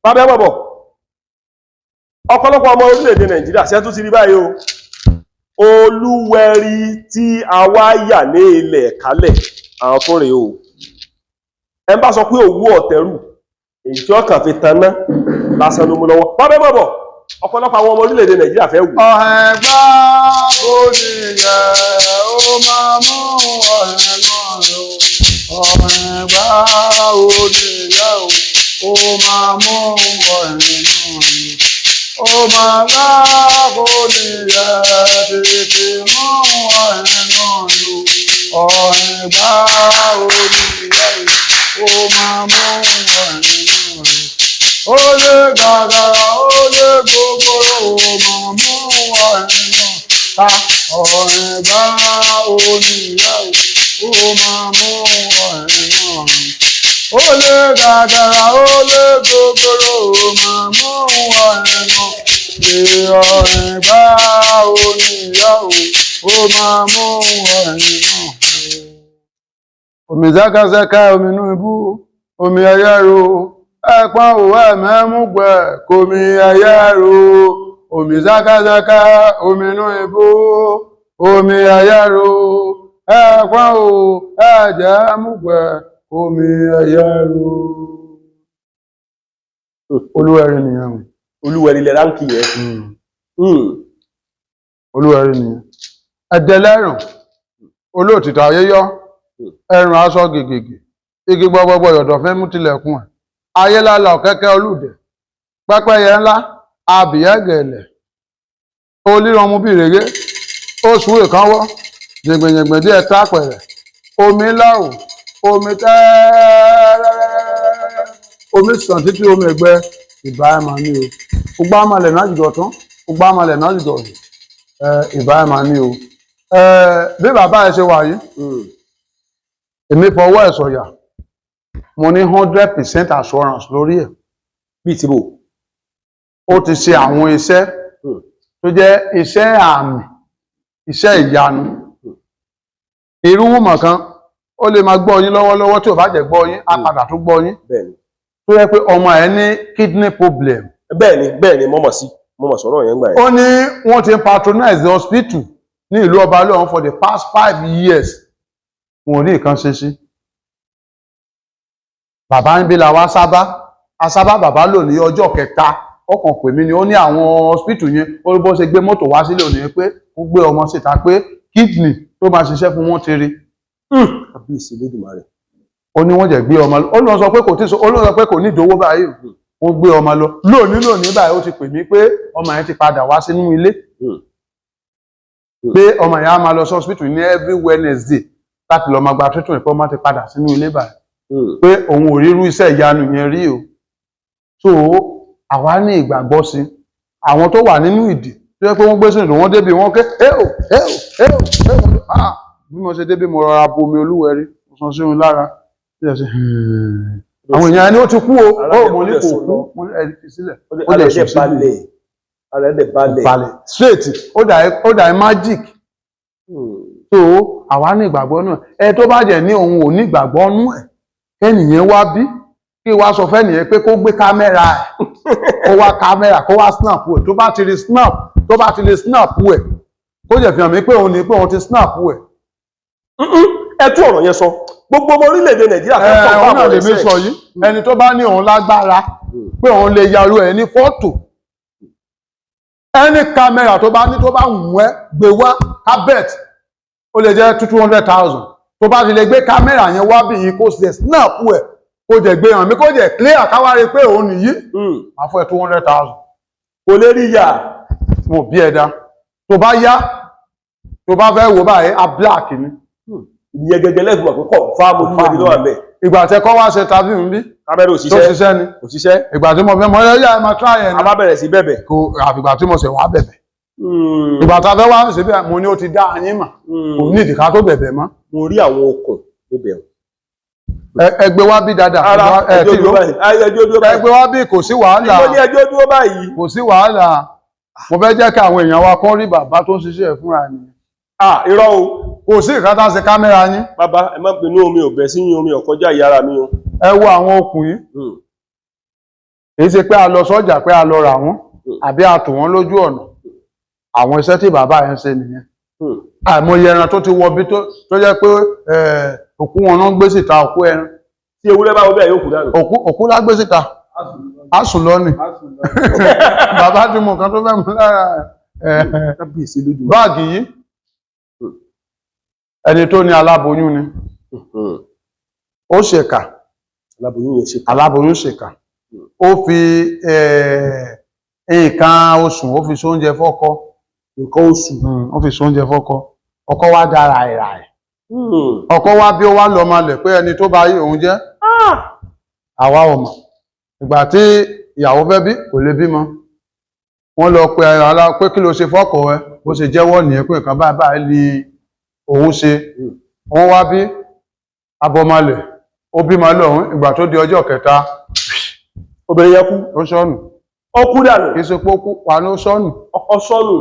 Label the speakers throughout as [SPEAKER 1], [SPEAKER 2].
[SPEAKER 1] bàbá bọ̀bọ̀ ọ̀pọ̀lọpọ̀ ọmọ orílẹ̀-èdè Nàìjíríà ṣe tún ti rí báyìí o Olúwẹ̀rí tí a wá yà ní ilẹ̀ kálẹ̀ àwọn tó rèé o ẹ bá sọ pé òwú ọ̀tẹ̀rù èyí tí ọkàn fi tanná lásán ló mú lọ́wọ́ bàbá bọ̀bọ̀ ọ̀pọ̀lọpọ̀ àwọn ọmọ orílẹ̀-èdè Nàìjíríà fẹ́ wù.
[SPEAKER 2] Ọ̀hẹ̀gbá oníyẹ̀ ó máa mú ọ̀rẹ́ náà lọ. Ọ̀hẹ̀gbá oníyẹ̀ ó máa mú ọ̀rẹ́ náà lọ. Ó máa gbá oníyẹ̀ tètè mú ọ̀rẹ́ náà lọ. Ọ̀hẹ̀gbá oníyẹ̀ ó máa mú ọ̀rẹ́ náà lọ. Ó lè gàgàrà ó lè gogoro máa mú ọ̀rẹ́ náà ká. Ọ̀hẹ̀gbá oníyẹ̀ ó máa mú ọ̀rẹ́ náà. Ó lè gàgàrà ó lè gogoro máa mú ọ̀rẹ́ náà. Ọ̀hẹ̀gbá oníyẹ̀ ó máa mú ọ̀rẹ́ náà. Omi zákàzáká omi inú ibú omi ẹyẹrò ẹpọn òwò ẹmẹmúgbẹ kòmí ẹyẹrò omi zákàzáká omi inú ibú omi ẹyẹrò ẹpọn òwò ẹjẹmúgbẹ kòmí ẹyẹrò. Olúwẹ̀rí nìyẹn.
[SPEAKER 1] Olúwẹ̀rí lẹ ránkì yẹn.
[SPEAKER 2] Olúwẹ̀rí nìyẹn. Ẹdẹlẹrùn olóòtítọ́ ayéyọ ẹrùn aṣọ gègègè igi gbọgbọgbọ yọ̀dọ̀ fẹ́ mú tilẹ̀kùn ẹ̀ ayélálà ọ̀kẹ́kẹ́ olùdẹ̀ pẹ́pẹ́yẹ ńlá abìyẹ́gẹ̀lẹ̀ olíranmú bí rèé oṣù ìkánwọ́ jẹ̀gbẹ̀jẹ̀gbẹ̀ díẹ̀ tápẹ̀rẹ̀ omi láwù omi tẹ́ẹ́rẹ́rẹ́rẹ́ omi sàn títí omi ẹ̀gbẹ́ ìbáyẹ̀mà ní o ugbá amalẹ̀ náà jùlọ tán ugbá amalẹ̀ náà jùlọ ìbáyẹ̀mà ní o bí bàbá ẹ ṣe wà yìí èmi fọwọ́ ẹ̀ sọ̀yà mo ní 100% assurance lórí ẹ̀.
[SPEAKER 1] Bí ti bò.
[SPEAKER 2] Ó ti ṣe àwọn iṣẹ́ tó jẹ́ iṣẹ́ àmì iṣẹ́ ìyanu. Irú wùmọ̀ kan ó lè máa gbọ́ yín lọ́wọ́lọ́wọ́ tí ò bá jẹ́ gbọ́ yín á padà tún gbọ́ yín.
[SPEAKER 1] Bẹ́ẹ̀ni.
[SPEAKER 2] Tó yẹ pé ọmọ ẹ̀ ní kidney problem.
[SPEAKER 1] Bẹ́ẹ̀ni mo mọ̀ sí mo mọ̀ sọ̀rọ̀ yẹn gbà yẹn.
[SPEAKER 2] Ó ní wọ́n ti patronize the hospital ní ìlú ọba lọ́hùn for the past 5 years. Wọn ò rí nǹkan ṣe sí. Bàbá ń bí la wá asábá bàbá lò ní ọjọ́ kẹta ọkàn pè mí ni ó ní àwọn hospital yẹn ó bó ṣe gbé mọ́tò wá sílé òní pé ó gbé ọmọ síta pé kidney tó máa ṣiṣẹ́ fún wọn ti rí.
[SPEAKER 1] Kábíyèsí Olódùmarè.
[SPEAKER 2] Ó ní wọ́n jẹ́ gbé ọmọ lọ ó lọ sọ pé kò tí ó lọ sọ pé kò ní ìdówó báyìí wọ́n gbé ọmọ lọ lónìí báyìí ó ti pè mí pé ọmọ yẹn ti padà wá sínú ilé pé ọmọ yẹn á máa lọ sí hospital ní every Wednesday láti lọ máa gba treatment pé ọmọ ti padà sínú ilé báyìí pé òun ò rírú iṣẹ́ ìyanu yẹn rí o. So àwa ní ìgbàgbọ́ sí àwọn tó wà nínú ìdí tó yẹ pé wọ́n gbé sínú ìdí wọ́n débi wọ́n ké bí mo ṣe débi mo rọra bomi Olúwẹ̀rí mo sọ sí òun lára àwọn èèyàn ni ó ti kú o mo ní kò kú mo ní ẹ̀rí fi sílẹ̀ ó dẹ̀ sùn sílẹ̀ balẹ̀ straight ó dà magic. So àwa ní ìgbàgbọ́ náà ẹ tó bá jẹ́ ní òun ò ní ìgbàgbọ́ nú ẹ̀ kẹ́nìyàn wá bí kí wá sọ fẹ́nìyàn pé kó gbé kámẹ́rà ẹ̀ kó wá kámẹ́rà kó wá snap ẹ̀ tó bá ti lè snap ẹ̀ kó jẹ́ fi hàn mí pé òun ní pé òun ti snap ẹ̀.
[SPEAKER 1] Ẹ tú ọ̀rọ̀ yẹn sọ gbogbo ọmọ orílẹ̀-èdè Nàìjíríà fẹ́ kọ́
[SPEAKER 2] ọ̀hún náà lèmi sọ yìí ẹni tó bá ní òun lágbára pé òun lè yarú ẹ̀ ní fọ́tò ẹni kámẹ́rà tó bá ní tó bá wù ẹ́ gbé wá kábẹ́t ó lè jẹ́ 200,000 tó bá ti lè gbé kámẹ́rà yẹn wá bí yìí kó ṣe snap ẹ̀ kó jẹ́ gbé hàn mí kó jẹ́ clear káwárí pé òun nìyí máa fún ẹ 200,000
[SPEAKER 1] kò lè rí yà
[SPEAKER 2] mo bí ẹ̀dá tó bá yá tó bá fẹ́ wò báyìí a black ni
[SPEAKER 1] ìyẹn gẹ́gẹ́ lẹ́fún àkókò fáàmù Olúwẹ̀rí ló wà bẹ́ẹ̀.
[SPEAKER 2] ìgbà tẹ kọ́ wá ṣe tàbí ń bí
[SPEAKER 1] kámẹ́rà
[SPEAKER 2] tó ṣiṣẹ́ ni
[SPEAKER 1] òṣìṣẹ́
[SPEAKER 2] ìgbà tí mo fẹ́ mọ ẹ yá ẹ máa try ẹ̀
[SPEAKER 1] a bá bẹ̀rẹ̀ sí bẹ̀bẹ̀
[SPEAKER 2] kò àfìgbà tí mo ṣe wá bẹ̀bẹ̀ ìgbà tá a fẹ́ wá ṣe bí mo ní ó ti dá yín mà kò ní ìdíkà tó bẹ̀bẹ̀ mọ́.
[SPEAKER 1] mo rí àwọn okùn níbẹ̀
[SPEAKER 2] ẹgbẹ́ wá bí dáadáa ẹgbẹ́ wá bí kò sí wàhálà
[SPEAKER 1] ẹjọ́ dúró báyìí
[SPEAKER 2] kò sí wàhálà mo fẹ́ jẹ́ kí àwọn èèyàn wa kọ́ rí bàbá tó ń ṣiṣẹ́ fúnra ni.
[SPEAKER 1] irọ́ o
[SPEAKER 2] kò sí ìkátà ṣe kámẹ́rà yín.
[SPEAKER 1] bàbá ẹ má bínú omi ò bẹ́ sí yín omi ọ̀kọjá ìyára mi o.
[SPEAKER 2] ẹ wo àwọn okùn yìí kì í ṣe pé a lọ sọ́jà pé a lọ rà wọ́n àbí a tò wọ́n lójú ọ̀nà àwọn iṣẹ́ tí bàbá yẹn ṣe nìyẹn àìmọye ẹran tó ti wọ bí tó jẹ́ pé òkú wọn náà gbé síta òkú ẹran
[SPEAKER 1] tí ewúrẹ́ bá wọ bẹ́ẹ̀ yóò kú dànù.
[SPEAKER 2] òkú lá gbé síta asùn lọ ni bàbá ti mọ nǹkan tó fẹ́ mú lára báàgì yìí ẹni tó ní aláboyún ni ó ṣèkà aláboyún ṣèkà ó fi nǹkan oṣù ó fi sóúnjẹ fọ́kọ
[SPEAKER 1] nǹkan oṣù
[SPEAKER 2] ó fi sóúnjẹ fọ́kọ ọkọ wá dára ìrà ẹ̀ ọkọ wá bí ó wá lọ malẹ̀ pé ẹni tó bá yí òun jẹ́ àwa ò mọ̀ ìgbà tí ìyàwó fẹ́ bí kò lè bímọ wọ́n lọ pe ara pé kí ló ṣe fọ́kọ ẹ bó ṣe jẹ́wọ́ nìyẹn pé nǹkan báyìí báyìí ni òun ṣe wọ́n wá bí abọ́malẹ̀ ó bímọ lọ́hún ìgbà tó di ọjọ́ kẹta
[SPEAKER 1] obìnrin yẹn kú
[SPEAKER 2] ó sọnù
[SPEAKER 1] ó kú dànù
[SPEAKER 2] kì í ṣe pé ó kú pa ló sọnù
[SPEAKER 1] ọkọ sọnù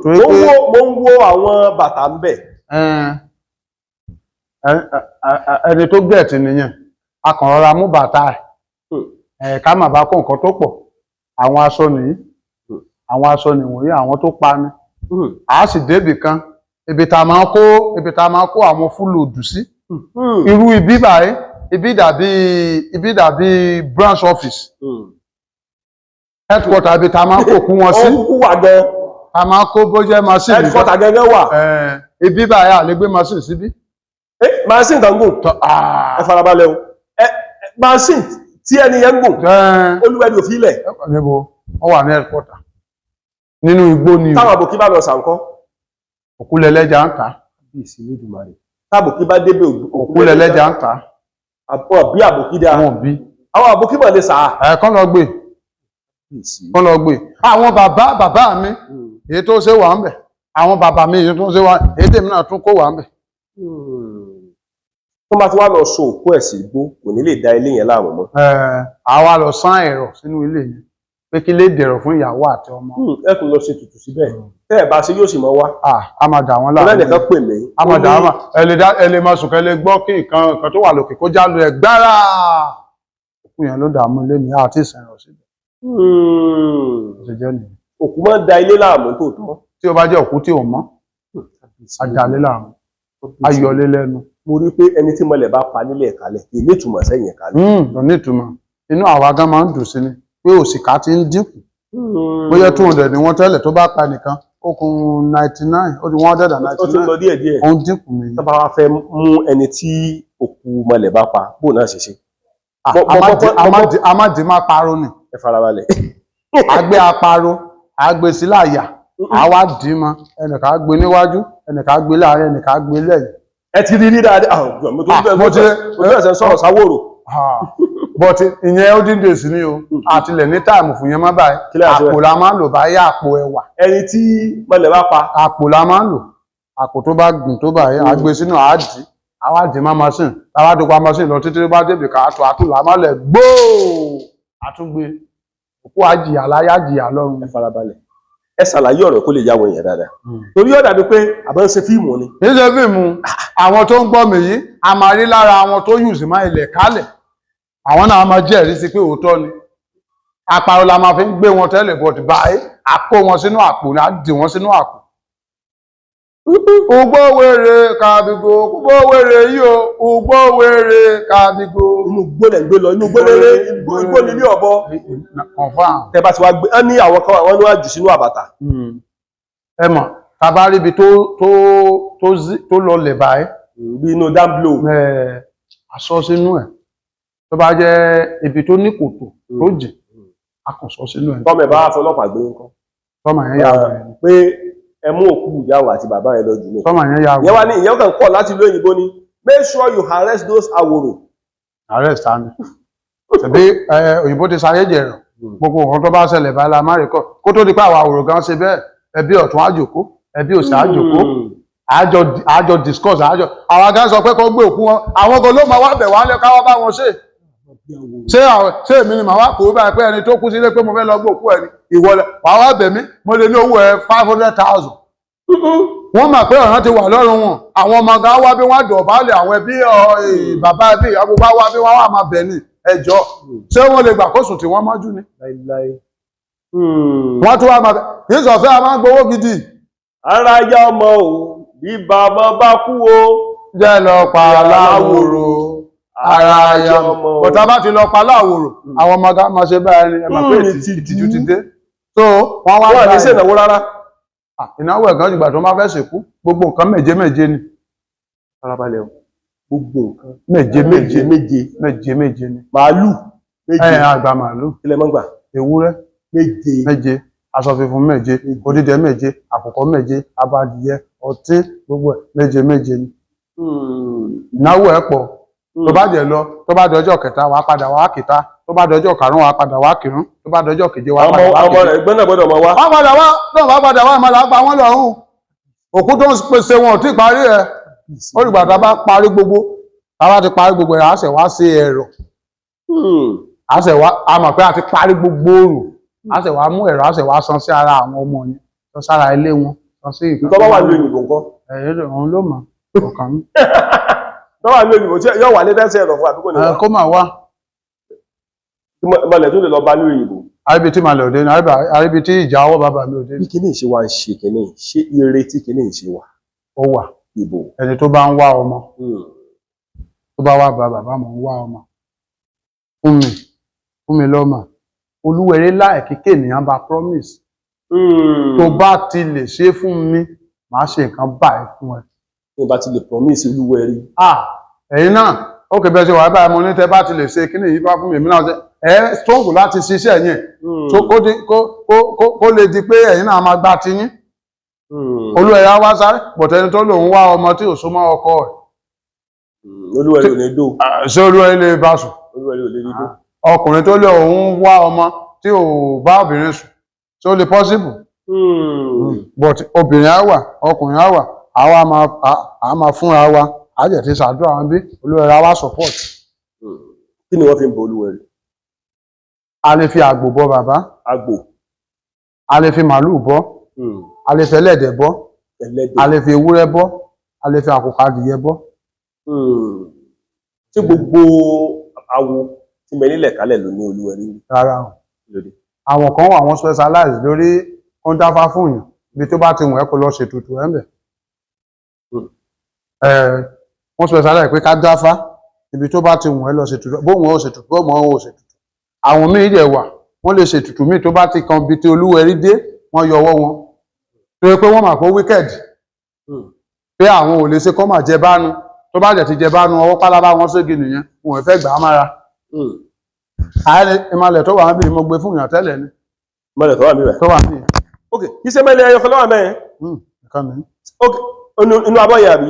[SPEAKER 2] torí pé
[SPEAKER 1] mo ń wo àwọn bàtà ń bẹ̀.
[SPEAKER 2] ẹni tó gẹ̀ẹ́tì nìyẹn a kàn rọra mú bàtà ẹ̀ ká má bá kó nǹkan tó pọ̀ àwọn aṣọ nìyí àwọn aṣọ nìwọ̀nyí àwọn tó pa ni a sì débì kan ibi tá a máa kó àwọn fúlòdù sí irú ibi báyìí ibi dàbí branch office headquarter ibi tá a máa kó kú wọn sí a máa kó bójẹ́ machine
[SPEAKER 1] headquarter gẹ́gẹ́ wà
[SPEAKER 2] ibi báyìí a lè gbé machine síbí.
[SPEAKER 1] Machine kan gùn ẹ farabalẹ̀ o machine tí ẹni yẹn ń gùn olúwẹ̀dì òfin ilẹ̀.
[SPEAKER 2] níbo wọ́n wà ní headquarter nínú igbó ni
[SPEAKER 1] táwọn àbòkí bá lọ sànkọ́
[SPEAKER 2] òkúlẹ̀lẹ́jà ń tà
[SPEAKER 1] bí ìsinmi ìdùmarè tábòkí bá débè
[SPEAKER 2] òkúlẹ̀lẹ́jà ń tà
[SPEAKER 1] bí àbòkí dá
[SPEAKER 2] wọn bí
[SPEAKER 1] àwọn àbòkí mọ̀ lè sàá
[SPEAKER 2] kán lọ gbé àwọn bàbá mi èyí tó ṣe wà ń bẹ̀ àwọn bàbá mi èyí tó ṣe wà èyí tèmi náà tún kó wà ń bẹ̀.
[SPEAKER 1] tó bá ti wá lọ so òkú ẹ̀ sí igbó kò ní lè da ilé yẹn láàmú mọ́.
[SPEAKER 2] àwa lọ sán ẹ̀rọ sínú ilé yẹn pé kí lè dẹ̀rọ̀ fún ìyàwó àti ọmọ.
[SPEAKER 1] ẹ kò lọ ṣe tutù síbẹ̀ tẹ́ ẹ̀ bá ṣe yóò sì mọ wá.
[SPEAKER 2] a máa dà wọ́n láàmú.
[SPEAKER 1] ọlọ́dẹ̀ kan pè mí.
[SPEAKER 2] a máa dà wọ́n ẹ lè máa sùn kẹ́ lè gbọ́ kí nǹkan tó wà lókè kó já lu ẹ̀ gbára. òkú yẹn ló dààmú ilé mi àti ìsẹ̀rọ̀ síbẹ̀.
[SPEAKER 1] òkú máa ń da ilé láàmú tòótọ́.
[SPEAKER 2] tí ó bá jẹ́ òkú tí ò mọ́ a dà lé láàmú a yọ lé lẹ́nu.
[SPEAKER 1] mo rí pé ẹni tí mọlẹ̀ bá pa nílẹ̀ kalẹ̀ kì í ní ìtumọ̀ sẹ́yìn ẹ̀kalẹ̀.
[SPEAKER 2] lọ ní ìtumọ̀ inú àwa gan máa ń dùn sí ni pé òṣìkà ti ń dínkù bóyá 200 ni wọ́n tẹ́lẹ̀ tó bá pa nìkan ó kún 99 ó di 199
[SPEAKER 1] ó ti ń lọ díẹ̀ díẹ̀
[SPEAKER 2] ó ń dínkù nìyẹn.
[SPEAKER 1] tó bá wá fẹ́ mú ẹni tí òkú mọlẹ̀ bá pa bóun náà ṣe ṣe.
[SPEAKER 2] a má dì má parọ́ ni.
[SPEAKER 1] ẹ farabalẹ̀.
[SPEAKER 2] àgbẹ̀ aparo àgbẹ̀ sí láàyà àwa dì mọ́ ẹnìkan gbé níwájú ẹnìkan gbé láàrin ẹnìkan gbé lẹ́yìn.
[SPEAKER 1] ẹ ti rí rí dáadáa mo tó bẹ̀rẹ̀ sọ̀rọ̀ sáwòrò.
[SPEAKER 2] but ìyẹn ó dín dè sí ní o àtìlẹ̀ ní táìmù fún yẹn má báyìí àpò la máa ń lò báyìí àpò ẹ̀wà.
[SPEAKER 1] ẹni tí mọlẹ̀ bá pa.
[SPEAKER 2] àpò la máa ń lò àpò tó bá gùn tó báyìí àgbẹ̀ sínú àádì àwa dì má machine táwa tó pa machine lọ títí bá débi ká àtúlà mọ́lẹ̀ gbóò àtúgbé òkú àjìyà láyà jìyà lọ́run.
[SPEAKER 1] ẹ farabalẹ̀ ẹ ṣàlàyé ọ̀rọ̀ kó lè yáwó èèyàn dáadáa torí ó dàbí pé àbọ̀ ń ṣe fíìmù ni.
[SPEAKER 2] kì í ṣe fíìmù àwọn tó ń gbọ́ mi yìí a máa rí lára àwọn tó yùsì máa ilẹ̀ kálẹ̀ àwọn náà máa jẹ́rìí sí pé òótọ́ ni àpàrọ̀ la máa fi ń gbé wọn tẹ́lẹ̀ bọ̀ tí báyìí a kó wọn sínú àpò ní a dì wọn sínú àpò. ugbó wèrè kàbígo ugbó wèrè yìí o ugbó wèrè kàbígo.
[SPEAKER 1] inú igbó lẹ̀ ń gbé lọ inú igbó léré igbó nílé ọ̀bọ.
[SPEAKER 2] confam.
[SPEAKER 1] tẹ bá ti wá gbé ẹ ní àwọn kan wọn ní wàá jù sínú àbàtà.
[SPEAKER 2] ẹ mọ̀ tàbá rí ibi tó lọ lẹ̀ báyìí.
[SPEAKER 1] bí inú dáńblò.
[SPEAKER 2] aṣọ sínú ẹ̀ tó bá jẹ́ ibi tó ní kòtò tó jìn a kàn sọ sínú ẹ̀.
[SPEAKER 1] tọ́mọ̀ ẹ̀ bá fọlọ́pàá gbé nǹkan.
[SPEAKER 2] tọ́mọ̀ yẹn yà wọ̀
[SPEAKER 1] pé ẹ mú òkú ìyàwó àti bàbá ẹ lọ jù ní.
[SPEAKER 2] tọ́mọ̀ yẹn yà wọ̀.
[SPEAKER 1] ìyẹn wá ní ìyẹn kan kọ̀ láti ìlú òyìnbó ni make sure you arrest those aworo.
[SPEAKER 2] arrest ta ni tàbí òyìnbó ti sáyé jẹ̀rọ̀ gbogbo nǹkan tó bá ṣẹlẹ̀ bá la má rí kọ́ kó tó di pé àwọn àwòrán gan ṣe bẹ́ẹ̀ ẹbí ọ̀tún àjòkó ẹbí òsì àjòkó àjọ discuss àwọn agá sọ pé kó gbé òkú wọn àwọn kan ló máa wá bẹ̀ wá lẹ́ káwọ́ bá wọn ṣé èmi ni màá wá kó báyìí pé ẹni tó kú sílé pé mo fẹ́ lọ gbé òkú ẹni ìwọlẹ̀ wàá wá bẹ̀ mí mo lè ní owó ẹ 500,000 wọ́n mọ̀ pé ọ̀ràn ti wà lọ́rùn wọn àwọn ọmọ ọ̀gá wá bí wọ́n dọ̀bálẹ̀ àwọn ẹbí bàbá ẹbí ìyàwó bá wá bí wọ́n wà máa bẹ̀ ní ẹjọ́ ṣé wọ́n lè gbà kó sùn tí wọ́n mọ́jú ni.
[SPEAKER 1] láíláí.
[SPEAKER 2] wọ́n tún wá máa kì í sọ̀fẹ́ a máa ń gbowó gidi.
[SPEAKER 1] ara yá ọmọ o bí bàbá bá kú o.
[SPEAKER 2] jẹ́ lọ pa láwòrò ara yá ọmọ o. bọ̀tá bá ti lọ pa láwòrò àwọn ọmọ ká máa ṣe báyìí ni ẹ máa pé ìtìjú ti dé. so wọ́n wá
[SPEAKER 1] wọ́n ní ṣe ìnáwó rárá.
[SPEAKER 2] ìnáwó ẹ̀gán jùgbà tó máa fẹ́ sìnkú gbogbo nǹkan méje méje ni.
[SPEAKER 1] farabalẹ̀ o gbogbo nǹkan
[SPEAKER 2] méje méje
[SPEAKER 1] méje
[SPEAKER 2] méje méje ni.
[SPEAKER 1] màálù méje.
[SPEAKER 2] àgbà màálù.
[SPEAKER 1] ilẹ̀ mọ́gbà.
[SPEAKER 2] ewúrẹ́
[SPEAKER 1] méje.
[SPEAKER 2] méje. aṣọ funfun méje. odídẹ méje. àkùkọ méje. abadìyẹ ọtí gbogbo ẹ̀ méje méje ni. ìnáwó ẹ̀ pọ̀. tó bá jẹ lọ tó bá dọjọ́ kẹta wàá padà wàá kìta tó bá dọjọ́ karùn-ún wàá padà wàá kìrún tó bá dọjọ́ keje wàá padà wàá kìrún.
[SPEAKER 1] ọmọ rẹ̀ gbọ́n náà gbọ́dọ̀ mọ wá.
[SPEAKER 2] wàá padà wá náà wàá padà wá ìmọ̀lá pa wọ́n lọ́rùn. òkú tó ń pèsè wọn ò tí ì parí ẹ̀. olùgbà tá a bá parí gbogbo tá a bá ti parí gbogbo ẹ̀ á ṣẹ̀ wá sí ẹ̀rọ. á ṣẹ̀ wá a mọ̀ pé a ti parí gbogbo òrò á ṣẹ̀ wá mú ẹ̀rọ á ṣẹ̀ wá san sí ara àwọn ọmọ yẹn san sára ilé wọn san sí ìkan.
[SPEAKER 1] tó bá wà ní òyìnbó ńkọ́.
[SPEAKER 2] ẹ̀rọ òun ló mọ̀ ọ̀kan mi.
[SPEAKER 1] tó wà ní òyìnbó tí yóò wà ní tẹ́sẹ̀ ẹ̀rọ fún àbíkò ní wá.
[SPEAKER 2] kó máa wá.
[SPEAKER 1] ìmọ̀lẹ̀ tó lè lọ bá ní òyìnbó.
[SPEAKER 2] àríbi tí màlẹ̀ òde ni àríbi tí ìjà ọwọ́ bàbá mi òde.
[SPEAKER 1] bí kíní ìṣe wa ń ṣe kíní ṣé ire tí kíní ìṣe wà.
[SPEAKER 2] ó wà.
[SPEAKER 1] ìbò.
[SPEAKER 2] ẹni tó bá ń wá ọmọ tó bá wá bá bàbá mọ̀ ń wá ọmọ fún mi lọ́mọ olúwẹ̀rẹ́ láìkí kéèyàn bá promise tó bá ti lè ṣe fún mi màá ṣe nǹkan báyìí fún ẹ.
[SPEAKER 1] tó bá ti lè promise olúwẹ̀rẹ́.
[SPEAKER 2] ẹ̀yin náà ó kè bẹ́ẹ̀ ṣe wà báyìí mo ní tẹ́ bá ti lè ṣe kíní yìí bá fún mi èmi náà ṣe strong láti ṣiṣẹ́ yẹn kó lè di pé ẹ̀yin náà máa gbá tiyín. olúwẹ̀rẹ́ á wá sáré bọ̀tẹ́ni tó lòun wá ọmọ tí ò súnmọ́ ọkọ ẹ̀.
[SPEAKER 1] olúwẹ̀rẹ́ ò ní dó.
[SPEAKER 2] ṣé olúwẹ̀rẹ́ lè bá sùn.
[SPEAKER 1] olúwẹ̀rẹ́ ò lè rí dó.
[SPEAKER 2] ọkùnrin tó lè òun wá ọmọ tí ò bá obìnrin sùn tí ó lè possible. but obìnrin á wà ọkùnrin á wà àwa máa fúnra wa á jẹ̀ ti ṣàdúrà wọn bí olúwẹ̀rẹ́ á wá support.
[SPEAKER 1] kí ni wọ́n fi ń bọ olúwẹ̀rẹ́.
[SPEAKER 2] a lè fi àgbò bọ bàbá.
[SPEAKER 1] àgbò.
[SPEAKER 2] a lè fi màálù bọ. a lè fi ẹlẹ́dẹ̀ bọ. a lè fi ewúrẹ́ bọ. a lè fi àkùkọ adìyẹ bọ.
[SPEAKER 1] tí gbogbo awo tí mẹ́lílẹ̀ kálẹ̀ ló ní olúwẹ̀rẹ́.
[SPEAKER 2] rárá o àwọn kan wà wọ́n specialize lórí kọ́ńdáfá fún yàn ibi tó bá ti wọ̀n ẹ́ kó lọ ṣètùtù ẹ̀ ń bẹ̀. wọ́n specialize pé ká dáfá ibi tó bá ti wọ̀n ẹ́ lọ ṣètùtù bóun ó ṣètùtù bóun ó ṣètùtù. àwọn míì dẹ̀ wà wọ́n lè ṣètùtù míì tó bá ti kan ibi tí olúwẹ̀rí dé wọ́n yọ ọwọ́ wọn. tó yẹ pé wọ́n mà kó wicked pé àwọn ò lè ṣe kọ́ mà jẹ bánu tó bá jẹ̀ ti jẹ bánu ọwọ́ pálábá wọn ségi nìyẹn wọn ò fẹ́ gbà á mára. ààrẹ ìmọ̀lẹ̀ tó wà níbi ni mo gbé fún ìyàn tẹ́lẹ̀ ni.
[SPEAKER 1] ìmọ̀lẹ̀ tó wà níbẹ̀.
[SPEAKER 2] tó wà níbẹ̀.
[SPEAKER 1] ok iṣẹ́ mẹ́lẹ̀ ẹyọ fọlọ́wà mẹ́rin.
[SPEAKER 2] nǹkan mi.
[SPEAKER 1] ok inú abọ́ yẹn àbí.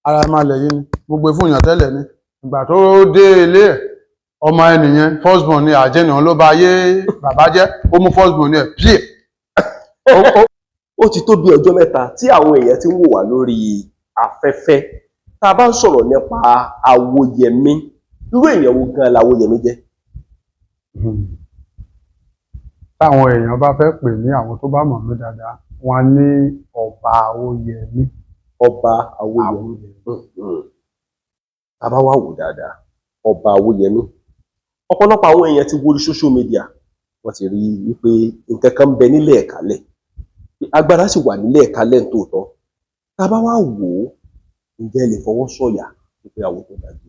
[SPEAKER 2] ara ìmọ̀lẹ̀ yìí ni mo gbé fún ìyàn tẹ́lẹ̀ ni ìgbà tó dé ilé ẹ̀ ọmọ ẹnìyẹn first born ni àjẹnà ló bá yé bàbá jẹ́ ó mú first born ni ẹ̀ píẹ̀.
[SPEAKER 1] ó ti tó bí ọjọ́ mẹ́ta tí àwọn èèyàn ti ń wò wá lórí afẹ́fẹ́ tá a bá ń sọ̀rọ̀ nípa Awóyẹmí irú èèyàn wo gan l'Awóyẹmí jẹ́.
[SPEAKER 2] táwọn èèyàn bá fẹ́ pè ní àwọn tó bá mọ̀ mí dáadáa wọ́n ní ọba Awóyẹmí.
[SPEAKER 1] ọba Awóyẹmí. tá a bá wá wò dáadáa ọba Awóyẹmí ọ̀pọ̀lọpọ̀ àwọn èèyàn ti wọlé social media wọ́n ti rí wípé nǹkan kan ń bẹ nílẹ̀ ẹ̀kálẹ̀ agbára sì wà nílẹ̀ ẹ̀kálẹ̀ nítòótọ́ tá a bá wá wò ó ǹjẹ́ ẹ lè fọwọ́ sọ̀yà wípé àwọn tó dájú.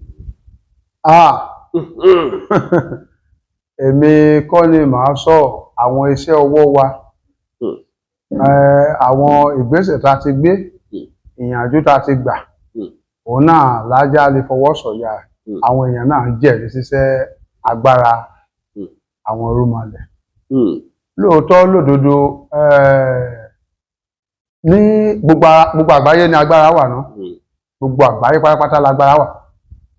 [SPEAKER 2] èmi kọ́ ni màá sọ àwọn iṣẹ́ ọwọ́ wa àwọn ìgbésẹ̀ tá a ti gbé ìyànjú tá a ti gbà òun náà lájà lè fọwọ́ sọ̀yà àwọn èèyàn náà jẹ́rìí síṣẹ́ agbára àwọn irúnmọlẹ̀. lóòótọ́ lódodo ní gbogbo àgbáyé ni agbára wà ná gbogbo àgbáyé pátápátá lágbára wà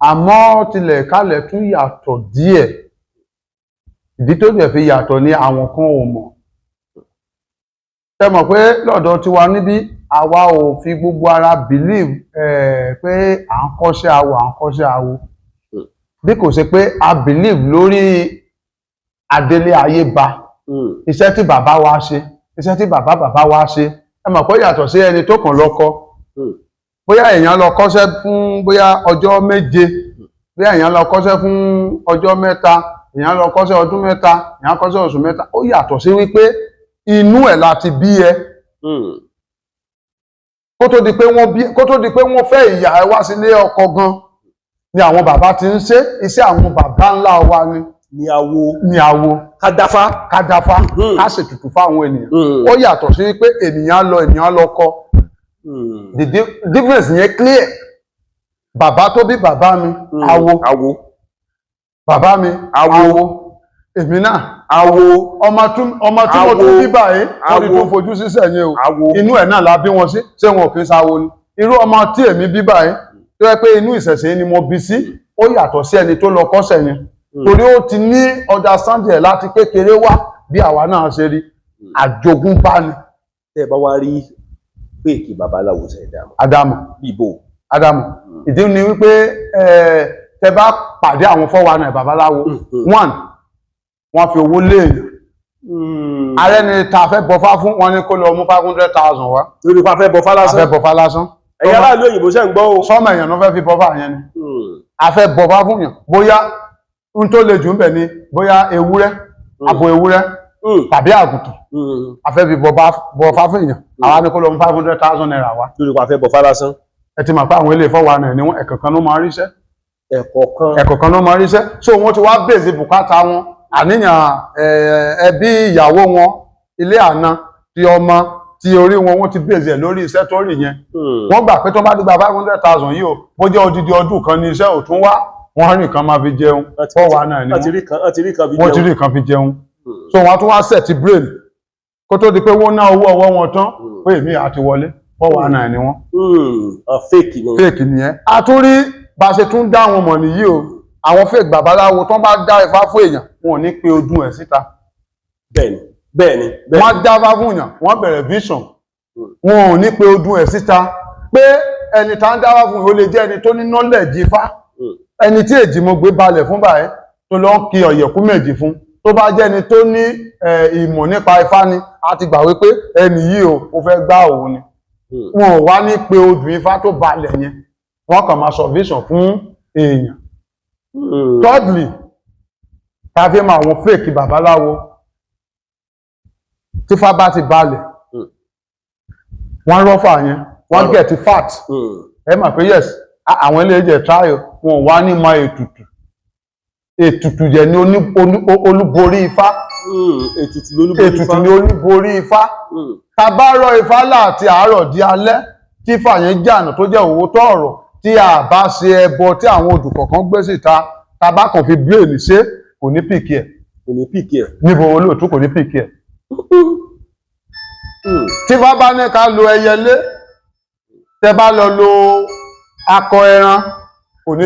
[SPEAKER 2] àmọ́ tilẹ̀ kálẹ̀ tún yàtọ̀ díẹ̀ ìdí tó dẹ̀ fi yàtọ̀ ni àwọn kan ò mọ̀. ṣé mọ̀ pé lọ́dọ̀ tiwa níbí àwa ò fi gbogbo ara believe pé à ń kọ́ṣẹ́ awo bí kò ṣe pé a believe lórí adélé ayé ba iṣẹ́ tí bàbá wa ṣe iṣẹ́ tí bàbá wa ṣe ẹ mọ̀ pé yàtọ̀ sí ẹni tó kàn lọ́kọ bóyá èèyàn lọ kọ́ṣẹ́ fún bóyá ọjọ́ méje bí èèyàn lọ kọ́ṣẹ́ fún ọjọ́ mẹ́ta èèyàn lọ kọ́ṣẹ́ ọdún mẹ́ta èèyàn kọ́ṣẹ́ oṣù mẹ́ta ó yàtọ̀ sí wípé inú ẹ̀ láti bí ẹ kó tó di pé wọ́n fẹ́ ìyá ẹ wá sílé ọkọ gan ni àwọn bàbá ti ń ṣe iṣẹ́ àwọn bàbá ńlá wa ni awo kádáfá ká ṣètùtù fáwọn ènìyàn ó yàtọ̀ sí pé ènìyàn lọ kọ the difference yẹn clear bàbá tó bí bàbá mi awo bàbá mi awo èmi náà awo ọmọ tí mo tún bí báyìí wọ́n ti tún fojú sísẹ̀ yẹn o inú ẹ̀ náà la bí wọn sí ṣé wọn ò kí ń sáwo ni irú ọmọ tí èmi bí báyìí tó yẹ pé inú ìṣẹ̀ṣe ni mo bí sí ó yàtọ̀ sí ẹni tó lọ kọ́ṣẹ́ yẹn torí ó ti ní understanding ẹ̀ láti kékeré wá bí àwa náà ṣe rí àjogúnbá ni.
[SPEAKER 1] tẹ́ ẹ bá wá rí fèkì babaláwo ṣe
[SPEAKER 2] Ádámù
[SPEAKER 1] bíbò
[SPEAKER 2] Ádámù ìdí ni wípé tẹ́ bá pàdé àwọn 419 babaláwo one wọ́n fi owó léèyàn ààrẹ ni ta fẹ́ bọfá fún wọn ní kó lọ mú 500,000 wá
[SPEAKER 1] lórí pa fẹ́ bọfá lásán
[SPEAKER 2] afẹ́ bọfá lásán
[SPEAKER 1] ẹ̀yà aráàlú òyìnbó ṣe ń gbọ́ o
[SPEAKER 2] sọ́mọ èèyàn ló fẹ́ fi bọfá yẹn ni afẹ́ bọfá fún yàn bóyá n tó le jù ń bẹ̀ ni bóyá ewúrẹ́ abo ewúrẹ́ tàbí àgùntàn afẹ́ fi bọfá fún yàn àwa ní kó lọ mú 500,000 naira wá
[SPEAKER 1] lórí pa fẹ́ bọfá lásán
[SPEAKER 2] ẹ ti mọ̀ pé àwọn ilé ìfọwọ́nà ni wọ́n ẹ̀kọ̀ọ̀kan ló máa ríṣẹ́
[SPEAKER 1] ẹ̀kọ̀ọ̀kan
[SPEAKER 2] ló máa ríṣẹ́ so wọ́n ti wá bèèzì bùkátà wọn àníyàn ẹbí ìyàwó wọn ilé àna ti ọmọ ti orí wọn wọ́n ti bèèzì ẹ̀ lórí iṣẹ́ tó rí yẹn wọ́n gbà pé tó bá dìgbà 500,000 yìí o bó jẹ́ odidi ọdún kan ní iṣẹ́ ò tún wá wọ́n rí kan máa fi jẹun fọ́wà náà ni wọ́n ti rí kan fi jẹun so wọ́n tún wá set brain kó tó di pé wọ́n ná owó ọwọ́ wọn tán pé èmi àti wọlé fọ́wà náà ni wọ́n fake nìyẹn a tún rí bá ṣe tún dá wọn mọ̀ nìyí o àwọn fake babaláwo tó bá dá ifá fún èèyàn wọn ò ní pé ọdún ẹ̀ síta
[SPEAKER 1] bẹ́ẹ̀ni
[SPEAKER 2] wọ́n dá ifá fún èèyàn wọ́n bẹ̀rẹ̀ vision wọn ò ní pé ọdún ẹ̀ síta pé ẹni tá ń dá ifá fún ó lè jẹ́ ẹni tó ní knowledge ifá ẹni tí èjì mo gbé balẹ̀ fún báyìí tó lọ ń kí ọ̀yẹ̀kú méjì fún tó bá jẹ́ ẹni tó ní ìmọ̀ nípa ifá ni a ti gbà wípé ẹni yìí ó fẹ́ gbá òun ni wọn ò wá ní pé odù ifá tó balẹ̀ yẹn wọ́n kàn máa sọ vision fún èèyàn thirdly ká fi mọ àwọn fake babaláwo tífá bá ti balẹ̀ wọ́n rọ́fà yẹn wọ́n get fat ẹ mà pé yes àwọn ilé ẹ̀jẹ̀ trial wọn wá ní mọ ètùtù jẹ́ ní olúborí ifá ètùtù ní olúborí ifá tá bá rọ ifá láti àárọ̀ di alẹ́ tí ifá yẹn jànà tó jẹ́ òótọ́ ọ̀rọ̀ tí a bá ṣe ẹbọ tí àwọn odù kọ̀ọ̀kan gbé síta tá bá kàn fi brain ṣe kò ní pìkì ẹ̀ níbo olóòtú kò ní pìkì ẹ̀ tí bá bá ní ká lo ẹyẹlé tẹ́ bá lọ lo akọ ẹran kò ní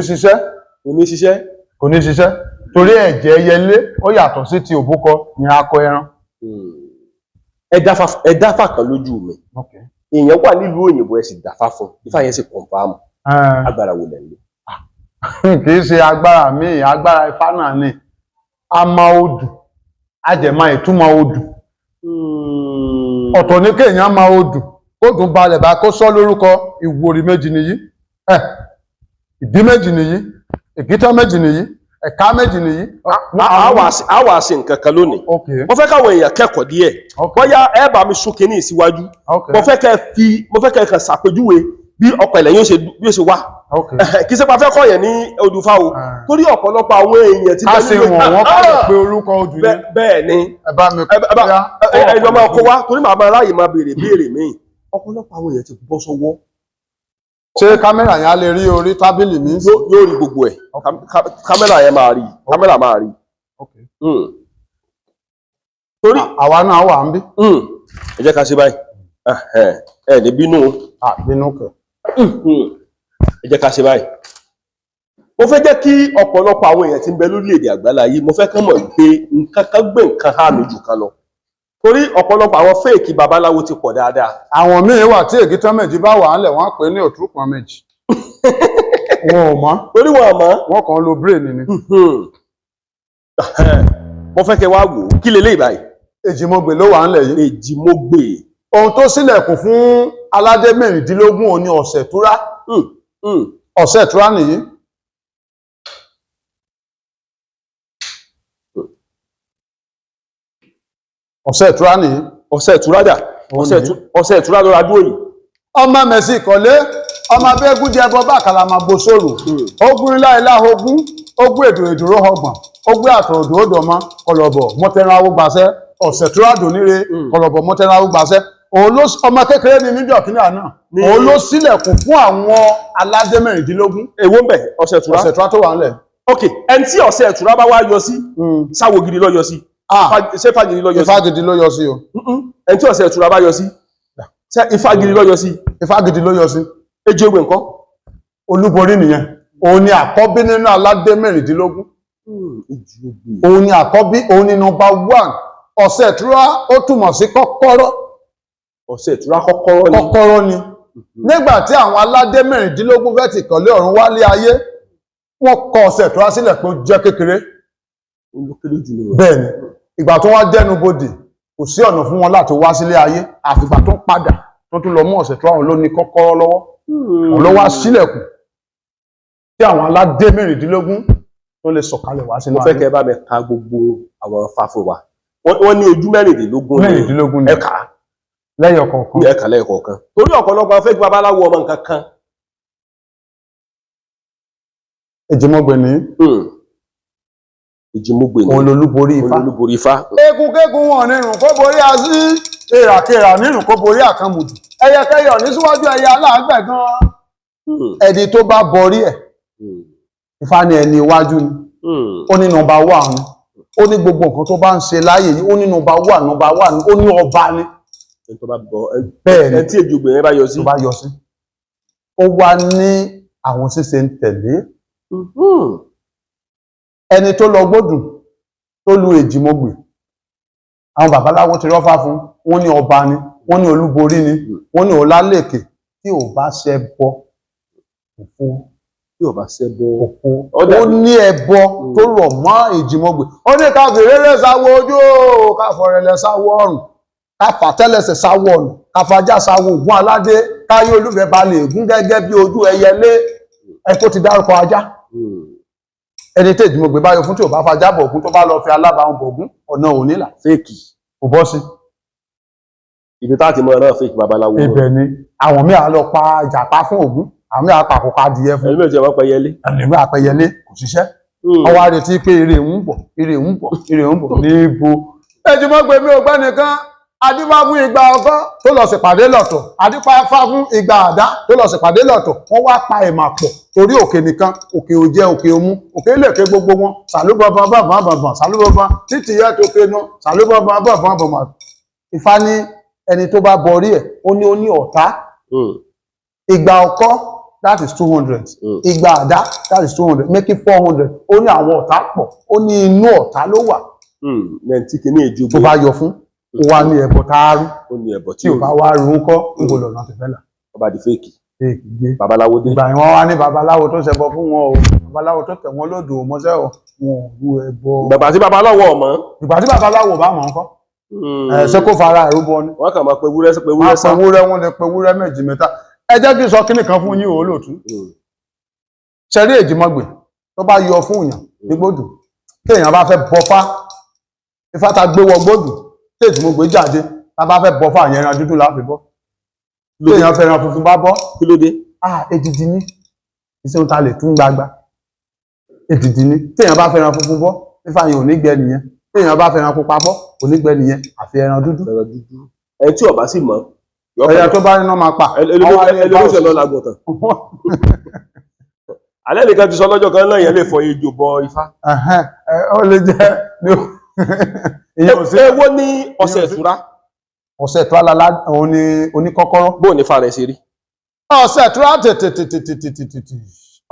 [SPEAKER 2] ṣiṣẹ́ torí ẹ̀jẹ̀ ẹyẹlé ó yàtọ̀ sí ti òbúkọ ní akọ ẹran
[SPEAKER 1] ẹ dáfà kan lójú mi èèyàn wà nílùú òyìnbó ẹ sì dáfà fún ifá yẹn sì kọ̀ǹfàmù agbára wo lẹ́yìn
[SPEAKER 2] kìí ṣe agbára míì agbára ifá náà ni a máa odù ajẹ̀má ìtumọ̀ odù ọ̀tọ̀ ní kéèyàn máa odù ó dùn balẹ̀ bá kó sọ lórúkọ ìwòrì méjì nìyí ìdí méjì nìyí ìgítọ́ méjì nìyí ẹ̀ka méjì nìyí.
[SPEAKER 1] a wà sí nǹkan kan lónìí mo fẹ́ káwọn èèyàn kẹ́kọ̀ọ́ díẹ̀ bóyá ẹ bá mi sún kínní síwájú mo fẹ́ kẹ́ kàn ṣàpèjúwe bí ọ̀pẹ̀lẹ̀ yóò ṣe wá kì í ṣe pa fẹ́ kọ́ yẹn ní odùfá o torí ọ̀pọ̀lọpọ̀ àwọn èèyàn ti
[SPEAKER 2] bẹ́ẹ̀ ní wọ́n kọ́ lè pe orúkọ odù yìí
[SPEAKER 1] bẹ́ẹ̀ ni ẹ̀yọ́ máa kó wá torí màá máa ráyè máa béèrè míì ọ̀pọ̀lọpọ̀ àwọn èèyàn ti bọ́ sọ́wọ́.
[SPEAKER 2] ṣé kámẹ́rà yẹn á lè rí orí tábìlì mi?
[SPEAKER 1] yóò rí gbogbo ẹ̀ kámẹ́rà yẹn máa rí kámẹ́rà máa rí.
[SPEAKER 2] torí àwa náà wà ń bí.
[SPEAKER 1] ẹ jẹ́ ká ṣe báyìí ẹ ní bínú.
[SPEAKER 2] bínú kẹ.
[SPEAKER 1] ẹ jẹ́ ká ṣe báyìí. mo fẹ́ jẹ́ kí ọ̀pọ̀lọpọ̀ àwọn èèyàn tí ń bẹ lórílẹ̀‐èdè àgbáláyé mo fẹ́ kán mọ̀ pé nǹkan kan gbé nǹkan há mi jù kan lọ. torí ọ̀pọ̀lọpọ̀ àwọn fẹ́ẹ̀kì babaláwo ti pọ̀ dáadáa.
[SPEAKER 2] àwọn míì wà tí ègítọ́ méjì bá wà ńlẹ̀ wọ́n á pè é ní òtúrùpọ̀n méjì. wọn ò mọ̀.
[SPEAKER 1] torí wọn ò mọ̀.
[SPEAKER 2] wọ́n kàn ń lo brain ni.
[SPEAKER 1] mo fẹ́ kẹ́ wá wò ó kí leléyìí báyìí.
[SPEAKER 2] èjìmọ̀gbè ló wà ńlẹ̀ yìí.
[SPEAKER 1] èjìmọ̀gbè.
[SPEAKER 2] ohun tó ṣílẹ̀kùn fún aládé mẹ́rìndínlógún òní ọ̀sẹ̀ túrá. ọ̀sẹ̀ túrá nìyí. ọ̀sẹ̀ ìtura nìyí.
[SPEAKER 1] ọ̀sẹ̀ ìtura dà ọ̀sẹ̀ ìtura lọ́ra dúró yìí.
[SPEAKER 2] ọmọ mẹ̀sì ìkọ̀lé ọmọ abẹ́gún jẹ ẹbọ bá kàlàmà gbòsòrò ogun ilá ilá ogun ogun èdò ìdúró ọgbọ̀n ogun àtọ̀rọ̀dọ̀ òdòmọ kọlọ̀bọ̀ mọ́tẹ́ran awúgbàṣẹ́ ọ̀sẹ̀ ìtura dòníire kọlọ̀bọ̀ mọ́tẹ́ran awúgbàṣẹ́ ọmọ kékeré ni níjọ́ kínní àná òun ló ṣílẹ̀kùn fún àwọn aládé mẹ́rìndínlógún.
[SPEAKER 1] èwo ń bẹ ọ̀sẹ̀ ìtura
[SPEAKER 2] tó wà ńlẹ̀.
[SPEAKER 1] ok ẹni tí ọ̀sẹ̀ ìtura bá wá yọ sí sáwo gidi ló yọ sí ṣé fagidi ló yọ sí.
[SPEAKER 2] Ifágidi ló yọ sí o.
[SPEAKER 1] ẹni tí ọ̀sẹ̀ ìtura bá yọ sí ṣé Ifágidi ló yọ sí.
[SPEAKER 2] Ifágidi ló yọ sí.
[SPEAKER 1] Ejegbe ńkọ́.
[SPEAKER 2] Olúborí nìyẹn òun ni àkọ́bí nínú aládé mẹ́rìndínlógún. òun ni àkọ́bí òun ni nọ́mbà 1 ọ̀sẹ̀ ìtura ó túmọ̀ sí kọ́kọ́rọ́.
[SPEAKER 1] ọ̀sẹ̀ ìtura kọ́kọ́rọ́ ni.
[SPEAKER 2] kọ́kọ́rọ́ ni. nígbà tí àwọn aládé mẹ́rìndínlógún fẹ́ ti kọ̀lé ọ̀run wálé ayé wọ́n kọ ọ̀sẹ̀ ìtura sílẹ̀ pé ó jẹ́ kékeré. bẹ́ẹ̀ni ìgbà tó wá dẹnu bodè kò sí ọ̀nà fún wọn láti wá sílé ayé àfìgbà tó padà tó tún lọ mú ọ̀sẹ̀ ìtura òun ló ní kọ́kọ́rọ́ lọ́wọ́ òun ló wá sílẹ̀kùn tí àwọn aládé mẹ́rìndínlógún tó lè sọ̀kalẹ̀ wá sílé ayé.
[SPEAKER 1] mo fẹ́ kẹ́ bá mi ka gbogbo àwọn fáfo wa wọ́n ní ojú mẹ́rìndínlógún
[SPEAKER 2] ní
[SPEAKER 1] ẹ̀ka
[SPEAKER 2] lẹ́yọ̀kọ̀ọ̀kan
[SPEAKER 1] lẹ́yọ̀kọ̀ọ̀kan torí ọ̀pọ̀lọpọ̀ fẹ́ gba babaláwo ọmọ nǹkan kan.
[SPEAKER 2] Èjìmọ̀gbè ní.
[SPEAKER 1] Èjìmọ̀gbè ní.
[SPEAKER 2] Olólùborí Ifá. Egunkégun wọn nírun kó borí así èràkèrà nírun kó borí àkànmùdù ẹyẹkẹyọ ní síwájú ẹyẹ aláàgbẹ̀ gan. ẹni tó bá borí ẹ̀ Ifá ni ẹni iwájú ni ó ní nọ́mbà 1 ni ó ní gbogbo nǹkan tó bá ń ṣe láyé ni ó ní nọ́mbà 1 ni ó ní ọba ni.
[SPEAKER 1] bẹ́ẹ̀ ni tí Èjìmọ̀gbè yẹn bá yọ sí.
[SPEAKER 2] ó wá ní àwọn ṣíṣe ń tẹ̀lé. ẹni tó lọ gbódùn tó lu Èjìmọ̀gbè àwọn babaláwo ti rọ́fà fún wọn ní ọba ni wọn ní olúborí ni wọn ní ọlálèkè tí ò bá ṣẹbọ òfo
[SPEAKER 1] tí ò bá ṣẹbọ
[SPEAKER 2] òfo ó ní ẹbọ tó rọ̀ mọ́ Èjìmọ̀gbè ó ní ká fèrèrè sáwọ ojú ká fọrẹlẹ sáwọ ọrùn ká fàtẹ́lẹsẹ̀ sáwọ ọ̀nà ká fajá sáwọ ògún aládé káyé olúfẹ́ balẹ̀ ègún gẹ́gẹ́ bí ojú ẹyẹlé ẹ tó ti dárúkọ ajá. ẹni tí Èjìmọ̀gbè bá yọ fún tí ò bá fajá bọ̀ ògún tó bá lọ fi alábàáhùn bọ̀gún ọ̀nà òní là.
[SPEAKER 1] fèkì
[SPEAKER 2] kò bọ́ sí.
[SPEAKER 1] ibi tá ti mọ náà fèkì babaláwo.
[SPEAKER 2] ibẹ̀ ni àwọn míì á lọ pa ìjàpá fún ògún àwọn míì á pa àkókò adìyẹ fún.
[SPEAKER 1] ẹni méjì ọmọ pẹyẹlé.
[SPEAKER 2] ẹni méjì apẹyẹlé kò ṣiṣẹ́. wọ́n wá retí pé ire ń bọ̀ níbo. Èjìmọ̀gbè mi ò gbẹ́ nìkan adífá fún igba ọkọ́ tó lọ ṣèpàdé lọ́tọ̀ adífá fún igba àdá tó lọ ṣèpàdé lọ́tọ̀ wọ́n wá pa ìmà pọ̀ torí òkè nìkan òkè ò jẹ́ òkè òmu òkè lèké gbogbo wọn sàlúbọ̀bọ̀n bọ̀bọ̀n sàlúbọ̀bọ̀n títí yẹ tó kéno sàlúbọ̀bọ̀n bọ̀bọ̀n. Ifá ní ẹni tó bá borí ẹ̀ ó ní ọ̀tá. igba ọkọ́ that is 200 igba àdá that is 200 making 400 ó ní àwọn ọ̀tá pọ̀ ó ní inú ọ̀tá ló wà.
[SPEAKER 1] lẹ́ntì kìíní Èjìmọ̀gbè
[SPEAKER 2] tó bá yọ fún ó wá ní ẹbọ táárú
[SPEAKER 1] ó ní ẹbọ
[SPEAKER 2] tí ò bá wá rú ńkọ́ ń gbọ́dọ̀ náà ti fẹ́ là.
[SPEAKER 1] ọba di fèkì
[SPEAKER 2] gbé
[SPEAKER 1] babaláwo dé.
[SPEAKER 2] ìgbà ìwọ̀n wá ní babaláwo tó ṣẹbọ fún wọn o babaláwo tó tẹ̀ wọ́n lódò mọ́ṣẹ́ wọn ò rú ẹbọ.
[SPEAKER 1] ìgbà tí babaláwo ọmọ.
[SPEAKER 2] ìgbà tí babaláwo bá mọ̀ ńkọ́. ṣé kó fara ìrúbọ ni.
[SPEAKER 1] wọ́n kàn máa pe wúrẹ́ sá.
[SPEAKER 2] wọ́n lè pe wúrẹ́ méjì mẹ́ta. ẹ jẹ́ kí n sọ kíní kan fún yín o lóòtú. ṣẹ̀rí Èjìmọ̀gbè tó bá yọ fún èèyàn ní gbódù tí èèyàn bá fẹ́ bọfá Ifá ta gbé wọ gbódù tí Èjìmọ̀gbè jáde tá bá fẹ́ bọfá yẹn ẹran dúdú láfi bọ́ tí èèyàn fẹ́ràn funfun bá bọ́.
[SPEAKER 1] kí ló dé.
[SPEAKER 2] èdìdì ní iṣẹ́ ohun ta lè tún gbagba èdìdì ní tí èèyàn bá fẹ́ràn funfun bọ́ Ifá yẹn ò ní gbẹ nìyẹn tí èèyàn bá fẹ́ràn pupa bọ́ ò ní gbẹ nìyẹn àfi ẹran dúdú.
[SPEAKER 1] ẹni tí ọba sì mọ.
[SPEAKER 2] ẹyẹ tó bá níná máa pa.
[SPEAKER 1] ẹlẹ́wọ̀sẹ̀ lọ làgùntàn. alẹ́ nìkan ti sọ lọ́jọ́ kan náà yẹn lè fọ ejò bọ Ifá.
[SPEAKER 2] ó lè jẹ́
[SPEAKER 1] èwo ní ọ̀sẹ̀ ìtura.
[SPEAKER 2] ọ̀sẹ̀ ìtura lala òun ni oníkọ́kọ́rọ́.
[SPEAKER 1] bóun ní fa rẹ̀ ṣe rí.
[SPEAKER 2] ọ̀sẹ̀ ìtura tètè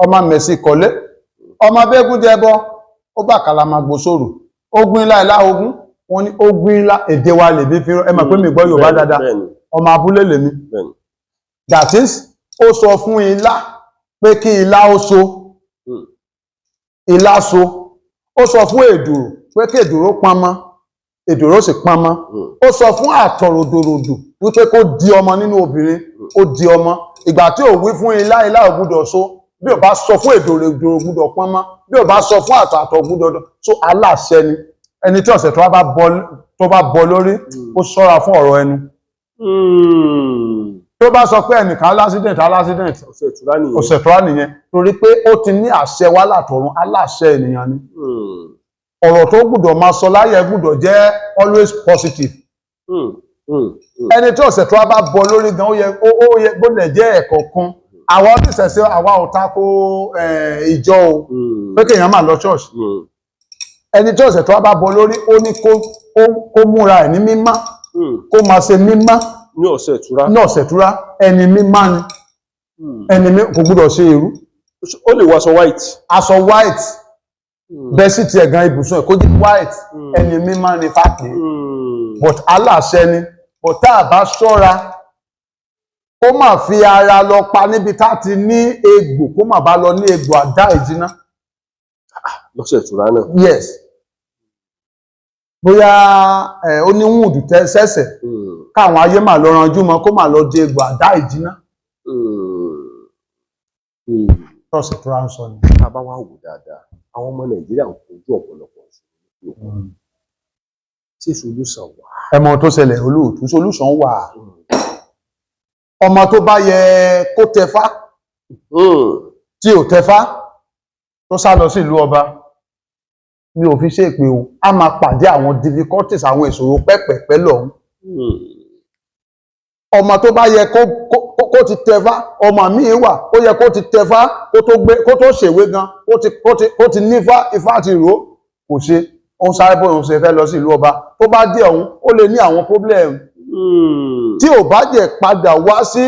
[SPEAKER 2] ọmọ mẹ̀sì kọ́lé ọmọ abẹ́gún jẹbọ ó bá kàlàmàgbò sòrò ogun ilá ilá ogun wọn ní ogun ilá èdè wa lè bí fi ẹ mọ̀ pé mi gbọ́ Yorùbá dáadáa ọmọ abúlé lèmi. that is ó sọ fún ilá pé kí ilá ó so ilá so ó sọ fún èdùrò pé kí èdùrò pamọ́ èdùrò sì pamọ́ ó sọ fún àtọ̀rọ̀dòròdò wípé kó di ọmọ nínú obìnrin ó di ọmọ ìgbà tí ò wí fún ilá ilá ò gbúdọ̀ so bí ò bá sọ fún èdùrò gbúdọ̀ pamọ́ bí ò bá sọ fún àtọ̀ gbúdọ̀ so aláṣẹ ni ẹni tí ọ̀sẹ̀ tó bá bọ lórí ó ṣọ́ra fún ọ̀rọ̀ ẹnu. Tó bá sọ pé ẹnìkan alásídẹ̀ǹt ọ̀sẹ̀ ìtura nìyẹn torí pé ó ti ní àṣẹ wá látọ̀run, aláṣẹ ènìyàn ni. Ọ̀rọ̀ tó gbọ́dọ̀ máa sọ láyé gbọ́dọ̀ jẹ́ always positive. Ẹni tí ọ̀sẹ̀ ìtura bá bọ lórí gan ó yẹ gbọ́dọ̀ jẹ́ ẹ̀kọ̀ọ̀kan. Àwọn oníṣẹ̀ṣe àwa ò tako ìjọ o pé kéèyàn máa lọ church. Ẹni tí ọ̀sẹ̀ ìtura bá bọ lórí ó ní kó múra ẹ̀ ní mímá, kó máa ṣe mímá
[SPEAKER 1] ní ọ̀sẹ̀ ìtura.
[SPEAKER 2] Ní ọ̀sẹ̀ ìtura ẹni mímá ni. Ẹni kò gbọ́dọ̀ ṣe irú.
[SPEAKER 1] Ó lè wọ aṣọ white.
[SPEAKER 2] Aṣọ white. Bẹ́sí ti ẹ̀gàn ibùsùn ẹ̀ kó jẹ́ white. Ẹni mímá ni fàpé. But aláṣẹ ni. But tá a bá ṣọ́ra kó má fi ara lọ pa níbi tá ti ní egbò, kó má bá lọ ní egbò àdá ìjìnà.
[SPEAKER 1] Lọ́sẹ̀ ìtura náà.
[SPEAKER 2] Yes. Bóyá ó ní wùdù sẹ́sẹ̀ káwọn ayé máa lọ ranjú mọ́ kó máa lọ di egbò àdá ìjìnà. Lọ́sẹ̀ ìtura ń sọ ni.
[SPEAKER 1] Tá a bá wá wò dáadáa, àwọn ọmọ Nàìjíríà ń kojú ọ̀pọ̀lọpọ̀ ìṣòro. Ṣé solution wà?
[SPEAKER 2] Ẹ mọ tó ṣẹlẹ̀ olóòtú, solution wà. Ọmọ tó bá yẹ kó tẹfá tí ò tẹfá tó sá lọ sí ìlú ọba mi ò fi ṣe ìpè o, a máa pàdé àwọn difficulties, àwọn ìṣòro pẹ́pẹ̀pẹ́ lọ́hùn. Ọmọ tó bá yẹ kó ti tẹfá, ọmọ míì wà ó yẹ kó ti tẹfá kó tó ṣèwé gan, ó ti nífá, ifá ti rò kò ṣe, ó ń sáré bóyá ó ṣe fẹ́ lọ sí ìlú ọba, tó bá dé ọ̀hún ó lè ní àwọn problem. Tí ò bá jẹ́ padà wá sí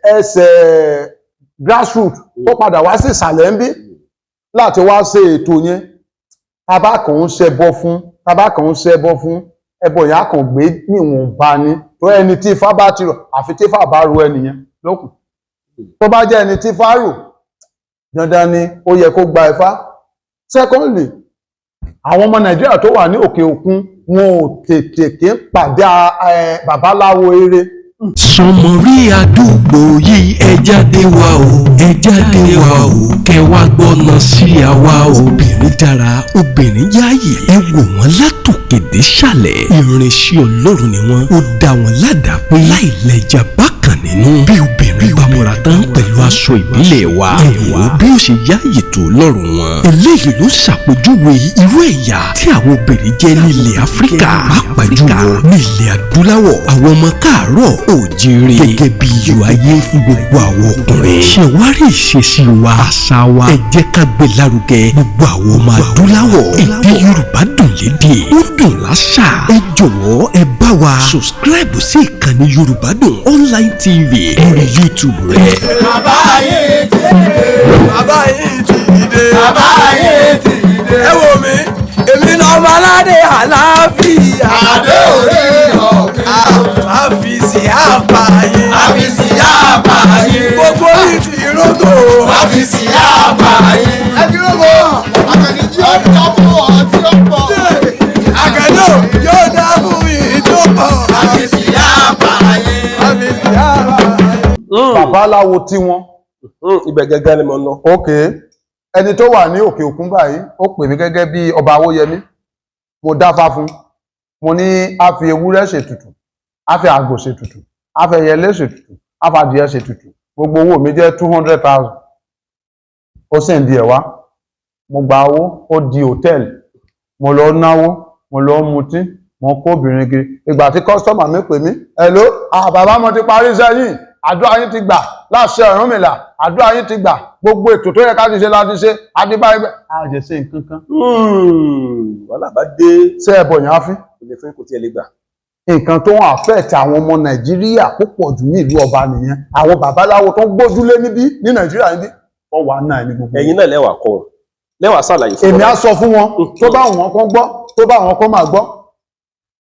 [SPEAKER 2] ẹsẹ̀ grassroots, ó padà wá sí ìsàlẹ̀ ń bí láti wá ṣe ètò yẹn, tabákan ń ṣẹbọ fún ẹbọ yẹn á kàn gbé níwọ̀nba ni, tó ẹni tí ifá bá ti rọ̀ àfi tí ifá bá ro ẹnìyẹn lókùn. Tó bá jẹ́ ẹni tí ifá rò dandan ni ó yẹ kó gba ifá. Secondly, àwọn ọmọ Nàìjíríà tó wà ní òkè òkun wọn ò tètè kí ń pàdé babaláwo eré.
[SPEAKER 3] Sọmọrí àdúgbò yìí ẹ jáde wá o, ẹ jáde wá o, kẹ wá gbọ́nà sí àwa obìnrin dára, obìnrin yáàyè, ẹ wò wọ́n látòkè dé ṣàlẹ̀, ìrìnsẹ̀ Ọlọ́run ni wọ́n, ó dá wọn ládàá pé láì lẹ́jà bákan nínú. Bí obìnrin bá múra tán pẹ̀lú aṣọ ìbílẹ̀ wa, ẹ wò bí ó ṣe yáàyè tó lọ́rùn wọn. Eléyìí ló ṣàpèjúwe irú ẹ̀yà tí àwọn obìnrin jẹ́ ní ilẹ̀ Áfíríkà, pàápàá jùlọ ní ilẹ̀ Adúláwọ̀. Àwọn ọmọ káàárọ̀ òjìrè gẹ́gẹ́ bí iyọ̀ ayé fún gbogbo àwọn ọkùnrin. Ṣèwárí ìṣesí wa, àṣà wa, ẹ jẹ́ ká gbé lárugẹ. Gbogbo àwọn ọmọ Adúláwọ̀, èdè Yorùbá dùn lédè, ó dùn láṣà. Ẹ jọ̀wọ́ ẹ bá wa subscribe sí ìkànnì Yorùbá Dùn Online TV lórí YouTube rẹ̀.
[SPEAKER 4] Bàbá ayé ti dé. Bàbá ayé ti dé. Bàbá ayé ti dé. Ẹ wò mí, èmi náà ọmọ aládé àlàáfíà. Adé orí ọ̀kẹ́. Àfìsí àbáyé. Àfìsí àbáyé. Gbogbo yìí ti rògbò. Àfìsí àbáyé. Ẹ ti rògbò. Àkànní tí ó dá fún ọ tí ó pọ̀. Àkànní yóò dá fún yìí tó pọ̀. Àfìsí àbáyé. Àfìsí àbáyé.
[SPEAKER 2] Babaláwo tí wọ́n.
[SPEAKER 1] Ibẹ̀ gẹ́gẹ́ ni mo lọ.
[SPEAKER 2] Ok, ẹni tó wà ní òkè òkun báyìí ó pè mí gẹ́gẹ́ bí ọba Awóyẹmí, mo dáfá fún, mo ní a fi ewúrẹ́ ṣètùtù, a fi àgbò ṣètùtù, a fi ẹyẹlé ṣètùtù, a fi adìyẹ ṣètùtù, gbogbo owó mi jẹ́ 200,000. Ó sì ń di ẹ̀wá, mo gba owó, ó di hòtẹ́ẹ̀lì, mo lọ náwó, mo lọ mutí, mo kó obìnrin kiri. Ìgbà tí kọ́sítọ́mà mi pè mí, hello, bàbá mo ti parí iṣẹ́ yìí, àdúrà yín ti gbà, láṣẹ Ọ̀rúnmìlà, àdúrà yín ti gbà, gbogbo ètò tó yẹ ká ti ṣe láti ṣe, adébáyé bẹ́ẹ̀, àjẹsẹ̀ nǹkan kan.
[SPEAKER 1] Wàhálà bá dé.
[SPEAKER 2] Ṣé ẹbọ yẹn á fi?
[SPEAKER 1] Kò lè fún kò tí ẹ lè gbà.
[SPEAKER 2] Nǹkan tó ń àfẹ́ẹ̀tì àwọn ọmọ Nàìjíríà púpọ̀ jù ní ìlú ọba nìyẹn. Àwọn babaláwo tó ń gbójúlé níbí ní Nàìjíríà níbí, wọ́n wà náà ní gbogbo.
[SPEAKER 1] Ẹ̀yin náà lẹ́wà kọ́ wọn, lẹ́wà ṣàlàyé fún wọn.
[SPEAKER 2] Èmi á sọ fún wọn, tó bá wọn kọ́ gbọ́, tó bá wọn kọ́ máa gbọ́.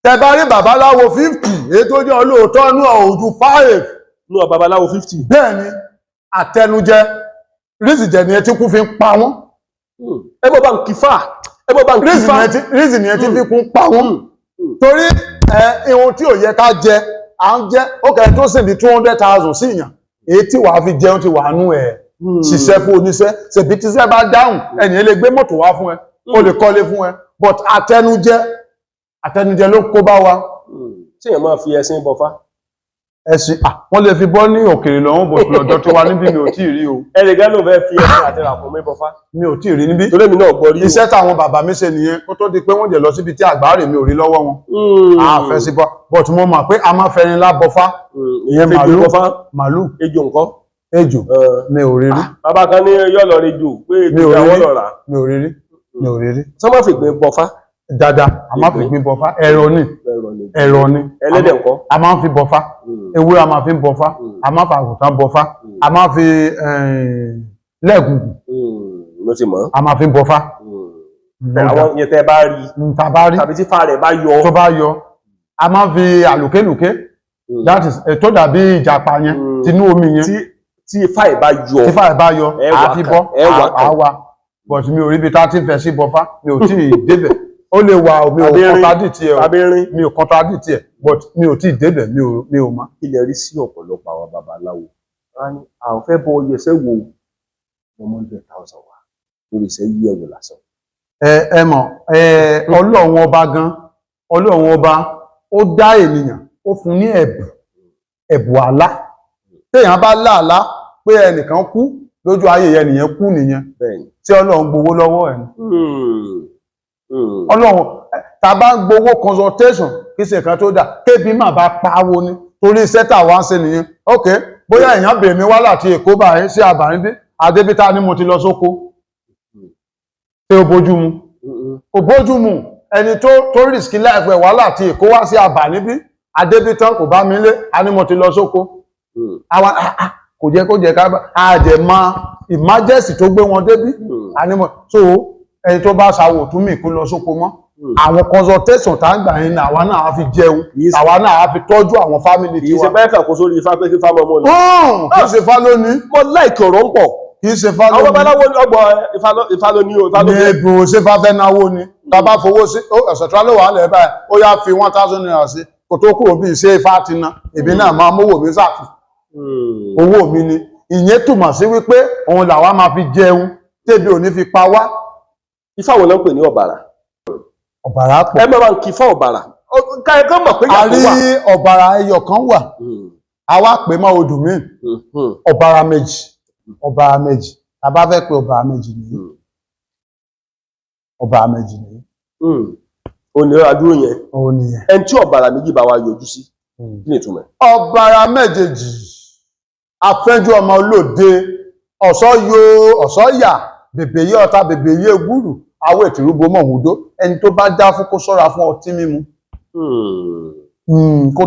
[SPEAKER 2] Tẹ bá rí babaláwo 50, èyí tó jẹ́ olóòótọ́ ní ọ̀ọ́dù 5.
[SPEAKER 1] Ní ọ babaláwo 50.
[SPEAKER 2] Bẹ́ẹ̀ni, àtẹnujẹ, rízìjẹ ni ẹ ti kú fi ń pa wọ́n.
[SPEAKER 1] Ẹ bọ́ bá ń kífà, ẹ bọ́ bá ń kífà.
[SPEAKER 2] Rízì ni ẹ ti fi kún pa wọ́n. Torí ihun tí ò yẹ ká jẹ, à ń jẹ, ó kẹ́rin tó sì di 200,000 sí ìyàn. Èyí tí wàá fi jẹun ti wà nú ẹ̀. Ṣiṣẹ́ fún oníṣẹ́, ṣèbí tíṣẹ́ bá dáhùn, ẹnìyẹn lè gbé mọ́tò wá fún ẹ, ó lè kọ́lé fún ẹ. but àtẹnujẹ ló kó bá wa.
[SPEAKER 1] tí èèyàn máa fi ẹṣin bọfá.
[SPEAKER 2] Ẹṣin wọ́n lè fi bọ́ ní òkèèrè lọ́wọ́ bò lọ́jọ́ tó wá níbí mi ò tí ì rí o.
[SPEAKER 1] ẹnìkan ló fẹ́ fi ẹṣin àti ràkúnmí bọfá.
[SPEAKER 2] mi ò tí ì rí níbí.
[SPEAKER 1] torí mi náà gbọ́ rí o.
[SPEAKER 2] iṣẹ́ táwọn bàbá mi ṣe nìyẹn kó tó di pé wọ́n jẹ̀ lọ síbi tí àgbáre mi ò rí lọ́wọ́ wọn. àfẹ́ sí bọ́ but mo mọ̀ pé a máa fẹ́rin lá bọfá.
[SPEAKER 1] ìyẹn
[SPEAKER 2] màlúù.
[SPEAKER 1] ejò ńkọ́.
[SPEAKER 2] ejò mi ò rí rí.
[SPEAKER 1] bàbá kan ní yọ̀lọ̀ rí jù pé ejò ìyàwó lọ rà.
[SPEAKER 2] mi ò rí rí. mi ò rí rí.
[SPEAKER 1] sọ́mọ́ fi gbé bọfá.
[SPEAKER 2] Dáadáa, a máa fi gbin bọfá, ẹ̀rọ ni.
[SPEAKER 1] Ẹlẹ́dẹ̀ ńkọ́?
[SPEAKER 2] A máa ń fi bọfá, ewúrẹ́ a máa fi ń bọfá, a máa fi àgùntàn bọfá, a máa fi lẹ́ẹ̀gùngùn.
[SPEAKER 1] Mo ti mọ̀.
[SPEAKER 2] A máa fi ń bọfá.
[SPEAKER 1] Àwọn yẹn tẹ́ bá rí.
[SPEAKER 2] Ta bá rí.
[SPEAKER 1] Tàbí tí fà rẹ̀ bá yọ.
[SPEAKER 2] Tó bá yọ. A máa fi àlùkélùké, that is tó dàbí ìjàpá yẹn, tinú omi yẹn.
[SPEAKER 1] Tí ifá ẹ̀ bá yọ.
[SPEAKER 2] Tí ifá ẹ̀ bá yọ, a fi bọ́, àwa. But mi ò rí ibi tá ti ń fẹ́ sí bọfá, mi ò tí ì débẹ̀. Ó lè wà mi ò contradict ẹ̀ o, mi ò contradict ẹ̀, but mi ò tí ì débẹ̀, mi ò mọ̀.
[SPEAKER 1] Ilẹ̀ rí sí ọ̀pọ̀lọpọ̀ àwọn babaláwo. Àwọn fẹ́ bọ yẹsẹ́ wo 100,000 wà lórí iṣẹ́ yí ẹ̀wò lásán.
[SPEAKER 2] Ẹ mọ̀, Ọlọ́run ọba gan, Ọlọ́run ọba ó dá ènìyàn, ó fún ní ẹ̀bùn àlá. Téèyàn bá láàlá pé ẹnìkan kú lójú ayé ẹnìyàn kú nìyẹn. Tí Ọlọ́run gbowó lọ́wọ́ ẹ̀. Ọlọ́run tá bá gbowó consultation kí ṣe kan tó dà kébi má bá pawó ní torí iṣẹ́ tá wá ń ṣe nìyẹn. Ok, bóyá èèyàn bèèrè mi wá láti Èkó báyìí sí Àbàríndé Adébítà ni mo ti lọ sóko. Ṣé o bójú mu? Kò bójú mu. Ẹni tó risk life ẹ̀ wá láti Èkó wá sí Àbàríndé Adébítà kò bá mi lé a ní mo ti lọ sóko. Àwọn kò jẹ́ kó jẹ́ ká àjẹmọ́ emergency tó gbé wọn débí. So ẹni tó bá ṣàwò tún mì kó lọ sóko mọ́. Àwọn consultation tá ń gbà yín náà àwa náà á fi jẹun, àwa náà á fi tọ́jú àwọn family tiwa.
[SPEAKER 1] Kì í ṣe bẹ́ẹ̀ kàn kó sórí ifá pé kí fá mọ́ mọ́ ni.
[SPEAKER 2] Kì í ṣe fá lónìí.
[SPEAKER 1] Mo láìkì ọ̀rọ̀ ń pọ̀.
[SPEAKER 2] Kì í ṣe fá lónìí.
[SPEAKER 1] Àwọn babaláwo ọgbọ̀n ifá lónìí o.
[SPEAKER 2] Ní ebò ṣe fá fẹ́ náwó ni. Tá bá fowó sí, ẹ̀sẹ̀ tó ló wà lẹ̀ báyìí, ó yá fi 1,000 naira sí. Kò tó kúrò bí ṣe ifá ti ná. Èmi náà máa mówó mi sàkù. Owó mi ni. Ìyẹn túmọ̀ sí wípé òun làwa máa fi jẹun, tébi ò ní fi pa wá.
[SPEAKER 1] Ifá wo ló ń pè ní ọ̀bàrà?
[SPEAKER 2] Ọ̀bàrà pọ̀.
[SPEAKER 1] Ẹ máa ń kí fá ọ̀bàrà. Káyọ̀kọ́ mọ̀ pé yàtọ̀ wà.
[SPEAKER 2] A rí ọ̀bàrà ẹyọ kan wà. A wá pè mọ́ odù míì. Ọ̀bàrà méjì. Ọ̀bàrà méjì. A bá fẹ́ pé ọ̀bàrà méjì nìyí. Ọ̀bàrà méjì nìyí.
[SPEAKER 1] Òní adúró yẹn.
[SPEAKER 2] Òní yẹn.
[SPEAKER 1] Ẹni tí ọ̀bàrà méjì bá wa yọjú sí. Kí ni ìtumọ̀?
[SPEAKER 2] Ọ̀bàrà méjèèjì. Afẹ́jú ọmọ olóde. Ọ̀sọ́ yo, ọ̀sọ́ yà. Bèbè yé ọ̀tá, bèbè yé gbúrù. Awé ìtìrúgbó mọ̀ wúdó. Ẹni tó bá dá fún kó ṣọ́ra fún ọtí mímu. Kó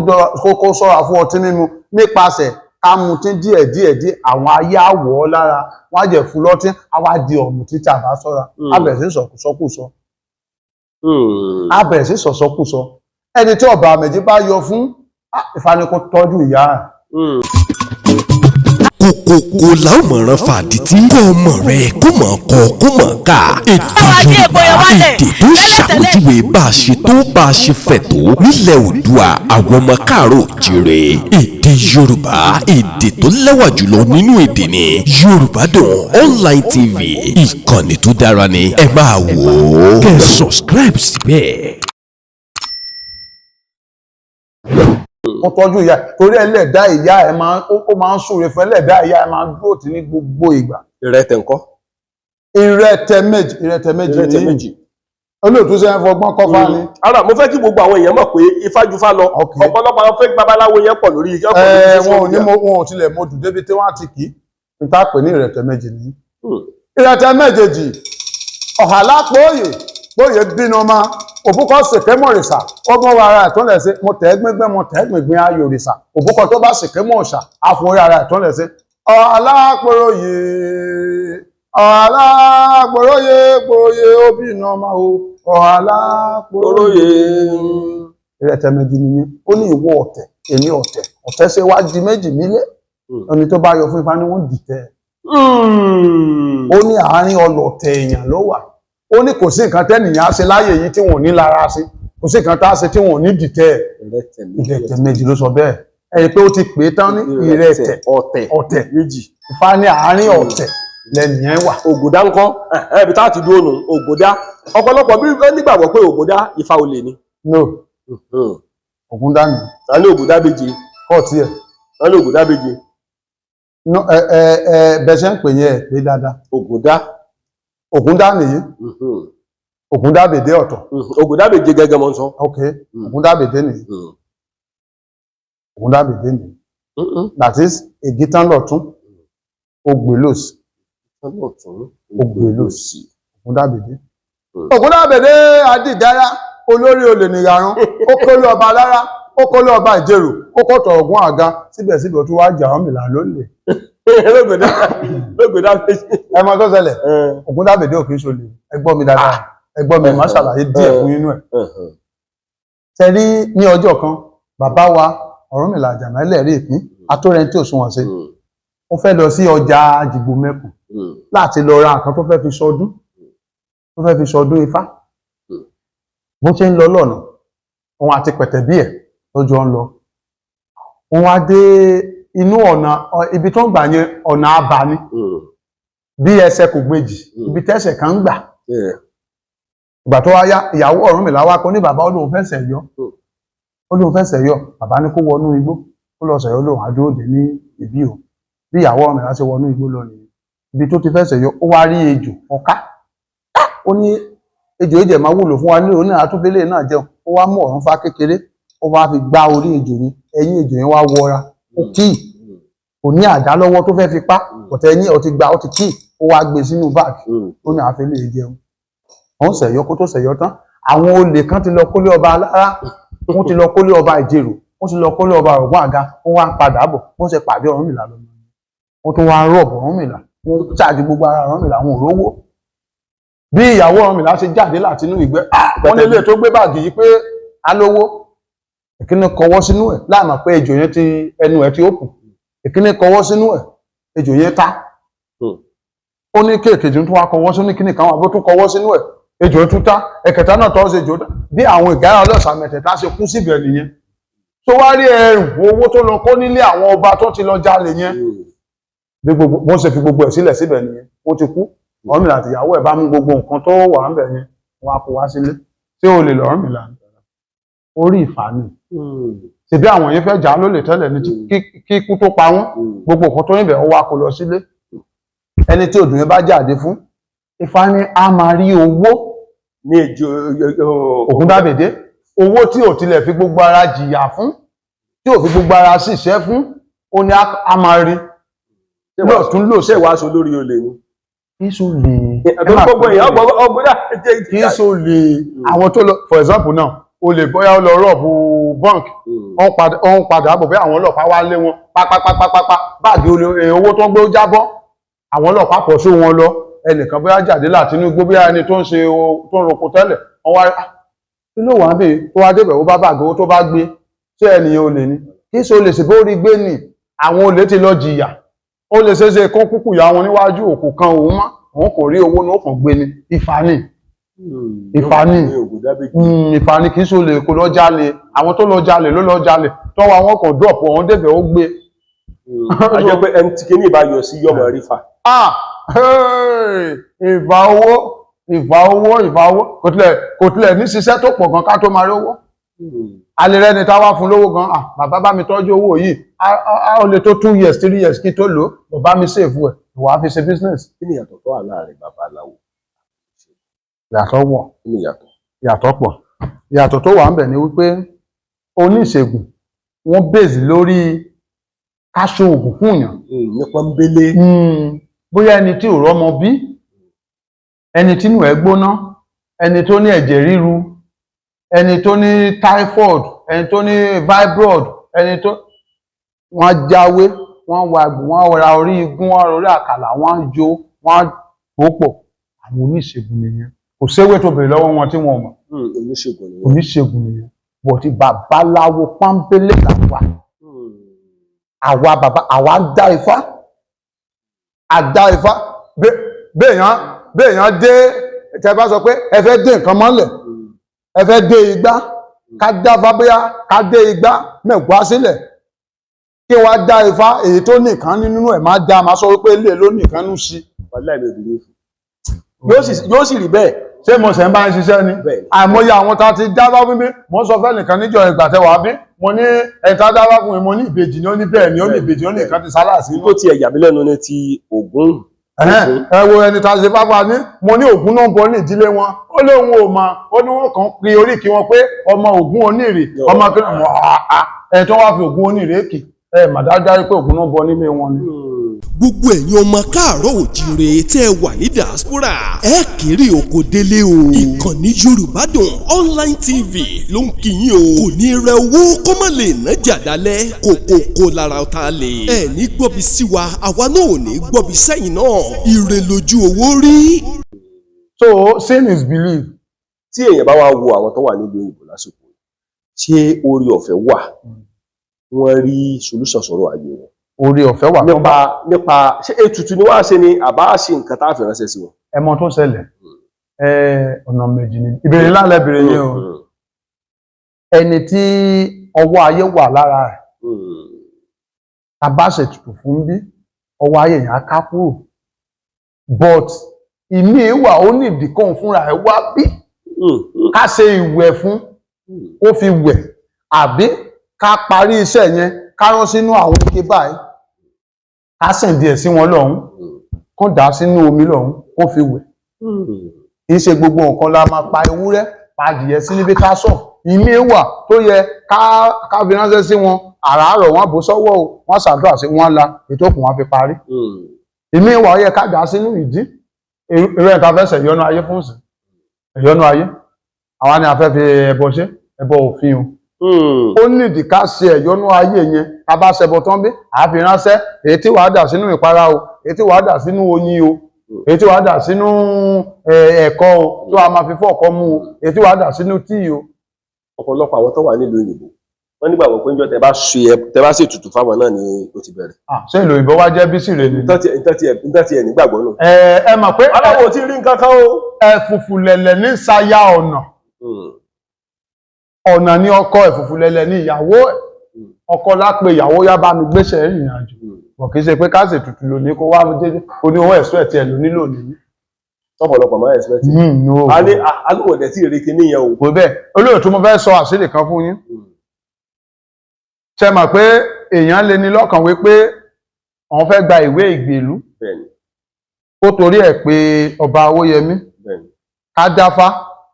[SPEAKER 2] ṣọ́ra fún ọtí mímu nípasẹ̀ ká mutí díẹ̀ àwọn ayé àwọ̀ lára wọ́n á jẹ̀ fún lọ́tí á wá di ọ̀mù títí àbá ṣọ́ra. Á bẹ̀rẹ̀ sí sọ̀kúsọ. Á bẹ̀rẹ̀ sí sọ̀sọ́kúsọ. Ẹni tí ọ̀bàrà méjì bá yọ fún ìfanikó tọ́jú ìyá ẹ̀.
[SPEAKER 3] Kòkòkò láwùmọ̀ràn fàdítí kọ́ ọmọ rẹ̀ kó mọ̀ kọ́ kó mọ̀ ká. Èdè Yorùbá èdè tó ṣàpèjúwe bá a ṣe tó bá a ṣe fẹ̀ tó nílẹ̀ Oòduà àwọn ọmọ káàárọ̀ oòjíire. Èdè Yorùbá èdè tó lẹ́wà jùlọ nínú èdè ni Yorùbá Dùn Online TV. Ìkànnì tó dára ni ẹ máa wò ó. Kẹ́ ẹ subscribe síbẹ̀.
[SPEAKER 2] Ó tọ́jú ìyá torí ẹlẹ́dàá ìyá ẹ̀ ó máa ń súre fún ẹlẹ́dàá ìyá ẹ̀ máa ń dúró tì ní gbogbo ìgbà.
[SPEAKER 1] Ìrẹtẹ̀ ńkọ́?
[SPEAKER 2] Ìrẹtẹ̀ méjì. Olóòtú sẹ́yìn fọgbọ́n kọ́fà ni.
[SPEAKER 1] Ara mo fẹ́ kí gbogbo àwọn èèyàn mọ̀ pé ifá ju fá lọ. Ọ̀pọ̀lọpọ̀ àwọn fẹ́ babaláwo yẹn pọ̀ lórí ìjọ.
[SPEAKER 2] Wọn ò tilẹ̀ mọ̀dù débi tí wọ́n á ti kì í. N ta pè ní ìrẹtẹ̀ méjì ni. Ìrẹtẹ̀ méjèèjì ọ̀hàlá pòòyè bínú ma òbúkọ sèké mọ̀rìṣà ọmọ ara ẹ̀ tó lẹ̀ sí mo tẹ́ gbẹ́gbẹ́ ayò òrìṣà òbúkọ tó bá sèké mọ̀ọ̀ṣà àforí ara ẹ̀ tó lẹ̀ sí ọ̀hàlápòróyè obìnrin ọmọ o ọ̀hàlápòróyè. Ìrẹtẹ̀ méjì nìyẹn ó ní ìwọ ọ̀tẹ̀ èmi ọ̀tẹ̀ ṣe wá di méjì nílé ẹni tó bá yọ fún ifá ni wọ́n dìtẹ̀. Ó ní àárín ọlọ̀tẹ̀ èèyàn ló wà. Ó ní kò sí nǹkan tẹ́nìyàn á ṣe láyé yìí tí wọ́n ní lára sí. Kò sí nǹkan tá a ṣe tí wọ́n ní dìtẹ̀. Ìrẹtẹ̀ méjì ló sọ bẹ́ẹ̀. Ẹni pé ó ti pè é tán ní ìrẹtẹ̀ ọ̀tẹ̀ méjì. Ifá ní àárín ọ̀tẹ̀ lẹ́nìyẹn wà.
[SPEAKER 1] Ògùdá ńkọ́ ẹbí tá ti dúró nù Ògùdá ọ̀pọ̀lọpọ̀ bí wọ́n nígbàgbọ́ pé Ògùdá Ifá olè ni.
[SPEAKER 2] No. Ògúndá ni.
[SPEAKER 1] a ní Ògùdá béje.
[SPEAKER 2] Kọ́ọ̀tì ẹ̀.
[SPEAKER 1] a ní Ògùdá béje.
[SPEAKER 2] No, bẹ́sẹ̀ ń pè yẹn ẹ̀ pé dáadáa. Ògúndá nìyí. Ògúndá bèdé ọ̀tọ̀.
[SPEAKER 1] Ògùdá béje gẹ́gẹ́ mọ́ ń sọ.
[SPEAKER 2] Ok, Ògúndá bèdé nìyí. Ògúndá bèdé nìyí. That is Ègítán lọ̀tún, Ògbélòsì. Ògbélòsì. Ògúndá bèdé. Ògúndá bèdé Adìgáyá, olórí olè nìyàrán, ó kólé ọba lára, ó kólé ọba ìjẹrò, ó kọ́tọ̀ ọ̀gún àga, síbẹ̀síbẹ̀ tó wá jà ọ́mìlà lólè. Ẹ mọ tó ṣẹlẹ̀, Ògúndá bèdé òkè ṣolè, ẹ gbọ́ mi dáadáa, ẹ gbọ́ mi má ṣàlàyé díẹ̀ fún inú ẹ̀. Ṣé rí ní ọjọ́ kan, bàbá wa Ọ̀rúnmìlà Àjànà Ẹlẹ́rìí Ìpín, atórẹni tí òṣùwọ̀n ṣe, ó fẹ́ lọ sí ọjà Àjìgbòmẹkùn láti lọ ra nǹkan tó fẹ́ fi ṣọdún, Ifá. Bó ṣe ń lọ lọ́nà, òun àti pẹ̀tẹ̀bí ẹ̀ lọ́jọ́ ń lọ. Òun á dé inú ọ̀nà, ibi tó ń gbà yẹn ọ̀nà àbà ni, bí ẹsẹ̀ kò gbèjì, ibi tẹ́sẹ̀ kan ń gbà. Ìgbà tó wá yá, ìyàwó Ọ̀rúnmìlà wá kó ní bàbá olóhùn fẹ́ ṣẹ̀yọ́. Olóhùn fẹ́ ṣẹ̀yọ́, bàbá ní kó wọnú igbó, ó lọ ṣẹ̀yọ́ lóhùn adóòdè ní ìbí o. Bí ìyàwó Ọ̀rúnmìlà ṣe wọnú igbó lọ nìyẹn. Ibi tó ti fẹ́ ṣẹ̀yọ́, ó wá rí ejò ọ̀ká. Ó ní ejò ìjẹ̀ máa wúlò fún wa ní òun náà àtúnfẹ́lẹ́ náà jẹun. Ó wá mú ọ̀run fá kékeré, ó wá fi gbá orí ejò yẹn, ẹ̀yìn ejò yẹn wá wọra, ó kì í. Kò ní àdá lọ́wọ́ tó fẹ́ fi pa, ọ̀tẹ̀ ẹ̀yìn ó ti gbá, ó ti kì í, ó wá gbé sínú báàgì, ó ní àfẹ́lẹ́ jẹun. Wọ́n ṣẹ̀yọ́ kó tó ṣẹ̀yọ́ tán, àwọn olè kan ti lọ kólé ọba alára, wọ́n ti lọ kólé ọba ìjẹrò, wọ́n ti lọ kólé ọba ọ̀gbọ́n àga, wọ́n wá ń padà bọ̀, wọ́n ṣe pàdé Ọ̀rúnmìlà lọ́nà. Wọ́n tún wá rọ̀bù Ọ̀rúnmìlà, wọ́n ṣáàjì gbogbo ara Ọ̀rúnmìlà, wọn ò rówó. Bí ìyàwó Ọ̀rúnmìlà ṣe jáde láti inú ìgbẹ́, wọ́n lélẹ̀ tó gbé báàgì yìí pé alówó. Ìkíní kọwọ́ sínú ẹ̀ láàmà pé ejò yẹn ti ẹnu ẹ̀ ti òkun. Ìkíní kọwọ́ sínú ẹ̀, ejò yẹn ta. Ó ní kéèkèjì tó wá kọwọ́ sínú kíní kan wà bó tún kọwọ́ sínú ẹ̀, ejò tún ta. Ẹ̀kẹta náà tọ́ sí ejò ta. Bí àwọn ìgáyà ọlọ́sà mẹ́tẹ̀ẹ̀ta ṣe kú síbẹ̀ nìyẹn. Tó wá rí ẹrù owó tó lọ kó nílé àwọn ọba tó ti lọ jalè yẹn. Bí gbogbo wọ́n ṣe fi gbogbo ẹ̀ sílẹ̀ síbẹ̀ nìyẹn. Ó ti kú. Ọ̀rúnmìlà àti ìyàwó ẹ̀ bá mú gbogbo nǹkan tó wà ń bẹ̀ yẹn, wọ́n á kó wá sílé. Tí ó lè lọ Ọ̀rúnmìlà orí Ifá ni. Ṣèbí àwọn yẹn fẹ́ jà lólè tẹ́lẹ̀ ní kí ikú tó pa wọ́n, gbogbo nǹkan tó níbẹ̀ ó wá kó lọ sílé. Ẹni tí òdùn yẹn bá jáde fún, Ifá ní a máa rí owó ní Ògúndá bèdé. Owó tí ò tilẹ̀ fi gbogbo ara jìyà fún, tí ò fi gbogbo ara ṣiṣẹ́ fún, ó ní a máa rí. Lọ́ọ̀tún lò ṣe ìwáṣọ lórí olè ni. Kí so lè àwọn tó lọ, for example náà, o lè bóyá lọ rọ́ọ̀bù bọ́ǹkì, wọ́n padà bọ̀ bí àwọn ọlọ́pàá wá lé wọn pápápápápá, báàgì owó tó ń gbé ó jábọ́, àwọn ọlọ́pàá pọ̀ sí wọn lọ, ẹnìkan bóyá jáde láti inú igbó, bóyá ẹni tó ń roko tẹ́lẹ̀, wọ́n wá kí ló wà bí tó wá débẹ̀ ó bá báàgì owó tó bá gbé, ṣé ẹnìyàn olè ni? Kí so lè sì bó rí gbé nì, àwọn olè ti lọ jìyà. Ó lè ṣeéṣe kó kúkú ya wọn níwájú òkú kan òun mọ́, òun kò rí owó náà kàn gbé ni. Ifá ni. Ifá ni. Ifá ni kì í so lè kó lọ jalè. Àwọn tó lọ jalè ló lọ jalè. Tọ́wọ́ àwọn kan drop wọn débẹ̀ ó gbé.
[SPEAKER 1] A jẹ́ pé ẹni tí kìíní bá yọ sí yọmọ rí fà.
[SPEAKER 2] Ìfà owó. Kò tilẹ̀ ní ṣiṣẹ́ tó pọ̀ gan ká tó máa rí owó. Alẹ́ rẹ̀ ni táwa fún lówó gan, bàbá bá mi tọ́jú owó yìí, a ó lè tó 2 years 3 years kí tó lò, bàbá mi save ẹ̀, wà á fi ṣe business.
[SPEAKER 1] Kí ni ìyàtọ̀ tó wà láàrin babaláwo?
[SPEAKER 2] Ìyàtọ̀ wọ̀.
[SPEAKER 1] Kí ni ìyàtọ̀?
[SPEAKER 2] Ìyàtọ̀ pọ̀. Ìyàtọ̀ tó wà ń bẹ̀ ni wípé oníṣègùn wọ́n bèèzì lórí káṣọ òògùn fún èèyàn.
[SPEAKER 1] Nípa ń bélé.
[SPEAKER 2] Bóyá ẹni tí ò rọ́mọ bí, ẹni tí inú ẹ̀ gbóná, ẹni tó ní ẹ̀jẹ̀ ríru, ẹni tó ní typhoid, ẹni tó ní fibroid, ẹni tó wọ́n jáwé, wọ́n wàgbù, wọ́n ra orí igun, wọ́n orí àkàlà, wọ́n jó, wọ́n pòpọ̀. Àwọn oníṣègùn nìyẹn. Kò séwé tó bèrè lọ́wọ́ wọn tí wọ́n mọ̀. Oníṣègùn nìyẹn. Bọ̀ ti babaláwo pọ́nbélé làwà. Àwa dá Ifá. Àdá Ifá. Béèyàn dé, tẹ bá sọ pé ẹ fẹ́ dé nǹkan mọ́lẹ̀, ẹ fẹ́ dé igbá, ká dá Ifá bóyá ká dé igbá mẹ́wàá sílẹ̀. Kí wá dá Ifá èyí tó nìkan nínú ẹ̀ máa dá, máa sọ wípé ilé ló nìkan nú sí.
[SPEAKER 1] wàláhì mi ò bìlífù yóò sì rí bẹ́ẹ̀.
[SPEAKER 2] ṣé mo ṣe ń bá ń ṣiṣẹ́ ni àìmọye àwọn tá ti dábàá fún mi mo sọ fẹ́ nìkan níjọ ìgbà tẹwàá bí mo ní ẹ̀ta dábàá fún mi mo ní ìbejì ni ó ní bẹ́ẹ̀ ni ó ní ìbejì ó ní nǹkan ti sálà sí.
[SPEAKER 1] tó ti ẹ̀yà mi lẹ́nu ní ti Ògún.
[SPEAKER 2] ẹ wo ẹni tá a ṣe fáfá ní mo ní Ògún náà bọ ní ìdílé wọn ó lóun ò mọ ó ní wọn kàn pin oríkì wọn pé ọmọ Ògún onírè ọmọ kí wọn ẹ tó wá fi Ògún onírè kì ẹ mà dájú pé Ògún náà bọ nílé wọn ni.
[SPEAKER 3] gbogbo ẹ̀yin ọmọ káàárọ̀ òjíire tẹ́ ẹ wà ní diaspora ẹ kéré oko délé o. ìkànnì Yorùbá Dùn Online TV ló ń kí yín o. kò ní rẹ owó kó má lè ná jàdálẹ̀ kókókó lára ọ̀tá lè. ẹ ní gbọ́bi sí wa àwa náà ò ní gbọ́bi sẹ́yìn náà. ire lójú owó rí.
[SPEAKER 2] so sin is belief.
[SPEAKER 1] tí èèyàn bá wá wo àwọn tó wà nílùú òyìnbó lásìkò ṣé orí ọ̀fẹ́ wà wọ́n rí solution sọ̀rọ̀ ayé wọn.
[SPEAKER 2] orí ọ̀fẹ́ wà
[SPEAKER 1] nípa ṣé ètùtù ni wọ́n á ṣe ni àbá ṣe nǹkan tá a fi ránṣẹ́ sí wọn.
[SPEAKER 2] ẹmọ tó ṣẹlẹ̀ ọ̀nà méjì ni ìbéèrè lálẹ́ béèrè yẹn o ẹni tí ọwọ́ ayé wà lára ẹ̀ tàbá ṣètùtù fún bí ọwọ́ ayé yẹn á ká kúrò but ìmí wà ó ní ìdíkàn fúnra ẹ̀ wá bí ká ṣe ìwẹ̀ fún ó fi wẹ̀ àbí ká parí iṣẹ́ yẹn ká rán sínú àwọn ike báyìí ká sìn díẹ̀ sí wọn lọ́hùn kán dà sínú omi lọ́hùn kó fi wẹ̀ kì í ṣe gbogbo nǹkan la máa pa ewúrẹ́ pa adìyẹ sí níbi ká sọ ìmí wà tó yẹ ká fi ránṣẹ́ sí wọn àràárọ̀ wọn bó sọ́wọ́ o wọ́n ṣàdúrà sí wọn la ètò òkun wọn fi parí ìmí wà ó yẹ ká dà sínú ìdí eré ẹ̀ka fẹsẹ̀ ìyọnu ayé fún sí ìyọnu ayé àwa ni a fẹ́ fi ẹbọ ṣe ẹbọ òfin o ó nídìí ká ṣe ẹ̀yọ́nú ayé yẹn ká bá ṣẹbọ tán bí àfi ránṣẹ́ èyí tí wàá dà sínú ìpara o èyí tí wàá dà sínú oyin o èyí tí wàá dà sínú ẹ̀kọ o tí wàá máa fi fọ́ ọ̀kọ́ mú o èyí tí wàá dà sínú tíì o.
[SPEAKER 1] ọ̀pọ̀lọpọ̀ àwọn tó wà nílùú òyìnbó wọ́n nígbàgbọ́ pé níjọ́ tẹ bá ṣètùtù fáwọn náà ni ó ti bẹ̀rẹ̀.
[SPEAKER 2] ṣé ìlú òyìnbó wá jẹ́ bísí rẹ̀ ni.
[SPEAKER 1] nǹkan tiẹ̀ nígbàgbọ́ náà.
[SPEAKER 2] ẹ mọ̀ pé
[SPEAKER 1] aláwọ̀ ti rí nǹkan kan o.
[SPEAKER 2] ẹ̀fùfù lẹ̀lẹ̀ ní ṣayá ọ̀nà ọ̀nà ní ọkọ ẹ̀fùfù lẹ̀lẹ̀ ní ìyàwó ọkọ lápè ìyàwó yá bá mi gbéṣẹ́ ìrìn àjò bọ̀ kì í ṣe pé ká ṣètùtù lónìí kó wá jẹ́jẹ́ ó ní owó ẹ̀sọ́ ẹ̀tì ẹ̀ ló nílò nìyí.
[SPEAKER 1] tọ́pọ̀lọpọ̀ máa ẹ̀sọ́ ẹ̀tì. alówọ̀dẹ̀ tí ìrèké níyẹn o.
[SPEAKER 2] kò bẹ́ẹ̀ olóòtú mo fẹ́ sọ àṣírí kan fún yín. ṣe mọ̀ pé èèyàn lè ní lọ́kàn wípé àwọn fẹ́ gba ìwé ìgbèlú ó torí ẹ̀ pé ọba Owóyẹmí ká dáfá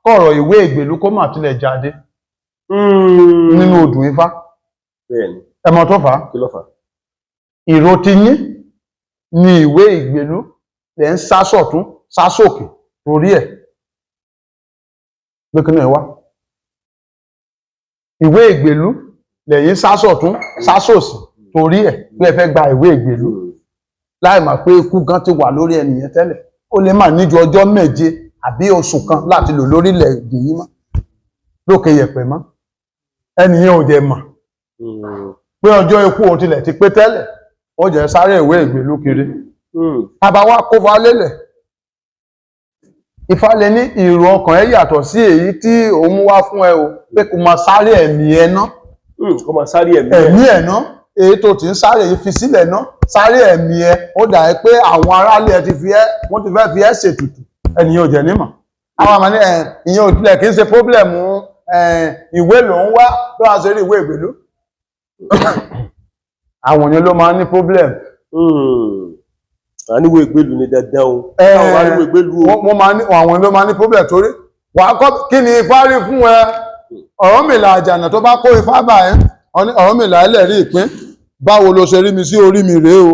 [SPEAKER 2] kọ̀rọ̀ ìwé ìgbèlú kó mà tilẹ̀ jáde nínú odù Ifá ẹmọ tó fà á ìró ti yín ní ìwé ìgbèlú lẹ̀ ń sásọ̀tún sásòkè torí ẹ̀ gbé kí náà wá ìwé ìgbèlú lẹ́yìn sásọ̀tún sásòsì torí ẹ̀ pé ẹ fẹ́ gba ìwé ìgbèlú láì mà pé ikú gan ti wà lórí ẹnìyẹn tẹ́lẹ̀ ó lè má níjú ọjọ́ méje àbí oṣù kan láti lò lórílẹ̀ èdè yìí mọ́ lókè yẹ̀pẹ̀ mọ́ ẹnìyẹn ò dẹ̀ mọ̀ pé ọjọ́ ikú òun tilẹ̀ ti pé tẹ́lẹ̀ ó jẹ́ sáré ìwé ìgbèlú kiri bàbá wa kó fa lélẹ̀ Ifá lè ní ìrò ọkàn ẹ yàtọ̀ sí èyí tí òun mú wá fún ẹ o pé kó máa sáré ẹ̀mí ẹ ná
[SPEAKER 1] kó máa sáré
[SPEAKER 2] ẹ̀mí ẹ ná èyí tó ti ń sáré yìí fi sílẹ̀ ná sáré ẹ̀mí ẹ ó dà ẹ́ pé àwọn aráàlú ẹ ti wọ́n ti fẹ́ fi ẹ́ ṣètùtù ẹnìyàn ò jẹ́ nímọ̀ àwọn àmà ní ìyẹn ò tilẹ̀ kì í ṣe pọ́blẹ̀mù ìwé lòún wá tó wá sórí ìwé ìgbèlú àwọn yẹn ló máa ń ní pọ́blẹ̀mù.
[SPEAKER 1] àníwò ìgbèlú ni dandan o àwọn àníwò ìgbèlú o.
[SPEAKER 2] wọ́n máa ní àwọn ló máa ní pọ́blẹ̀mù torí wà á kọ́ kí ni Ifá rí fún ẹ Ọ̀rúnmìlà àjànà tó bá kó Ifá bá ẹ Ọ̀rúnmìlà ẹlẹ́rìí ìpín báwo ló ṣe rí mi sí orí mi rèé o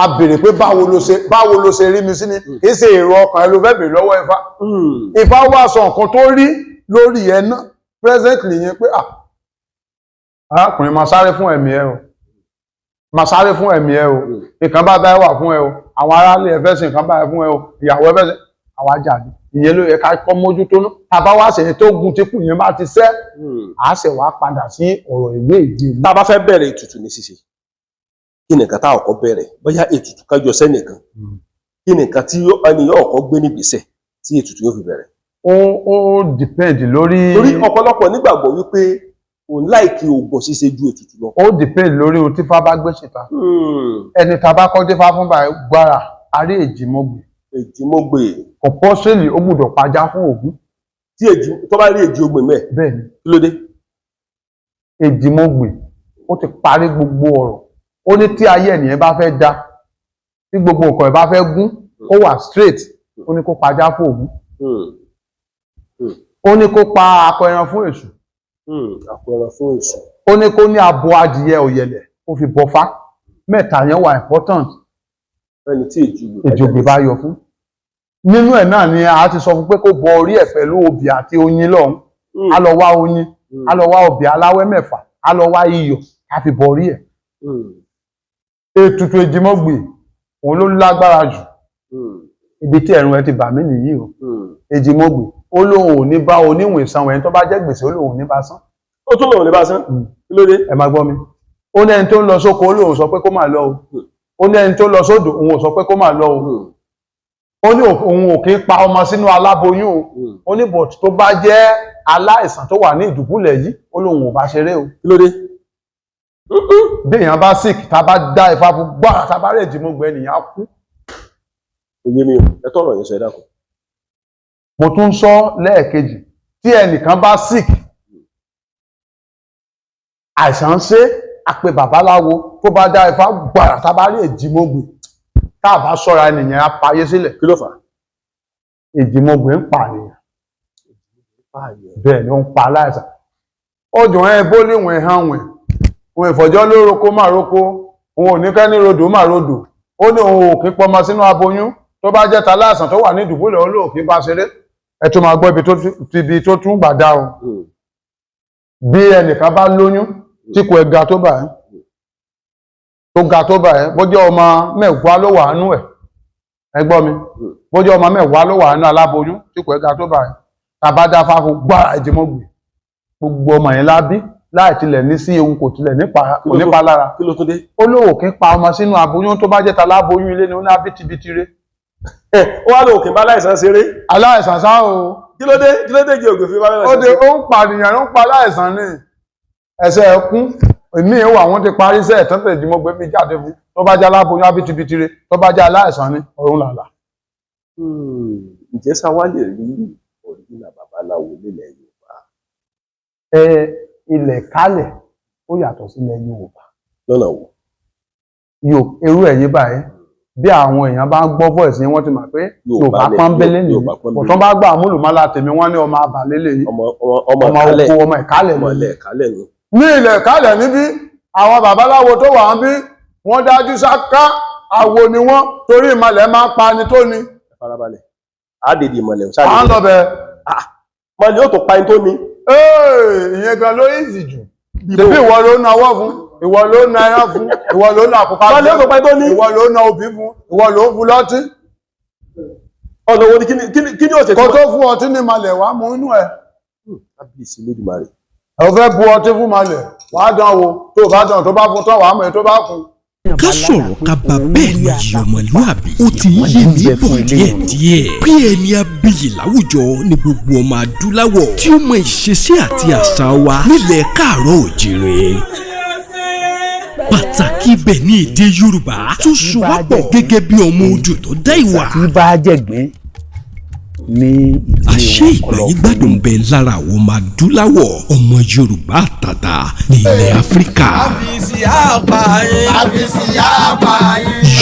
[SPEAKER 2] a béèrè pé báwo ló ṣe rí mi sí ni kì í ṣe èrò ọkàn ẹ ló fẹ́ béèrè lọ́wọ́ Ifá Ifá wá sọ nǹkan tó rí lórí ẹ náà presently yẹn pé arákùnrin máa sáré fún ẹ̀mí ẹ o máa sáré fún ẹ̀mí ẹ o nǹkan bá bá ẹ wà fún ẹ o àwọn aráàlú ẹ fẹ́ ṣe nǹkan bá ẹ fún ẹ o ìyàwó ẹ fẹ́ ṣe àwa jáde ìyẹn ló yẹ ká kọ́ mójútó náà tàbá wá ṣe tó gun tí kù yẹn bá ti ṣẹ́ àá ṣe wá padà sí ọ̀rọ̀ ìwé ìgbèlú.
[SPEAKER 1] tá a bá fẹ́ bẹ̀rẹ̀ ètùtù ní ṣíṣe kí nìkan tá a kọ́ bẹ̀rẹ̀ bóyá ètùtù kájọ sẹ́nìkan kí nìkan tí ènìyàn ọ̀kọ́ gbé nígbésẹ̀ tí ètùtù yóò fi bẹ̀rẹ̀.
[SPEAKER 2] ó depend lórí.
[SPEAKER 1] torí ọ̀pọ̀lọpọ̀ nígbàgbọ́ wípé òun láìkí oògùn ṣíṣe ju ètùtù lọ.
[SPEAKER 2] ó depend lórí ohun tí Ifá bá gbé síta. ẹni tá a bá kọ́ dé fá fún gbára arí Èjìmọ̀gbè.
[SPEAKER 1] Èjìmọ̀gbè.
[SPEAKER 2] Compulsory ó gbọ́dọ̀ pajá fún Ògún.
[SPEAKER 1] Tí tó bá rí Èjìmọ̀gbè mẹ́.
[SPEAKER 2] Bẹ́ẹ̀ni.
[SPEAKER 1] Kí ló dé?
[SPEAKER 2] Èjìmọ̀gbè ó ti parí gbogbo ọ̀rọ̀. Ó ní tí ayé ènìyàn bá fẹ́ dá, tí gbogbo nǹkan ẹ̀ bá fẹ́ gún, ó wà straight, ó ní kó pajá fún Ògún. Ó ní kó pa akọ ẹran fún Èṣù.
[SPEAKER 1] Akọ ẹran fún Èṣù.
[SPEAKER 2] Ó ní kó ní abo adìyẹ ọ̀yẹ̀lẹ̀ ó fi bọfá. Mẹ́ta yẹn wà important.
[SPEAKER 1] Ẹni tí
[SPEAKER 2] Èjìmọ̀gbè bá yọ fún. Nínú ẹ̀ náà ni a ti sọ fún pé kó bọ orí ẹ̀ pẹ̀lú obì àti oyin lọ́hùn. A lọ wá oyin, a lọ wá obì aláwẹ́ mẹ́fà, a lọ wá iyọ̀, a fi bọ orí ẹ̀. Ètùtù Èjìmọ̀gbè òun ló lágbára jù. Ibi tí ẹ̀rùn ẹ ti bà mí nìyí o. Èjìmọ̀gbè ó lóun ò ní bá oníwìn sanwó, ẹni tó bá jẹ́ gbèsè ó lóun ò ní bá san.
[SPEAKER 1] Ó tún lóun ò ní bá san? Kí ló dé?
[SPEAKER 2] Ẹ máa gbọ́ mi. Ó ní ẹni tó ń lọ sóko ó lóun sọ pé kó máa lọ o. Ó ní ẹni tó lọ sódò òun ò sọ pé kó máa lọ o. Ó ní òun ò kí ń pa ọmọ sínú aláboyún o. Ó ní bọ̀t tó bá jẹ́ aláìsàn tó wà ní ìdùbúlẹ̀ yìí ó lóun ò bá ṣeré o.
[SPEAKER 1] Kí ló dé?
[SPEAKER 2] Bí èèyàn bá sick tá a bá dá Ifá fún gbára tá a bá rí Èjìmọ̀gbè ènìyàn á kú.
[SPEAKER 1] Òye mi o, ẹ tọrọ yẹn sọ ẹ dákun.
[SPEAKER 2] Mo tún sọ lẹ́ẹ̀kejì, tí ẹnìkan bá sick, àìsàn ń ṣe àpè babaláwo tó bá dá Ifá gbára tá a bá rí Èjìmọ̀gbè, tá a bá ṣọ́ra ènìyàn á payé sílẹ̀.
[SPEAKER 1] Kí ló fà?
[SPEAKER 2] Èjìmọ̀gbè ń pa ènìyàn. Bẹ́ẹ̀ ni ó ń pa aláìsàn. Ọjọ́ ẹ bó léwọ̀n hàn wẹ̀, òun ìfọ̀jọ́ ló roko máa roko, òun ò ní kẹ́ ní rodò máa rodò, ó ní òun ò kí pọmọ sínú aboyún, tó bá jẹ́ taláìsàn tó wà ní ìdùbúlẹ̀ ó lóò kí bá ṣeré. Ẹ tún máa gbọ́ ibi tó tún gbà dá o. Bí ẹnìkan bá lóyún tí kò ẹ ga tó bá ẹ, tó ga tó bá ẹ, bó jẹ́ ọmọ mẹ́wàá ló wà nínú ẹ̀, ẹ gbọ́ mi, bó jẹ́ ọmọ mẹ́wàá ló wà nínú aláboyún tí kò ẹ ga tó bá ẹ, tàbá dá Ifá fún gbára Èjìmọ̀gbè, gbogbo ọmọ yẹn lábí láì tilẹ̀ ní sí ewu kò tilẹ̀ nípa lára.
[SPEAKER 1] Kí ló tún dé?
[SPEAKER 2] Ó lóò kí pa ọmọ sínú aboyún tó bá jẹ́ taláboyún ilé ni ó ní abítibitire.
[SPEAKER 1] Ó wá lóò kí n bá aláìsàn ṣeré.
[SPEAKER 2] Aláìsàn sá o.
[SPEAKER 1] Kí ló dé? Kí ló dé Èjìmọ̀gbè fi bá aláìsàn
[SPEAKER 2] ṣeré? Ó ń pànìyàn, ó ń pa aláìsàn ní ẹsẹ̀ ẹkún. Èmi ìwà wọn ti parí iṣẹ́ ìtọ́tẹ̀ Èjìmọ̀gbè fi jáde fún. Tó bá jẹ́ aláboyún abítibitire, tó bá jẹ́ aláìsàn ní ọ̀run làlà.
[SPEAKER 1] Ǹjẹ́ sá wá lè rí ọ̀rìnà babaláwo nílẹ̀ Yorùbá?
[SPEAKER 2] Ilẹ̀ kálẹ̀ ó yàtọ̀ sílẹ̀ Yorùbá.
[SPEAKER 1] Lọ́nà wo?
[SPEAKER 2] Irú ẹ̀yìn báyìí bí àwọn èèyàn bá ń gbọ́ voice yẹn wọ́n ti mọ̀ pé Yorùbá pọ́nbélé nìyí. Ọ̀tọ́ bá gbà múlùmálà tèmi wọ́n ní ọmọ àbàlélẹ̀ yìí. Ọmọ oko ọmọ ìkálẹ̀
[SPEAKER 1] ni.
[SPEAKER 2] Ní ilẹ̀ ìkálẹ̀ níbí àwọn babaláwo tó wà ń bí wọ́n dájú sáká àwo ni wọ́n torí ìmọ̀lẹ̀ máa ń pa ni tó ni.
[SPEAKER 1] Farabalẹ̀. Àdèdè ìmọ̀lẹ̀ ṣáà.
[SPEAKER 2] À ń lọ bẹ̀.
[SPEAKER 1] Mọ̀lẹ̀ yóò tó pa ni tó ni.
[SPEAKER 2] Ìyẹn gan ló easy jù. Tèbí ìwọ ló na ọwọ́ fún, ìwọ ló na ẹran fún, ìwọ ló na àkùkọ fún, ìwọ ló na òbí fún, ìwọ ló ń fún lọ́tí.
[SPEAKER 1] Ọ̀nà wo ni kí ni ó ṣe tí
[SPEAKER 2] kò tó fún ọtí ní malẹ̀ wá mú inú ẹ̀.
[SPEAKER 1] Kábíyèsí Olódùmarè.
[SPEAKER 2] Ẹ fẹ́ bu ọtí fún malẹ̀, wàá dán wo, tó bá dán tó bá fún tán wàá mọ̀ ẹ́ tó bá kún.
[SPEAKER 3] Ká sọ̀rọ̀ ká bá bẹ́ẹ̀ ni yìí ọmọlúwàbí ó ti ń yé mi bọ̀ díẹ̀díẹ̀. Bí ẹni abiyì láwùjọ ni gbogbo ọmọ adúláwọ̀ tí ó mọ ìṣesí àti àṣà wa nílẹ̀ káàárọ̀ òjìrè. Pàtàkì ibẹ̀ ní èdè Yorùbá tó so wá pọ̀ gẹ́gẹ́ bí ọmọ odò tó dá ìwà.
[SPEAKER 5] Tí bá jẹ̀gbẹ́ ní
[SPEAKER 3] àṣé ìgbàyígbádùn bẹ lára àwọn ọmọ adúláwọ̀ ọmọ Yorùbá àtàtà ní ilẹ̀ Áfíríkà.
[SPEAKER 4] Àfìsí àpààyàn.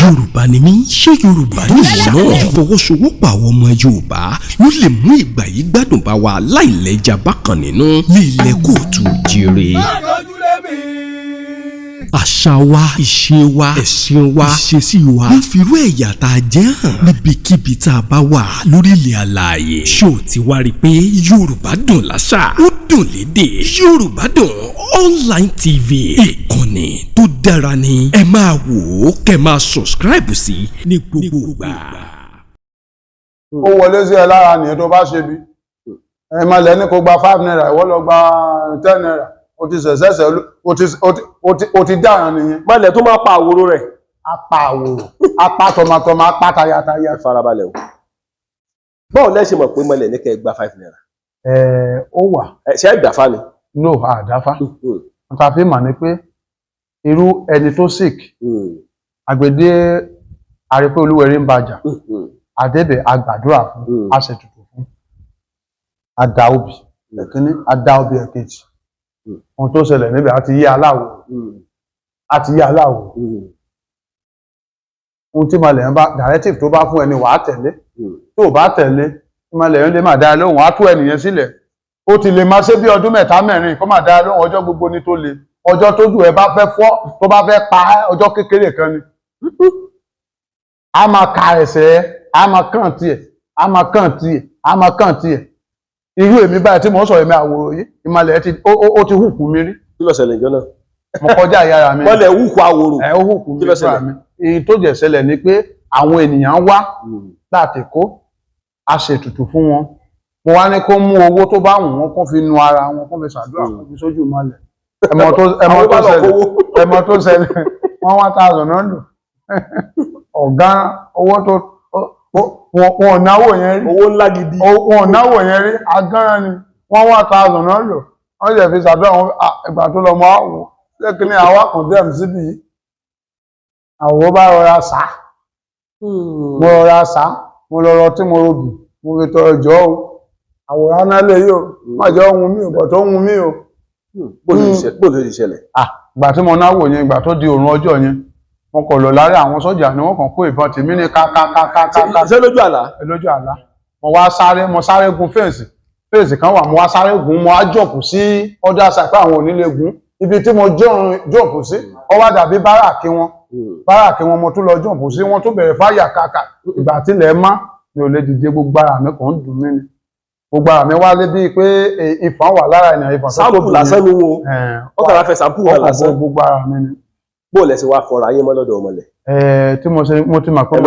[SPEAKER 3] Yorùbá ni mí, ṣé Yorùbá ni ìwọ náà? Ìfọwọ́sowọ́pọ̀ àwọn ọmọ Yorùbá ló lè mú ìgbàyígbádùn bá wa láìlẹ́jà bákan nínú ní ilẹ̀ kóòtù jíire. Àṣà wa, ìṣe wa, ẹ̀sìn wa, ìṣesí wa ń firú ẹ̀yà tá a jẹ́ hàn níbikíbi tá a bá wà lórílẹ̀ alààyè. Ṣé o ti wá rí i pé Yorùbá dùn láṣà, ó dùn lédè? Yorùbá Dùn Online TV, ìkànnì tó dára ni. Ẹ máa wò ó, kẹ́ máa subscribe sí ní gbogbo ìgbà.
[SPEAKER 2] Ó wọlé sí ẹ lára nìyẹn tó bá ṣe bí. Ẹ máa lẹ́ni kó gba 5 naira, ìwọ lọ gba 10 naira. O ti sẹ̀sẹ̀sẹ̀ o ti dára nìyẹn.
[SPEAKER 1] Mọ̀lẹ̀ tó máa pa àwòrò rẹ̀.
[SPEAKER 2] Apá àwòrò, apá tọmọtọmọ, apá tayataya.
[SPEAKER 1] Ẹ farabalẹ̀ o. Báwo lẹ ṣe mọ̀ pé mọ̀lẹ̀ ní kẹ́ ẹ gba 5 naira?
[SPEAKER 2] Ó wà.
[SPEAKER 1] Ṣé ẹ gbàfá ni?
[SPEAKER 2] No, àdáfá. Wọ́n ta fi mà ní pé irú ẹni tó sick, àgbèdé a rí pé olúwẹ̀rí ń bàjà àdébẹ̀ àgbàdúrà fún àṣetùtù fún àdá obì ẹ̀kíní àdá obì ẹ̀kejì ohun tó ṣẹlẹ̀ níbẹ̀ àti yí aláwọ̀ ohun tí malẹ̀ ń bá directive tó bá fún ẹni wàá tẹ̀lé tó o bá tẹ̀lé malẹ̀ ń lè máa dá lóhùn á tú ẹnìyẹn sílẹ̀ ó ti lè máa ṣe bí ọdún mẹ́ta mẹ́rin kó máa dá lóhùn ọjọ́ gbogbo ní tó le ọjọ́ tó dùn ẹ bá fẹ́ fọ́ tó bá fẹ́ pa ọjọ́ kékeré kan ni a máa ka ẹsẹ̀ a máa kàn tiẹ̀ a máa kàn tiẹ̀ a máa kàn tiẹ̀ irú èmi báyìí tí mò ń sọ èmi àwòrán yìí ìmàlẹ̀ ó ti hùkù mi rí.
[SPEAKER 1] kí ló ṣẹlẹ̀ ìjọ náà.
[SPEAKER 2] mo kọjá ìyára mi.
[SPEAKER 1] wọ́n lẹ̀ hùkù àwòrán.
[SPEAKER 2] ó hùkù mi fúnra mi. èyí tó jẹ́ ṣẹlẹ̀ ni pé àwọn ènìyàn wá láti kó a ṣètùtù fún wọn mo wá ní kó mú owó tó bá wù wọn kó fi nu ara wọn kó fi ṣàdúrà kó fi sójú ìmàlẹ̀ ẹmọ tó ṣẹlẹ̀ wọ́n 1000 náà lò ọ̀gá owó tó wọn ò náwó yẹn rí
[SPEAKER 1] owó ńlá gidi
[SPEAKER 2] wọn ò náwó yẹn rí agánran ni wọ́n 1000 náà lò wọ́n jẹ́ fi ṣàdúrà wọn ìgbà tó lọ mọ́ àwọ̀ lẹ́kìnní àwa kàn dẹ́m síbi yìí àwọ̀ bá rọra sá mo rọra sá mo lọ rọ tí mo robì mo fi tọrọ jọ o àwòrán náà lè yí o má jẹ́ ohun mi ò bọ̀ tó ohun mi o.
[SPEAKER 1] bó ló ti ṣẹlẹ̀.
[SPEAKER 2] ìgbà tí mo náwó yẹn ìgbà tó di òrùn ọjọ́ yẹn wọn kò lọ láàrin àwọn sọ́jà ni wọ́n kàn kó ìbọn tèmi ní kákákákáká.
[SPEAKER 1] ṣé lójú àlá.
[SPEAKER 2] lójú àlá mo sáré gun fèsì kan wà mo wá sáré gun mo wá jọ̀pù sí ọjà sàpé àwọn onílé gun ibi tí mo jọ̀pù sí ó wá dàbí báràkì wọn mo tún lọ jọ̀pù sí wọn tún bẹ̀rẹ̀ fáyà káká ìgbà tílẹ̀ má mi ò lè dìde gbogbo ara mi kàn ń dùn mí ni gbogbo ara mi wá lé bíi pé ìfàn wà lára ènìyàn ìfàn tó tóbi
[SPEAKER 1] sáàpù lásán ni wo ọkọ̀ la fẹ́ sáàpù wọn lásán
[SPEAKER 2] gbogbo ara mi ni.
[SPEAKER 1] bó o lẹ ṣe wá fọra ayé mọ́ lọ́dọ̀ ọmọlẹ̀.
[SPEAKER 2] tí mo ti mọ̀ pé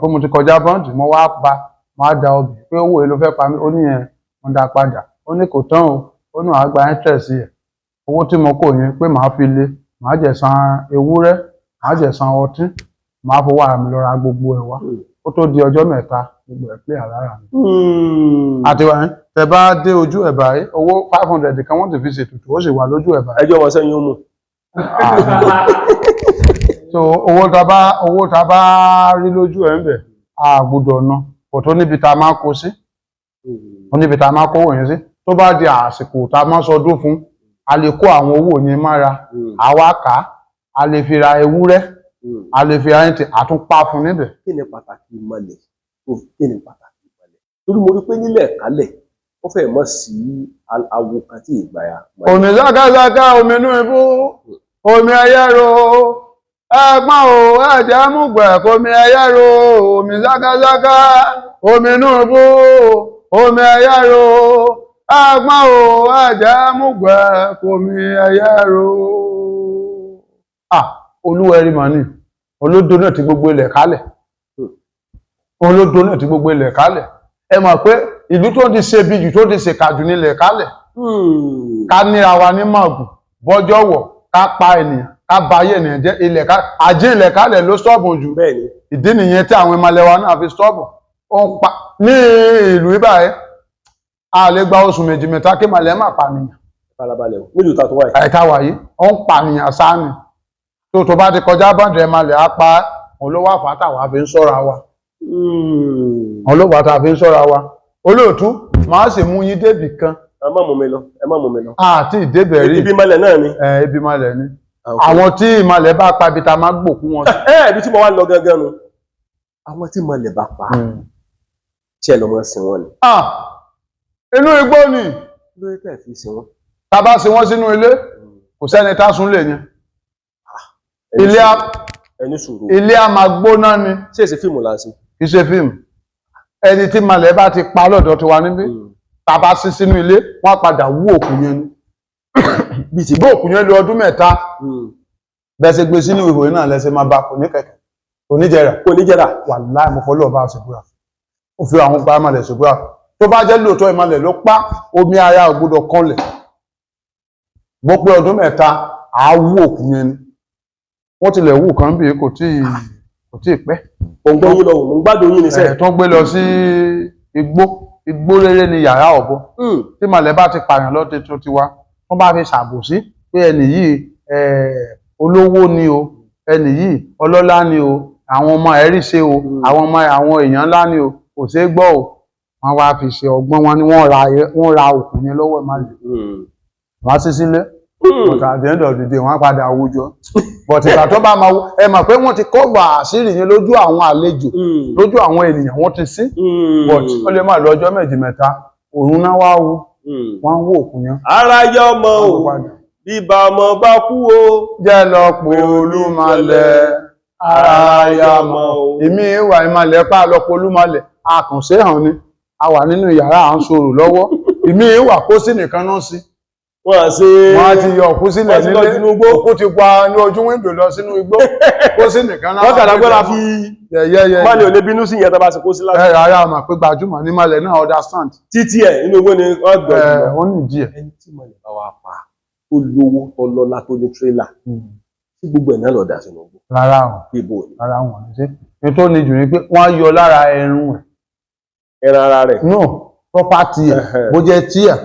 [SPEAKER 2] mo ti kọjá bọ́ǹdì mo wá bá mo á da ọbẹ̀ pé owó èlò fẹ́ pa mí ó ní yẹn mo dá padà ó ní kò tán o ó ní àgbà interest yẹ owó tí mo kò yẹn pé màá fi lé màá jẹ san ewúrẹ́ màá jẹ san ọtí màá fowó ara mi lọ ra gbogbo ẹ̀ wá ó tó di ọjọ́ mẹ́ta gbogbo ẹ̀ pé àlára mi. àti wà ní tẹ bá dé ojú ẹ̀ báyìí owó 500 kan wọ́n ti fi ṣètùtù ó sì wà lójú ẹ̀ báyìí.
[SPEAKER 1] ẹjọ́ wọn sẹ́yìn ó mú.
[SPEAKER 2] so owó tá bá rí lójú ẹ̀ ń bẹ̀ a gbọ́dọ̀ ná kò tó níbi tá a máa kó sí ó níbi tá a máa kó owó yẹn sí tó bá di àsìkò tá a máa sọdún fún a lè kó àwọn owó yẹn mára àwa kà á a lè fi ra ewúrẹ́ a lè fi ayé tí àtúnpá fún níbẹ̀.
[SPEAKER 1] kí ni pàtàkì ìmọ̀lẹ̀ kí ni pàtàkì ìmọ̀lẹ̀ torí mo rí pé nílẹ̀ kálẹ̀ ó fẹ́ mọ̀ sí awo kan tí ìgbà ya.
[SPEAKER 2] omi sákàsákà omi inú ibú omi ẹyẹro ẹ̀gbọ́n o ẹ̀jẹ̀ múgbẹ̀ omi ẹyẹro omi sákàsákà omi inú ibú omi ẹyẹro ẹ̀gbọ́n o ẹ̀jẹ̀ múgbẹ̀ omi ẹyẹro. Olúwẹ̀rí mà ní olódó náà ti gbogbo ilẹ̀ kálẹ̀ olódó náà ti gbogbo ilẹ̀ kálẹ̀ ẹ mọ̀ pé ìlú tó ti ṣe bí jù tó ti ṣe kàjù nílẹ̀ kálẹ̀ ká níra wa ní mọ̀gùn bọ́jọ́wọ̀ ká pa ènìyàn ká ba ayé ènìyàn jẹ́ ilẹ̀ ká àjí ilẹ̀ kálẹ̀ ló stọ́ọ̀bù jù ìdí nìyẹn tí àwọn ìmọ̀lẹ̀ wa náà fi stọ́ọ̀bù ní ìlú ibàyẹ a lè gba oṣù méjì mẹ́ta kí mọ̀lẹ́ má pànìyàn
[SPEAKER 1] nílùú tàtó wáyé
[SPEAKER 2] ẹ̀ka wáyé ó ń pànìyàn sáà ni tó bá ti kọjá bọ́ǹdì ẹ̀màlẹ̀ apá olówó àfátà wà fi ń sọ́ra wa olówó àfátà fi ń sọ́ra wa olóòtú máa sì mú yín débì kan
[SPEAKER 1] ẹ má mú mi lọ
[SPEAKER 2] àti ìdébẹ̀ rí
[SPEAKER 1] ibi ìmọ̀lẹ̀ náà ni
[SPEAKER 2] ibi ìmọ̀lẹ̀ ni àwọn tí ìmọ̀lẹ̀ bá pa ibi ta máa gbòkú wọn
[SPEAKER 1] ibi tí mo wá ń lọ gangan nu àwọn tí ìmọ̀lẹ̀ bá pa tí ẹ lọ mọ́ sin wọn ni
[SPEAKER 2] inú igbó ni
[SPEAKER 1] lórí tẹ̀ fi sin wọn
[SPEAKER 2] tá bá sin wọn sínú ilé kò sẹ́ni tá sún lè yẹn ilé a máa gbóná ni
[SPEAKER 1] ṣé èsì fíìmù là ń ṣe
[SPEAKER 2] kì í ṣe fíìmù ẹni tí malẹ̀ bá ti pa lọ́dọ̀ tiwa níbí tàbá sí sínú ilé wọ́n padà wú òkú yẹn ni bí ti bó òkú yẹn lé ọdún mẹ́ta bẹ́ẹ̀ ṣe gbé sínú ìwé náà lẹ́sẹ̀ máa bá kò ní kẹ̀kẹ́ kò ní jẹ́ra wàláhì mo fọlọ́ ọba àṣìbúra ó fi àwọn pa ìmọ̀lẹ̀ ṣìbúra tó bá jẹ́ lóòótọ́ ìmọ̀lẹ̀ ló pa omi ara ò gbọ́dọ̀ kọlẹ̀ bó pé ọdún mẹ́ta àá wú òkú yẹn ni wọ́n tilẹ̀ wù kan bí kò tí ì pẹ́.
[SPEAKER 1] òǹgbọ́n yín lọ wò ń gbádùn yín níṣẹ́.
[SPEAKER 2] tó ń gbé lọ sí igbó rere ni yàrá ọ̀bọ tí màlẹ́ bá ti pààyàn lọ́tẹ̀ tó ti wá wọ́n bá fi ṣàbòsí pé ẹnì yìí olówó ni o ẹni yìí ọlọ́lá ni o àwọn ọmọ ẹ̀ rí ṣe o àwọn ọmọ àwọn èèyàn ńlá ni o kò ṣeé gbọ́ o wọ́n wá fi ṣe ọgbọ́n wọn ni wọ́n ra òkun yẹn lọ́wọ́ ìmàlẹ̀ wọ́n sí sílé but at the end of the day wọ́n padà àwùjọ but ìgbà tó bá máa ẹ mọ̀ pé wọ́n ti cover àṣírí yẹn lójú àwọn àlejò lójú àwọn ènìyàn wọ́n ti sí but wọ́n lè má lọ ọjọ́ méjì mẹ́ta òun náà wá wo wọ́n ń wó òkun yẹn.
[SPEAKER 1] ara yọ ọmọ o bíbá ọmọ bá kú o
[SPEAKER 2] jẹ́ lọ pé Olúmọlẹ̀ ara yọ ọmọ o. èmi ìwà ìmàlẹ̀ pa lọ pé Olúmọlẹ̀ àkànṣe hàn ni a wà nínú yàrá à ń sọ̀rọ̀ lọ́wọ́ èmi ìwà kó sí nìkan náà sí. wọ́n ti yọ òkú sílẹ̀ nílé òkú ti pa ní ojú wíńdò lọ sínú igbó kó sí nìkan náà.
[SPEAKER 1] wọ́n kàdá gbọ́dọ̀ fi Ìmàlẹ̀ ò lè bínú sí ìyẹn tó bá ṣe kó sí láti.
[SPEAKER 2] ara mà pé gbajúmọ̀ ní Ìmàlẹ̀ náà understand.
[SPEAKER 1] títí ẹ̀ inú igbó ni wọ́n gbọ́
[SPEAKER 2] wọ́n ní díẹ̀.
[SPEAKER 1] ẹni tí Ìmàlẹ̀ bá wà pa tó lówó tó lọ́lá tó ní tírélà tí gbogbo ẹ̀ náà lọ dà sínú igbó.
[SPEAKER 2] rárá o rárá wọn ní sí ní tó ní jù ní pé wọ́n yọ lára ẹran ẹ̀.
[SPEAKER 1] ẹran ara rẹ̀.
[SPEAKER 2] no property ẹ̀ bó jẹ́ tíà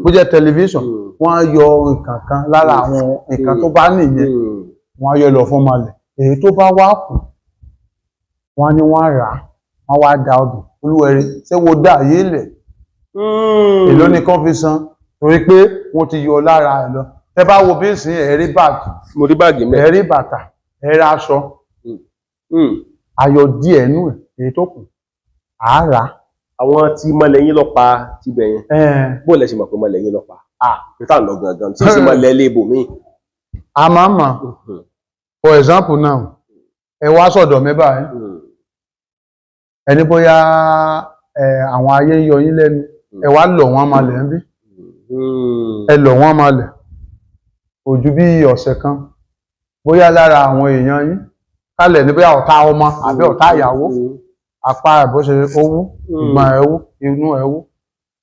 [SPEAKER 2] bó jẹ́ tẹlifíṣàn wọ́n yọ nǹkan kan lára àwọn nǹkan tó bá nìyẹn wọ́n yọ lọ fún Ìmàlẹ̀ èyí tó bá wá kù wọ́n ní wọ́n rà á wọ́n wá da ọdún Olúwẹ̀rí ṣé wo dá ayé lẹ̀ èló ni kán fi san torí pé wọ́n ti yọ lára ẹ̀ lọ tẹ bá wo bí ìsìn ẹ̀rí báàgì
[SPEAKER 1] mo rí báàgì mẹ́
[SPEAKER 2] ẹ̀rí bàtà ẹ̀rí aṣọ ayọ̀ díẹ̀ nú ẹ̀ èyí tó kù á rà á.
[SPEAKER 1] àwọn tí Ìmàlẹ̀ yín lọ pa tibẹ̀ yẹn bó lẹ ṣe mọ̀ pé Ìmàlẹ̀ yín lọ pa peter lọ gangan tí sì máa lẹ́lé ibòmí.
[SPEAKER 2] a máa mọ̀ for example now ẹ wá sọ̀dọ̀ mi báyìí ẹni bóyá àwọn ayé ń yọ yín lẹ́nu ẹ wá lọ̀ wọ́n Ìmàlẹ̀ ń bí ẹ lọ̀ wọ́n Ìmàlẹ̀ ojú bí ọ̀sẹ̀ kan bóyá lára àwọn èèyàn yín kálẹ̀ ní bóyá ọ̀tá ọmọ àbí ọ̀tá ìyàwó apá ìbọ́sẹ̀ owó ìgbọ̀n ẹ̀wú inú ẹ̀wú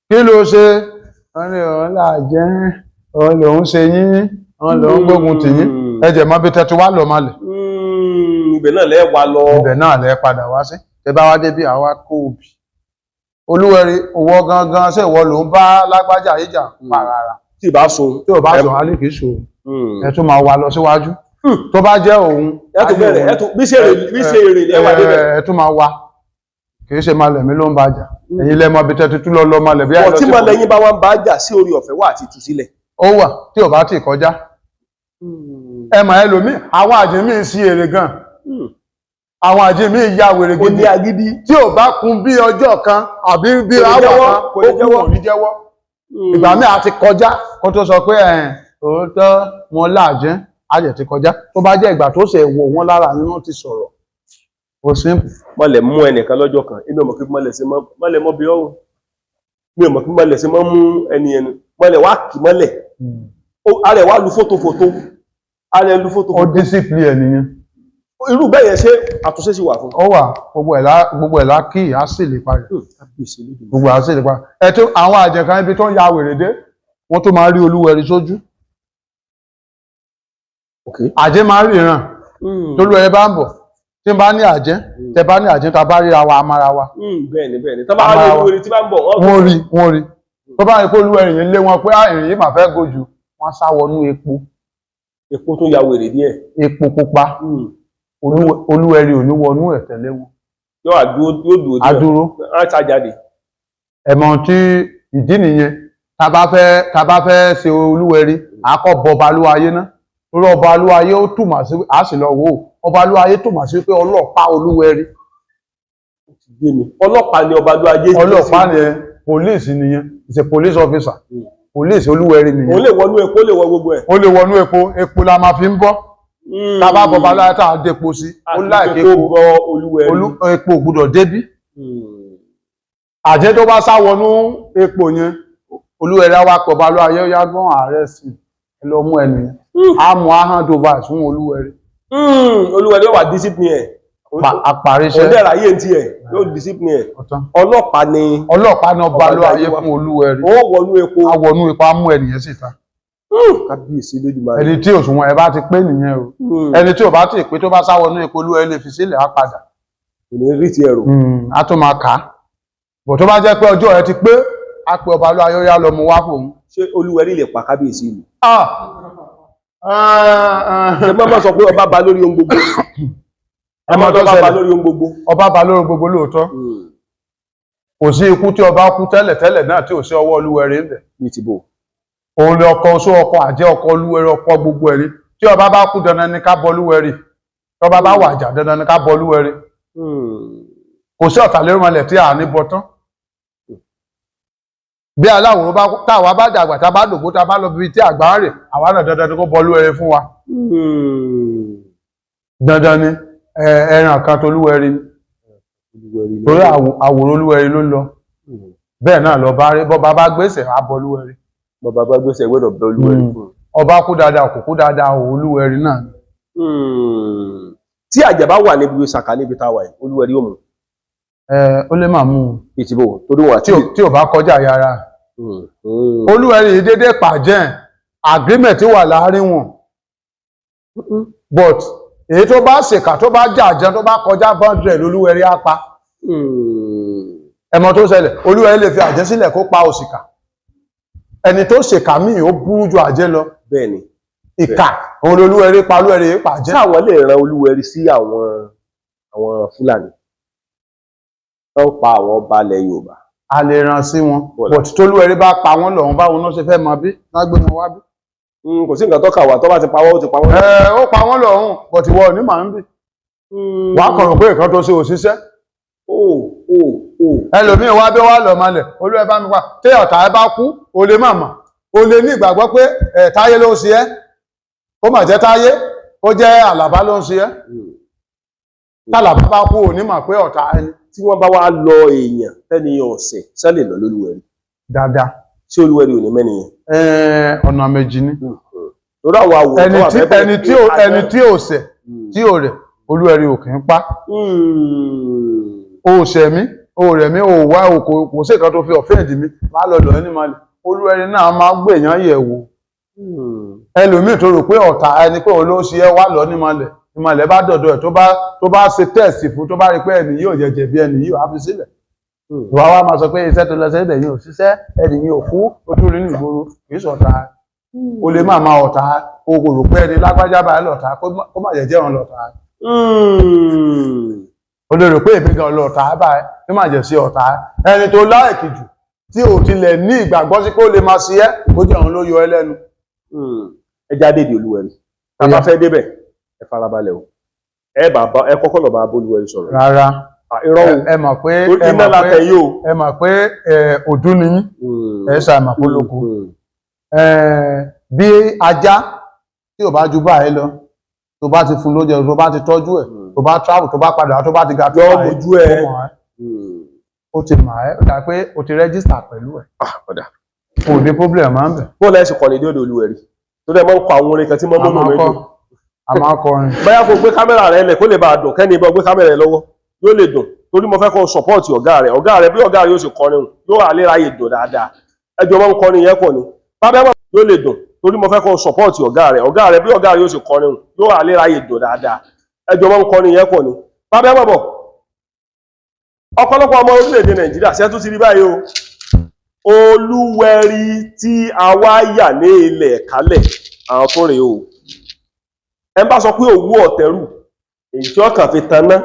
[SPEAKER 2] kí ló ṣe wọ́n ní ọ̀rọ̀ làjẹ́ ọ̀rọ̀ lòún ṣe yín ọ̀rọ̀ lòún gbógun tì yín ẹ̀jẹ̀ mọ́ bí tẹ́tí wá lọ Ìmàlẹ̀.
[SPEAKER 1] ibẹ̀ náà lẹ́ wá lọ.
[SPEAKER 2] ibẹ̀ náà lẹ́ padà wá sí tẹ bá wá débi àwa kó òbí. Olúwẹ̀rí owó gangan ṣé ìwọ ló ń bá lágbájá ìjà pàràrà.
[SPEAKER 1] tí ì bá so.
[SPEAKER 2] tí ò bá so alẹ́ kìí so ẹ tún máa wá lọ síwájú tó bá jẹ́ òun.
[SPEAKER 1] ẹ tún bẹ̀rẹ̀ ẹ tún bí ṣe èrè ẹ wà débẹ̀.
[SPEAKER 2] ẹ tún máa wá kì í ṣe Ìmàlẹ̀ mi ló ń bá jà ẹ̀yin lẹ́mọ̀ bí tẹ́tí tún lọ Ìmàlẹ̀ bí
[SPEAKER 1] àìlọ́sí. tí Ìmàlẹ̀ yín bá wá ń bá jà sí orí ọ̀fẹ́ wà àti ìtúsílẹ̀.
[SPEAKER 2] ó wà tí ò bá tì kọjá ẹ mọ̀ ẹlòmíì àwọn àjẹmí sí èrè gan àwọn àjẹmí ya wèrè gidi tí ò bá kún bí ọjọ́ kan àbí bí àwọ̀ kan ó kú òní jẹ́wọ́ ìgbà míì àti kọjá kó tó sọ pé òótọ́ wọn láàjẹ́ àjẹ̀ ti kọjá tó bá jẹ́ ìgbà tó ṣe wọ̀ wọ́n lára nínú ti sọ̀rọ̀ ó simple.
[SPEAKER 1] Ìmàlẹ̀ mú ẹnìkan lọ́jọ́ kan inú ọmọ kí Ìmàlẹ̀ ṣe Ìmàlẹ̀ mọ́ bí ọ́hún mi ò mọ̀ kí Ìmàlẹ̀ ṣe mọ́ mú ẹni ẹnu Ìmàlẹ̀ wá kì mọ́lẹ̀ ààrẹ wá lu fótófótó ààrẹ lu fótófótó.
[SPEAKER 2] ó discipline ẹ̀ nìyẹn.
[SPEAKER 1] irú bẹ́ẹ̀ yẹn ṣé àtúnṣe sì wà fún.
[SPEAKER 2] ó wà gbogbo ẹ̀ lákì á sì lè parí gbogbo á sì lè parí ẹ tó àwọn àjẹkàn ibi tó ń ya wèrè dé wọ́n tó máa rí Olúwẹ̀rí sójú àjẹ́ máa rí ìran tólúwẹ̀rí bá ń bọ̀ tí n bá ní àjẹ́ tẹ bá ní àjẹ́ ta bá ríra wa amára wa.
[SPEAKER 1] bẹ́ẹ̀ni tó bá rí Olúwẹ̀rí tí bá ń bọ̀
[SPEAKER 2] wọ́n rí tó bá rí pé Olúwẹ̀rí yẹn lé wọn pé ìrìn yìí máa fẹ́ gojú wọ́n sá wọnú epo
[SPEAKER 1] tó ya wèrè díẹ̀
[SPEAKER 2] epo pupa Olúwẹ̀rí ò ní wọnú ẹ̀ tẹ̀lé wọn.
[SPEAKER 1] yóò
[SPEAKER 2] adúró
[SPEAKER 1] jáde.
[SPEAKER 2] ẹ̀mọ̀ tí ìdí nìyẹn tá bá fẹ́ ṣe Olúwẹ̀rí àkọ́ bọba Olúwayé ná torí ọba Olúwayé ó túmọ̀ sí a sì lọ wò ó ọba Olúwayé túmọ̀ sí pé ọlọ́pàá Olúwẹ̀rí.
[SPEAKER 1] ọlọ́pàá ni ọba Olúwayé.
[SPEAKER 2] ọlọ́pàá ni police nìyẹn is a police officer police Olúwẹ̀rí nìyẹn.
[SPEAKER 1] ó lè wọnú epo ó lè wọ gbogbo ẹ̀.
[SPEAKER 2] ó lè wọnú epo la máa fi ń bọ́ tábà bọba Olúwayé tá a dépo sí ó láìké epo gbúdọ̀ débí. àjẹ́ tó bá sá wọnú epo yẹn Olúwẹ̀rí á wá pọ̀ ọba Olúwayé ó yá gbọ́n ààrẹ sí ẹ lọ mú ẹni yẹn á mú hand over fún Olúwẹ̀rí.
[SPEAKER 1] Olúwẹ̀rí wà discipline ẹ̀.
[SPEAKER 2] àparíṣẹ́
[SPEAKER 1] ọ̀dẹ́ ráyé ti ẹ̀ yóò discipline ẹ̀. ọlọ́pàá ni
[SPEAKER 2] ọba Olúwayé fún Olúwẹ̀rí.
[SPEAKER 1] ó wọnú epo.
[SPEAKER 2] á wọnú epo á mú ẹni yẹn síta.
[SPEAKER 1] kábíyèsí Elédùmarè.
[SPEAKER 2] ẹni tí òṣùwọ̀n ẹ bá ti pé nìyẹn o ẹni tí ò bá ti pé tó bá sá wọnú epo Olúwẹ̀rí lè fi sílẹ̀ á padà.
[SPEAKER 1] kò ní rí ti ẹ̀rù.
[SPEAKER 2] á tó máa kà á bọ̀ tó bá jẹ́ pé ọjọ́ ẹ ti pé á pe ọba Olúwayé ó yá lọ mú wá fóun.
[SPEAKER 1] ṣé Olúwẹ̀rí lè pa kábíyèsí ìlú. ẹ má sọ pé ọba bá lórí ohun gbogbo ẹ má tó bá lórí ohun gbogbo
[SPEAKER 2] ọba bá lórí gbogbo lóòótọ́ kò sí ikú tí ọba kú tẹ́lẹ̀ náà tí ò sí ọwọ́ Olúwẹrí ń bẹ̀
[SPEAKER 1] ní ti bò
[SPEAKER 2] òun lè ọkọ oṣó ọkọ àjẹ́ ọkọ Olúwẹrí ọkọ gbogbo ẹ̀rí tí ọba bá kú dandan ni ká bọ Olúwẹrí tí ọba bá wàjà dandan ni ká bọ Olúwẹrí kò sí ọ̀tàlérúnmọlẹ̀ tí a ní bọ tán bí aláwòrán bá táwa bá dàgbà tá bá dògbó tá bá lọ bí tí àgbà rè àwa náà dandan ni kó bọ Olúwẹrí fún wa dandan ni ẹran kan tó Olúwẹrí torí àwòrán Olúwẹrí ló lọ bẹ́ẹ̀ náà lọ bá rí bọ́ba bá gbèsè á bọ Olúwẹrí
[SPEAKER 1] bàbá bá gbèsè gbọ́dọ̀ bọ Olúwẹrí fún
[SPEAKER 2] ọba kú dáadáa kò kú dáadáa Olúwẹrí náà
[SPEAKER 1] tí àjàbá wà níbi sàkà níbi táwa yìí Olúwẹrí ó mú
[SPEAKER 2] ó lè máa mú
[SPEAKER 1] ìtìbò torí wà
[SPEAKER 2] tí ò bá kọjá yàrá Olúwẹrí dédé pàjẹ́ agreement wà láàrin wọn but èyí tó bá ṣèkà tó bá jàjẹ́ tó bá kọjá boundary Olúwẹrí á pa ẹmọ tó ṣẹlẹ̀ Olúwẹrí lè fi àjẹ́ sílẹ̀ kó pa òṣìkà ẹni tó ṣèkà míì ó burú ju àjẹ́ lọ
[SPEAKER 1] bẹ́ẹ̀ni
[SPEAKER 2] ìkà òun Olúwẹrí pa Olúwẹrí pàjẹ́
[SPEAKER 1] táwọn lè ran Olúwẹrí sí àwọn Fúlàní tó ń pa àwọn ọba ilẹ̀ Yorùbá
[SPEAKER 2] a lè ràn sí wọn but tó Olúwẹrí bá pa wọ́n lọ́hùn báwọn náà ṣe fẹ́ mọ bí wọ́n gbé wọn wá bí
[SPEAKER 1] kò sí nǹkan tó kà wá tó bá ti pa wọ́n ó ti pa wọ́n
[SPEAKER 2] ó pa wọ́n lọ́hùn but ìwọ ní màá ń bì wàá kọ̀rọ̀ pé nǹkan tó ṣe òṣìṣẹ́ ẹlòmíì wá bí wá lọ malẹ̀ Olúwẹrí bá mi pa tí ọ̀tá ẹ bá kú o lè má mọ̀ o lè ní ìgbàgbọ́ pé táyé ló ń ṣe ẹ́ kó má jẹ́ táyé kó jẹ́ àlàbá ló ń ṣe ẹ́ tálàbá bá kú ò ní mọ̀ pé ọ̀tá ẹni
[SPEAKER 1] tí wọ́n bá wá lọ èèyàn tẹ́niyàn ọ̀sẹ̀ sẹ́lẹ̀ lọ lólúwẹ̀rí
[SPEAKER 2] dáadáa
[SPEAKER 1] tí Olúwẹ̀rí ò ní mẹ́niyàn
[SPEAKER 2] ọ̀nà méjì ni
[SPEAKER 1] torí àwọn àwòrán tó wà fẹ́
[SPEAKER 2] ẹni tí ò ṣẹ̀ tí ò rẹ̀ Olúwẹ̀rí ò kì í pa o ṣẹ̀ mí o rẹ̀ mí o wá kò sí nǹkan tó fi ọ̀fẹ́ǹdì mi má lọ lọ ẹni máa lè Olúwẹ̀rí náà máa gbé èèyàn yẹ̀ wò ẹlòmíì tó rò pé ọ̀tá ẹni pé òun ló ṣe ẹ́ wá lọ ní malẹ̀ ìmọ̀lẹ̀ bá dọ̀dọ̀ ẹ̀ tó bá ṣe tẹ́ẹ̀sì fún tó bá rí pé ẹni yóò jẹjẹ bí ẹni yóò á fi sílẹ̀ ìwà wa máa sọ pé iṣẹ́ tó lọ sí ẹ̀dẹ̀ yìí ò ṣiṣẹ́ ẹni yìí ò kú ó tún rí ní ìgboro kì í ṣọ̀tá o lè má máa ọ̀tá o kò rò pé ẹni lágbájá báyìí lọ̀tá kó má jẹ́ wọn lọ̀tá o lè rò pé èmi gan lọ̀tá báyìí kó má jẹ́ sí ọ̀tá ẹni tó láìkì jù tí ò tilẹ̀ ní ìgbàgbọ́ sí pé ó lè máa ṣe ẹ́ ó jẹ́ òun ló yọ ẹ lẹ́nu.
[SPEAKER 1] ẹ jáde di Olúwẹ̀rí tá a bá fẹ́ débẹ̀ ẹ farabalẹ̀ o ẹ kọ́kọ́ lọ bá Olúwẹ̀rí sọ̀rọ̀
[SPEAKER 2] rárá
[SPEAKER 1] ẹ
[SPEAKER 2] mọ̀ pé ẹ mọ̀ pé ọdún ni ẹ ṣàmà polówó bí ajá tí ò bá ju báyìí lọ tó bá ti fún lóúnjẹ tó bá ti tọ́jú ẹ̀ tó bá travel tó bá padà tó bá ti ga tó bá mojú ẹ̀ ó ti mà ẹ́ ó dà pé ó ti rẹ́gísítà pẹ̀lú ẹ̀ kò dé problem máa ń bẹ̀.
[SPEAKER 1] bó lẹ́sìn kọ́ni dé ọ̀dọ̀ Olúwẹ̀rí tó dẹ̀ máa ń kọ àwọn orin kan tí mọ́mọ́ mọ́ mẹ́jọ
[SPEAKER 2] a máa kọrin.
[SPEAKER 1] báyà kó gbé kámẹ́rà rẹ lẹ̀ kó lè bá a dùn kẹ́ni ibà gbé kámẹ́rà rẹ lọ́wọ́ yóò lè dùn torí mo fẹ́ kó sọ̀pọ́ọ̀tì ọ̀gá rẹ bí ọ̀gá rẹ yóò ṣe kọrin yóò àléráyè dùn dáadáa ẹjọ́ máa ń kọrin yẹn pọ̀ ni bábẹ́ mọ̀ yóò lè dùn torí mo fẹ́ kó sọ̀pọ́ọ̀tì ọ̀gá rẹ bí ọ̀gá rẹ yóò ṣe kọrin yóò àléráyè dùn dáadáa ẹjọ́ máa ń kọrin yẹn pọ̀ ni bábẹ́ mọ̀ bọ̀ ọ̀pọ̀lọpọ̀ ọmọ orílẹ̀-èdè Nàìjíríà ṣẹ́ tún ti rí báyìí o Olúwẹ̀rí tí a wá yà ní ilẹ̀ kálẹ̀ àwọn tó rèé o ẹ bá sọ pé òwú ọ̀tẹ̀rù èyí tí ọkàn fi tanná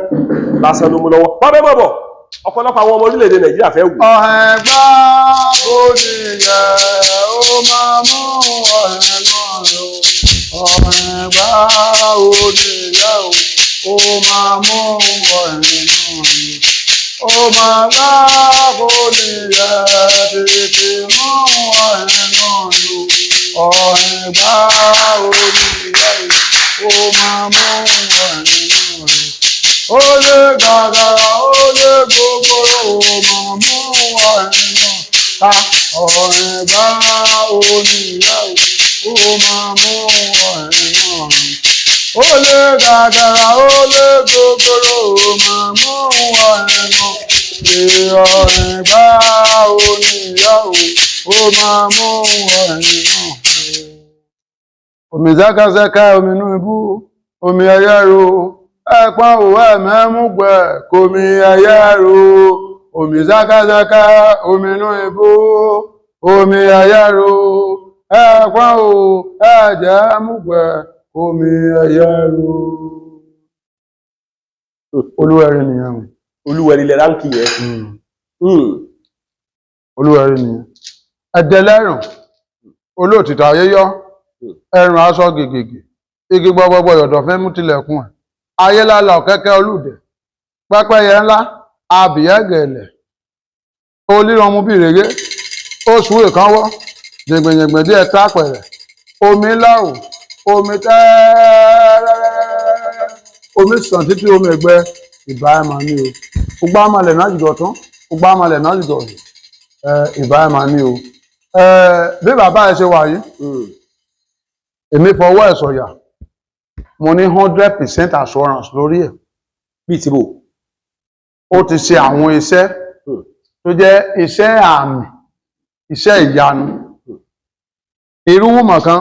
[SPEAKER 1] lásán ló mú lọ́wọ́ bábẹ́ bọ̀bọ̀ ọ̀pọ̀lọpọ̀ àwọn ọmọ orílẹ̀-èdè Nàìjíríà fẹ́ wù.
[SPEAKER 2] ọ̀hẹ̀gbá oníyẹ ó máa mú ọ̀hẹ̀ náà lò ọ̀hẹ̀gbá oníyẹ ó máa mú ọ̀hẹ̀ náà lò ó máa gbá oníyẹ tètè mú ọ̀hẹ̀ náà lò ọ̀hẹ̀gbá oníyẹ ó máa mú ọ̀hẹ̀ náà lò ó lè gàgàrà ó lè gogoro ó máa mú ọ̀hẹ̀ náà ká ọ̀hẹ̀gbá oníyẹ ó máa mú ọ̀hẹ̀ náà ó lè gàgàrà ó lè gogoro ó máa mú ọ̀hẹ̀ náà ọ̀hẹ̀gbá oníyẹ ó máa mú ọ̀hẹ̀ náà. Omi zákásẹ́ká omi inú ibú omi ẹyẹ́rò ẹ̀pọ́n òwò ẹ̀mẹ́múgbẹ̀ kòmí ẹyẹ́rò omi zákásẹ́ká omi inú ibú omi ẹyẹ́rò ẹ̀pọ̀n o ẹ̀jẹ̀ múgbẹ́ omi ẹ̀yẹ ru. Olúwẹ̀rí nìyẹn o.
[SPEAKER 1] Olúwẹ̀rí lẹ ránkì yẹn.
[SPEAKER 2] Olúwẹ̀rí nìyẹn. Ẹ̀dẹ̀lẹ́rùn olóòtítọ́ ayéyọ́ ẹ̀rùn aṣọ gègègè igi gbọgbọgbọ yọ̀dọ̀ fẹ́ mú tilẹ̀kùn ẹ̀ ayé lálà ọ̀kẹ́kẹ́ olùdẹ̀ pẹ́pẹ́yẹ ńlá abìyẹ́gẹ̀lẹ̀ olíranmú bí rèé oṣù ìkánwọ́ jẹ̀gbẹ̀jẹ̀gbẹ̀ díẹ̀ tápẹ̀rẹ̀ omi láwù omi tẹ́ẹ́rẹ́rẹ́rẹ́ omi sàn títí omi ẹ̀gbẹ́ ìbá ẹ̀ máa ní o gbogbo àmàlẹ̀ náà jùlọ tán gbogbo àmàlẹ̀ náà jùlọ ìbá ẹ̀ máa ní o bí bàbá ẹ ṣe wà yìí èmi fọwọ́ ẹ̀ sọ̀yà mo ní 100% assurance lórí ẹ̀.
[SPEAKER 1] Bíi ti bò.
[SPEAKER 2] Ó ti ṣe àwọn iṣẹ́ tó jẹ́ iṣẹ́ àmì iṣẹ́ ìyanu irúwùmọ̀ kan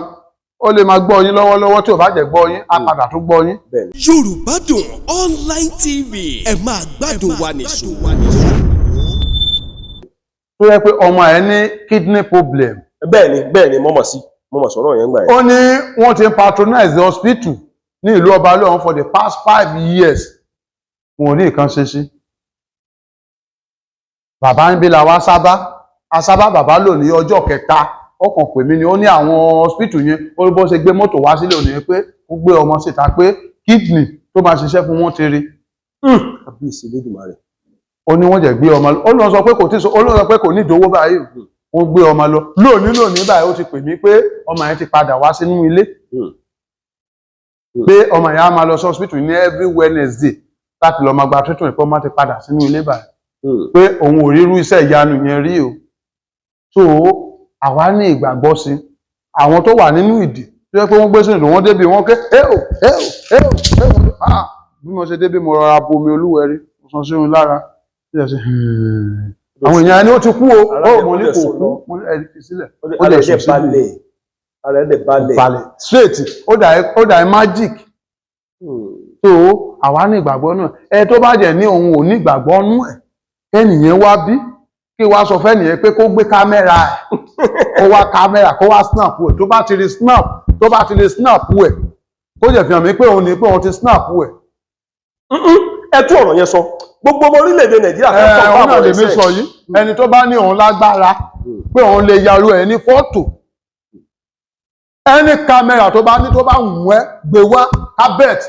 [SPEAKER 2] ó lè máa gbọ́ yín lọ́wọ́lọ́wọ́ tí ò bá jẹ́ gbọ́ yín á padà tún gbọ́ yín.
[SPEAKER 3] Yorùbá Dùn Online TV ẹ máa gbádùn wa nìṣó.
[SPEAKER 2] Tó yẹ pé ọmọ ẹ ní kidney problem.
[SPEAKER 1] Bẹ́ẹ̀ni mo mọ̀ sọ̀rọ̀ yẹn gbà yẹn.
[SPEAKER 2] Ó ní wọ́n ti patronize the hospital ní ìlú ọba lọ́hùn for the past 5 years wọn ò ní nǹkan ṣe sí. Bàbá ń bí la wá asábá bàbá lò ní ọjọ́ kẹta ọkàn pè mí ni ó ní àwọn hospital yẹn ó bó ṣe gbé mọ́tò wá sílé òní pé ó gbé ọmọ síta pé kidney tó máa ṣiṣẹ́ fún wọn ti rí.
[SPEAKER 1] Kábíyèsí Olódùmarè.
[SPEAKER 2] Ó ní wọ́n jẹ́ gbé ọmọ lọ ó lọ sọ pé kò tí ó lọ sọ pé kò ní ìdówó báyìí wọ́n gbé ọmọ lọ lónìí báyìí ó ti pè mí pé ọmọ yẹn ti padà wá sínú ilé pé ọmọ yẹn á máa lọ sí hospital ní every Wednesday láti lọ máa gba treatment pé ọmọ ti padà sínú ilé báyìí pé òun ò rírú iṣẹ́ ìyanu yẹn rí o so àwa ní ìgbàgbọ́ sí àwọn tó wà nínú ìdí tó yẹ pé wọ́n gbé sínú ìdò wọ́n débi wọ́n ké bí mo ṣe débi mo rọra bomi Olúwẹ̀rí mo sọ sínú lára àwọn èèyàn ni ó ti kú o mo ní kò kú mo ní ẹni fi sílẹ̀ ó lè sùn sílẹ̀
[SPEAKER 1] ara ẹ̀ balẹ̀
[SPEAKER 2] straight ó dà magic so àwa ní ìgbàgbọ́ náà ẹ tó bá jẹ́ ní òun ò ní ìgbàgbọ́ nú ẹ̀ kẹ́nìyàn wá bí kí wá sọ fẹ́nìyàn pé kó gbé kámẹ́rà ẹ̀ kó wá kámẹ́rà kó wá snap ẹ̀ tó bá ti rí snap ẹ̀ kó jẹ́ fi hàn mí pé òun ní pé òun ti snap ẹ̀.
[SPEAKER 1] Ẹ tú ọ̀rọ̀ yẹn sọ gbogbo ọmọ orílẹ̀-èdè Nàìjíríà fẹ́ tọ́
[SPEAKER 2] ọ̀hún náà lè mi sọ yìí ẹni tó bá ní òun lágbára pé òun lè yarú ẹ̀ ní fọ́tò ẹni kámẹ́rà tó bá ní tó bá wù ẹ́ gbé wá kábẹ́t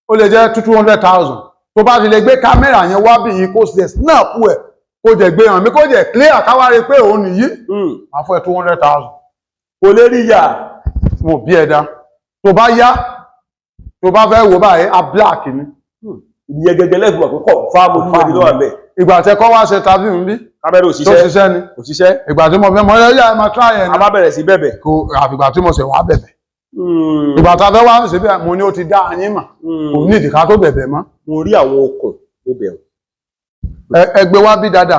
[SPEAKER 2] ó lè jẹ́ 200,000 tó bá ti lè gbé kámẹ́rà yẹn wá bí yìí kó ṣe snap ẹ̀ kó jẹ́ gbé hàn mí kó jẹ́ clear káwárí pé òun nìyí máa fún ẹ 200,000
[SPEAKER 1] kò lè rí yà
[SPEAKER 2] mo bí ẹ̀dá tó bá yá tó bá fẹ́ wò báyìí a black ni
[SPEAKER 1] ìyẹn gẹ́gẹ́ lẹ́fún àkókò fáàmù Olúwẹ̀rí ló wà ńbẹ̀.
[SPEAKER 2] Ìgbà tẹ́ kọ́ wá ṣe tàbí ń bí
[SPEAKER 1] kámẹ́rà
[SPEAKER 2] tó ṣiṣẹ́ ni
[SPEAKER 1] òṣìṣẹ́
[SPEAKER 2] ìgbà tí mo fẹ́ mọ ẹyà ẹ máa try ẹ̀ ní
[SPEAKER 1] a bá bẹ̀rẹ̀ sí bẹ̀bẹ̀
[SPEAKER 2] kò àfìgbà tí mo ṣe wá bẹ̀bẹ̀ ìgbà tá a fẹ́ wá ṣe bí mo ní ó ti dá yín mà kò ní ìdíkà tó bẹ̀bẹ̀ mọ́.
[SPEAKER 1] mo rí àwọn okùn níbẹ̀
[SPEAKER 2] ẹgbẹ́ wá bí dáadáa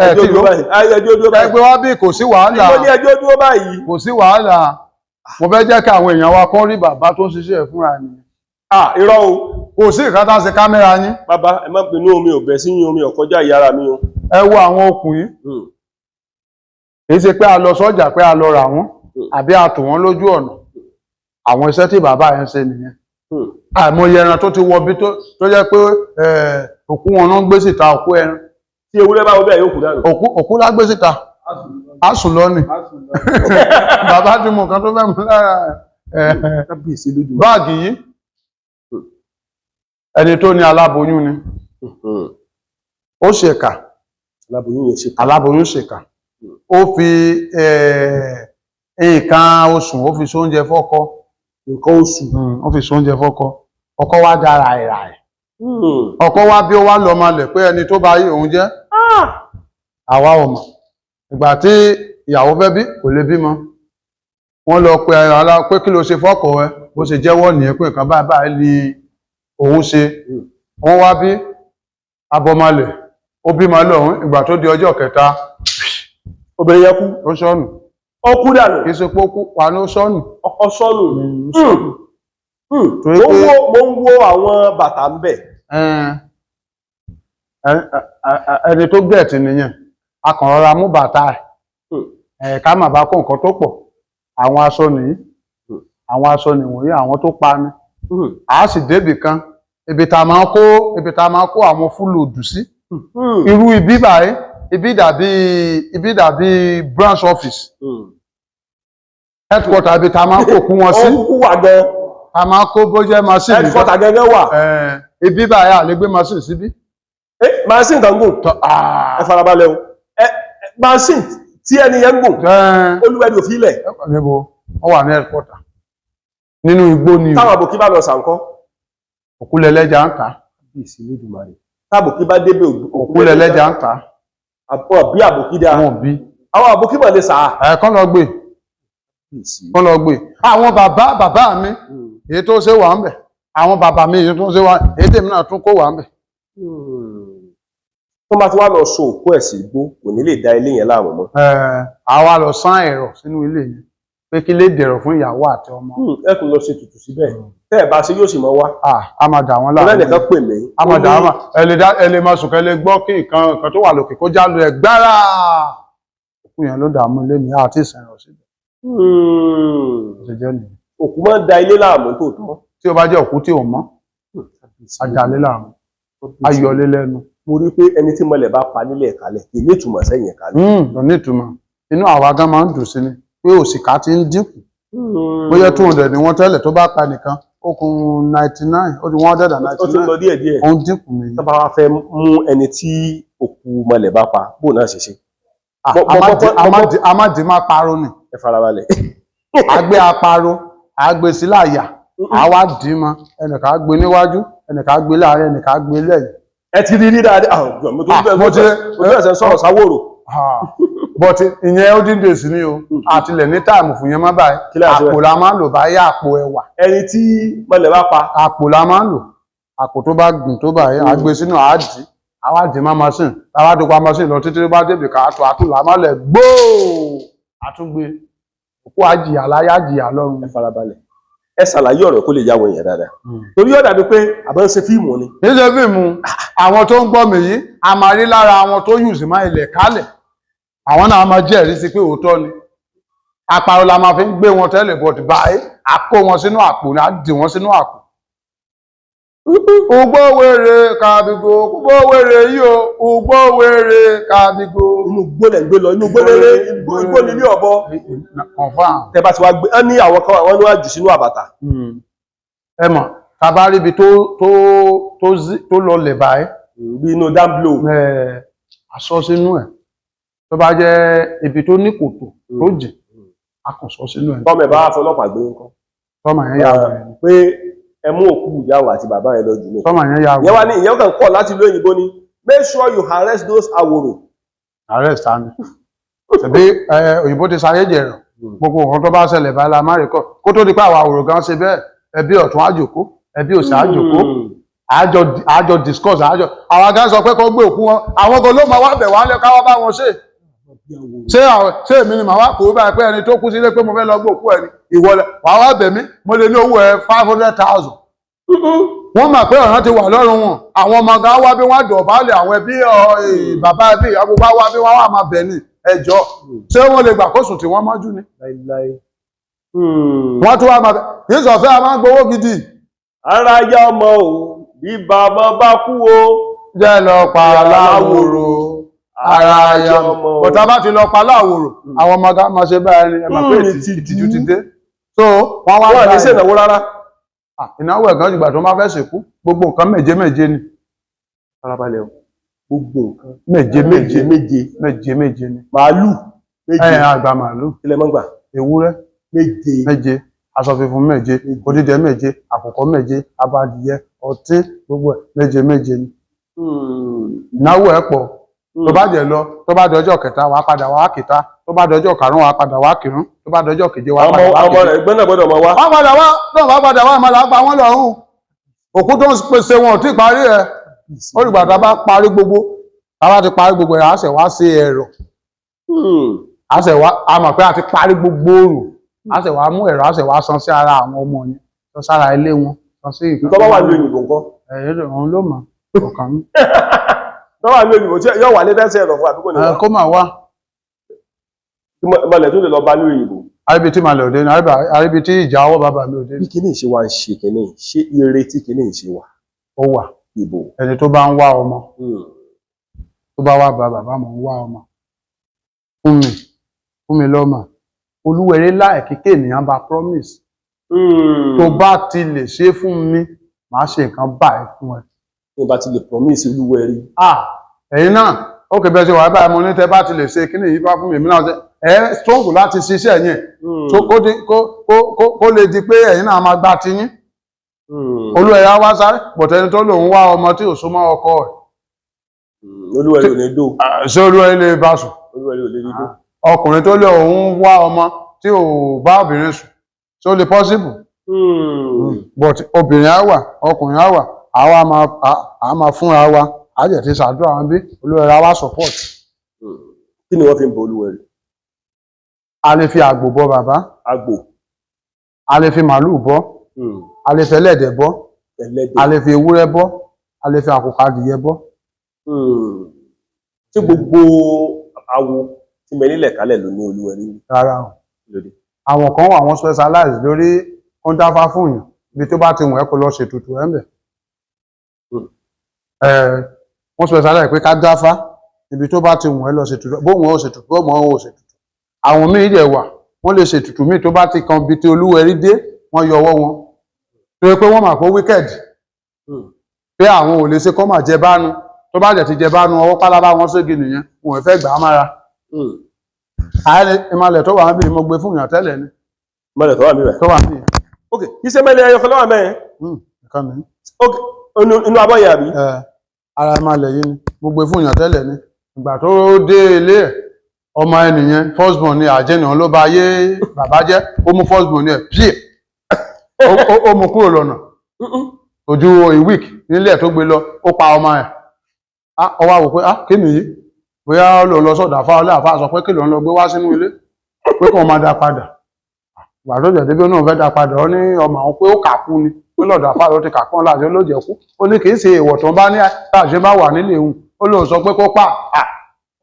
[SPEAKER 2] ẹgbẹ́ wá bí kò sí wàhálà
[SPEAKER 1] ẹjọ́ dúró báyìí
[SPEAKER 2] kò sí wàhálà mo fẹ́ jẹ́ kí àwọn èèyàn wa kọ́ rí bàbá tó ń ṣiṣẹ́ fúnra ni.
[SPEAKER 1] Irọ́ o
[SPEAKER 2] kò sí ìkátà ṣe kámẹ́rà yín.
[SPEAKER 1] Bàbá ẹ má bínú omi ò bẹ̀ sí yín omi ọ̀kọjá ìyára mi o.
[SPEAKER 2] Ẹ wo àwọn okùn yìí kì í ṣe pé a lọ sọ́jà pé a lọ rà wọ́n àbí a tò wọ́n lójú ọ̀nà àwọn iṣẹ́ tí bàbá yẹn ṣe nìyẹn. Àìmọye ẹran tó ti wọ bí tó jẹ́ pé òkú wọn náà gbé síta òkú ẹran.
[SPEAKER 1] Tí ewúrẹ́ bá wọ bẹ́ẹ̀ yóò kú dànù.
[SPEAKER 2] Òkú lá gbé síta á sùn lọ ni bàbá tí mo kan tó fẹ́ mú lára báàgì yìí ẹni tó ní aláboyún ni ó ṣèkà aláboyún ṣèkà ó fi nǹkan oṣù ó fi sóúnjẹ fọ́kọ
[SPEAKER 1] nǹkan oṣù
[SPEAKER 2] ó fi sóúnjẹ fọ́kọ ọkọ wá dára ẹ̀rà ẹ̀ ọkọ wá bí ó wá lọ malẹ̀ pé ẹni tó bá yí òun jẹ́ àwa ò mọ̀ ìgbà tí ìyàwó fẹ́ bí kò lè bímọ wọ́n lọ pe ara pé kí ló ṣe fọ́kọ ẹ bó ṣe jẹ́wọ́ nìyẹn pé nǹkan báyìí ni òun ṣe wọ́n wá bí abọ́malẹ̀ ó bímọ lọ́hún ìgbà tó di ọjọ́ kẹta
[SPEAKER 1] obìnrin yẹn kú
[SPEAKER 2] ó sọnù
[SPEAKER 1] ó kú dànù
[SPEAKER 2] kì í ṣe pé ó kú wà ní ó sọnù
[SPEAKER 1] ọkọ sọnù mo ń wo àwọn bàtà ń bẹ̀.
[SPEAKER 2] ẹni tó gẹ̀ẹ́tì nìyẹn a kàn rọra mú bàtà ẹ̀ ká má bá kó nǹkan tó pọ̀ àwọn aṣọ nìyí àwọn aṣọ nìwọ̀nyí àwọn tó pa ni a sì débì kan ibi tá a máa kó àwọn fúlòdù sí irú ibi báyìí ibi dàbí branch office headquarter ibi tá a máa kó kú wọn sí a máa kó bójẹ́ machine
[SPEAKER 1] headquarter gẹ́gẹ́ wà
[SPEAKER 2] ibi báyìí a lè gbé machine síbí.
[SPEAKER 1] Machine tó ń gùn ẹ farabalẹ̀ o machine tí ẹni yẹn ń gùn olúwẹ̀dì òfin ilẹ̀.
[SPEAKER 2] níbo wọ́n wà ní headquarter nínú igbó ni o.
[SPEAKER 1] táwọn àbòkí bá lọ sànkọ́.
[SPEAKER 2] òkúlẹ̀lẹ́jà ń ta.
[SPEAKER 1] táwọn àbòkí bá débè
[SPEAKER 2] òkúlẹ̀lẹ́jà ń ta.
[SPEAKER 1] bí àbòkí dáa
[SPEAKER 2] àwọn bí.
[SPEAKER 1] àwọn àbòkí mọ̀ lè sà á.
[SPEAKER 2] kán lọ gbé kán lọ gbé àwọn bàbá mi èyí tó ṣe wà ń bẹ̀ àwọn bàbá mi èyí tó ṣe wà èyí tèmi náà tún kó wà ń bẹ̀.
[SPEAKER 1] tó bá ti wá lọ so òkú ẹ̀ sí igbó kò ní lè da ilé yẹn láàmú mọ́.
[SPEAKER 2] àwa lọ sán ẹ̀rọ sínú ilé yẹn pé kí lè dẹ̀rọ̀ fún ìyàwó àti ọmọ.
[SPEAKER 1] ẹ kò lọ ṣe tutù síbẹ̀ tẹ́ ẹ̀ bá ṣe yóò sì mọ wá.
[SPEAKER 2] a máa dà wọ́n láàmú.
[SPEAKER 1] ọlọ́run nìkan pè mí.
[SPEAKER 2] a máa dà wọ́n ẹ lè máa sùn kẹ́ lè gbọ́ kí nǹkan tó wà lókè kó já lu ẹ̀ gbára. òkú yẹn ló dààmú ilé mi àti ìsẹ̀rọ̀ síbẹ̀.
[SPEAKER 1] òkú máa ń da ilé láàmú tòótọ́.
[SPEAKER 2] tí ó bá jẹ́ òkú tí ò mọ́ a dà lé láàmú a yọ lé lẹ́nu.
[SPEAKER 1] mo rí pé ẹni tí mọlẹ̀ bá pa nílẹ̀ kalẹ̀ kì í ní ìtumọ̀ sẹ́yìn kalẹ̀.
[SPEAKER 2] lọ ní ìtumọ̀ inú àwa gan máa ń dùn sí ni pé òṣìkà ti ń dínkù bóyá 200 ni wọ́n tẹ́lẹ̀ tó bá pa nìkan ó kún 99 ó di 199
[SPEAKER 1] ó ti ń lọ díẹ̀ díẹ̀
[SPEAKER 2] ó ń dínkù ni.
[SPEAKER 1] tó bá wá fẹ́ mú ẹni tí òkú mọlẹ̀ bá pa bó náà ṣe ṣe.
[SPEAKER 2] a má dì má parọ́ ni.
[SPEAKER 1] ẹ farabalẹ̀.
[SPEAKER 2] àgbẹ̀ aparo àgbẹ̀ síláyà àwa dì í mọ ẹnìkan á gbé níwájú ẹnìkan á gbé láàrin ẹnìkan á gbé lẹ́yìn.
[SPEAKER 1] ẹ ti rí dáadáa mo tó bẹ̀rẹ̀ sọ̀rọ̀ sáwòrò.
[SPEAKER 2] but ìyẹn ó dín dèsí ni o àtìlẹ̀ ní táìmù fún yẹn má báyìí àpò la máa ń lò báyìí àpò ẹ̀wà.
[SPEAKER 1] ẹni tí mọlẹ̀ bá pa.
[SPEAKER 2] àpò la máa ń lò àpò tó bá gùn tó báyìí àgbé sínú àádì àwádìí má machine àwádìí pa machine lọ títí bá débi ká àtúlà má lẹ̀ gbóò àtúgbé òkú àjìyà láyé àjìyà lọ́run.
[SPEAKER 1] ẹ farabalẹ̀ ẹ ṣàlàyé ọ̀rọ̀ kó lè yá àwọn èèyàn dáadáa torí ó dàbí pé àbá ń ṣe fíìmù ni.
[SPEAKER 2] kì í ṣe fíìmù àwọn tó ń gbọ́ mi yìí a máa rí lára àwọn tó yùsì má ilẹ̀ kálẹ̀ àwọn náà máa jẹ́rìí sí pé òótọ́ ni àparò la máa fi ń gbé wọn tẹ́lẹ̀ bọ̀ báyìí a kó wọn sínú àpò ní a dì wọn sínú àpò. ugbówèrè kàbígo ugbówèrè yìí o ugbówèrè kàbígo.
[SPEAKER 1] inú gbólẹ̀ ń gbé lọ inú gbóléré igbó ni ní ọ̀bọ.
[SPEAKER 2] confam.
[SPEAKER 1] tẹ bá ti wá gbé ní àwọn kan àwọn ni wọ́n jù sínú àbàtà.
[SPEAKER 2] ẹ mọ̀ tàbá ríbi tó lọ lẹ̀ báyìí.
[SPEAKER 1] bí inú dáńblò.
[SPEAKER 2] aṣọ sínú ẹ̀ tó bá jẹ́ ibi tó ní kòtò tó jìn a kàn sọ sínú ẹ̀.
[SPEAKER 1] tọ́mọ̀ ẹ̀ bá fọlọ́pàá gbé nǹkan.
[SPEAKER 2] tọ́mọ̀ yẹn yà wẹ̀.
[SPEAKER 1] pé ẹ mú òkú ìyàwó àti bàbá rẹ lọ jù ní.
[SPEAKER 2] tọ́mọ̀ yẹn yà wẹ̀.
[SPEAKER 1] ìyẹn wá ní ìyẹn kan kọ̀ láti ìlú òyìnbó ni make sure you arrest those aworo.
[SPEAKER 2] arrest ta ni. ṣebí òyìnbó ti sáyé jẹ̀rọ̀ gbogbo nǹkan tó bá ṣẹlẹ̀ báyìí la má rí kọ́ kó tó di pé àwọn àwòrán gan ṣe bẹ́ẹ̀ ẹbí ọ̀tún àjòkó ẹbí òsì àjòkó àjọ discuss àwọn agá sọ pé kó gbé òkú wọn àwọn kan ló máa wá bẹ̀ wálé káwá bá wọn ṣé èmi ni màá wá kó báyìí pé ẹni tó kú sílé pé mo fẹ́ lọ gbé òkú ẹni ìwọlẹ̀ wàá wá bẹ̀ mí mo lè ní owó ẹ 500,000 wọ́n mọ̀ pé ọ̀ràn ti wà lọ́rùn wọn àwọn ọmọ gan wá bí wọ́n dọ̀bálẹ̀ àwọn ẹbí bàbá ẹbí ìyàwó bá wá bí wọ́n wà máa bẹ̀ ní ẹjọ́ ṣé wọ́n lè gbà kó sùn tí wọ́n mọ́jú ni wọ́n tún wá máa bẹ̀ kì í sọ̀fẹ́ a máa ń gbowó gidi.
[SPEAKER 1] ara yá ọmọ o bí bàbá bá kú o.
[SPEAKER 2] jẹ́ lọ pa láwòrò ara yá ọmọ o. bọ̀tá bá ti lọ pa láwòrò àwọn ọmọ ga máa ṣe báyìí ni ẹ máa pé ìtìjú ti dé. so wọ́n wá
[SPEAKER 1] wọ́n ní sí ìnáwó rárá.
[SPEAKER 2] ìnáwó ẹ̀gán jùgbà tó máa fẹ́ sìnkú gbogbo nǹkan méje méje ni.
[SPEAKER 1] farabalẹ̀ o gbogbo nǹkan
[SPEAKER 2] méje méje ni.
[SPEAKER 1] màálù méje.
[SPEAKER 2] àgbà màálù.
[SPEAKER 1] ilẹ̀ mọ́gbà.
[SPEAKER 2] ewúrẹ́
[SPEAKER 1] méje.
[SPEAKER 2] aṣọ funfun méje odídẹ méje àkùkọ méje abadìyẹ ọtí gbogbo ẹ méje ni. ìnáwó ẹ pọ̀ tó bá jẹ lọ tó bá dọjọ́ kẹta wàá padà wàá kìta tó bá dọjọ́ karùn-ún wàá padà wàá kìrún tó bá dọjọ́ keje wàá padà wàá kìrún.
[SPEAKER 1] ọmọ rẹ ẹgbẹ́ náà gbọ́dọ̀ mọ wá.
[SPEAKER 2] wàá padà wá náà wàá padà wá ìmọ̀lá pa wọ́n lọ́rùn òkú tó ń pèsè wọn ò tí ì parí ẹ olùgbà tá a bá parí gbogbo tá a bá ti parí gbogbo ẹ àṣẹ wá sí ẹ̀rọ àṣẹ wá a mọ̀ pé a ti parí gbogbo òrò àṣẹ wá mú ẹ̀rọ àṣẹ wá san sí ara àwọn ọmọ yẹn san sára ilé wọn san sí ìpínlẹ̀.
[SPEAKER 1] tó bá wà ní òyìnbó nǹkan.
[SPEAKER 2] ẹ̀rọ òun ló mọ̀ ọ̀kan mi.
[SPEAKER 1] tó bá wà ní òyìnbó tí yóò wà ní tẹ́sí ẹ̀rọ fún àbíkò nìyẹn.
[SPEAKER 2] kó mà wá.
[SPEAKER 1] mọ̀lẹ̀ tó lè lọ bá ní òyìnbó
[SPEAKER 2] àríbi tí màá lè òde ní àríbi tí ìjà ọwọ́ bàbá mi òde.
[SPEAKER 1] bí kíní ìṣe wa ń ṣe kíní ṣé ire tí kíní ìṣe wà.
[SPEAKER 2] ó wà
[SPEAKER 1] ìbò.
[SPEAKER 2] ẹni tó bá ń wá ọmọ tó bá wá bá bàbá mọ̀ ń wá ọmọ fún mi lọ́mọ olúwẹ̀rẹ́ láìkíkè ènìyàn bá promise tó bá ti lè ṣe fún mi màá ṣe nǹkan báyìí fún ẹ.
[SPEAKER 1] tó bá ti lè promise olúwẹ̀rẹ́.
[SPEAKER 2] ẹ̀yin náà ó kẹ́ bẹ́ẹ̀ ṣe wà báyìí mo ní tẹ́ bá ti lè ṣe kíní yìí bá fún mi èmi náà ṣe ẹ strong láti ṣiṣẹ́ yẹn kó lè di pé ẹ̀yin náà máa gbá tiyín. olúwẹ̀rẹ́ á wá sáré bọ̀tẹ́ni tó lòun wá ọmọ tí ò súnmọ́ ọkọ ẹ̀.
[SPEAKER 1] olúwẹ̀rẹ́ ò ní dó.
[SPEAKER 2] ṣé olúwẹ̀rẹ́ lè bá sùn.
[SPEAKER 1] olúwẹ̀rẹ́ ò lè rí dó.
[SPEAKER 2] ọkùnrin tó lè òun wá ọmọ tí ò bá obìnrin sùn tí ó lè possible. But obìnrin á wà ọkùnrin á wà àwa máa fúnra wa á jẹ̀ ti ṣàdúrà wọn bí olúwẹ̀rẹ́ á wá support.
[SPEAKER 1] kí ni wọ́n fi ń bọ olúwẹ̀rẹ́.
[SPEAKER 2] a lè fi àgbò bọ bàbá.
[SPEAKER 1] àgbò.
[SPEAKER 2] a lè fi màálù bọ. a lè fi ẹlẹ́dẹ̀ bọ. a lè fi ewúrẹ́ bọ. a lè fi àkùkọ adìyẹ bọ.
[SPEAKER 1] tí gbogbo awo tí mẹ nílẹ̀ kálẹ̀ ló ní olúwẹ̀rẹ́.
[SPEAKER 2] rárá o àwọn kan wà wọ́n specialize lórí wọ́n dáfá fún yàn ibi tó bá ti wọ̀n ẹ́ kó lọ ṣètùtù ẹ̀ ń bẹ̀. wọ́n specialize pé ká dáfá ibi tó bá ti wọ̀n ẹ́ lọ ṣètùtù bóun ó ṣètùtù bóun ó ṣètùtù. àwọn míì dẹ̀ wà wọ́n lè ṣètùtù míì tó bá ti kan ibi tí olúwẹ̀rí dé wọ́n yọ ọwọ́ wọn tó yẹ pé wọ́n mà kó wicked pé àwọn ò lè ṣe kọ́ mà jẹ bánu tó bá jẹ̀ ti jẹ bánu ọwọ́ pálábá wọn ségi nìyẹn wọn ò fẹ́ gbà á mára. ìmọ̀lẹ̀ tó wà níbi mo gbé fún ìyàn tẹ́lẹ̀ ni.
[SPEAKER 1] ìmọ̀lẹ̀ tó wà níbẹ̀.
[SPEAKER 2] tó wà níbẹ̀.
[SPEAKER 1] ok iṣẹ́ mẹ́lẹ̀ ẹyọ kan lọ́wọ́ mẹ́rin.
[SPEAKER 2] nǹkan mi.
[SPEAKER 1] ok inú abọ́ yẹn àbí.
[SPEAKER 2] ara ìmọ̀lẹ̀ yìí ni mo gbé fún ìyàn tẹ́lẹ̀ ni ìgbà tó dé ilé ẹ̀ ọmọ ẹnìyẹn first born ni àjẹnìyàn ló bá yé bàbá jẹ́ ó mú first born ni ẹ̀ píè ó mú kúrò lọ́nà ojú a week nílé ẹ̀ tó gbé lọ ó pa ọmọ ẹ̀ ó wá wò pé kí nìyí bóyá ó lọ sọ́dọ̀ àfáà ọlẹ́ àfáà sọ pé kí ló ń lọ gbé wá sínú ilé pé kí wọ́n máa dá padà ìgbà tó jẹ̀ débi náà fẹ́ dá padà ó ní ọmọ àwọn pé ó kà kú ni pé lọ́dọ̀ àfáà ló ti kà kún láti ló jẹ̀ kú ó ní kì í ṣe èèwọ̀ tó bá ní àṣẹ bá wà nílé òun ó lóun sọ pé kó pa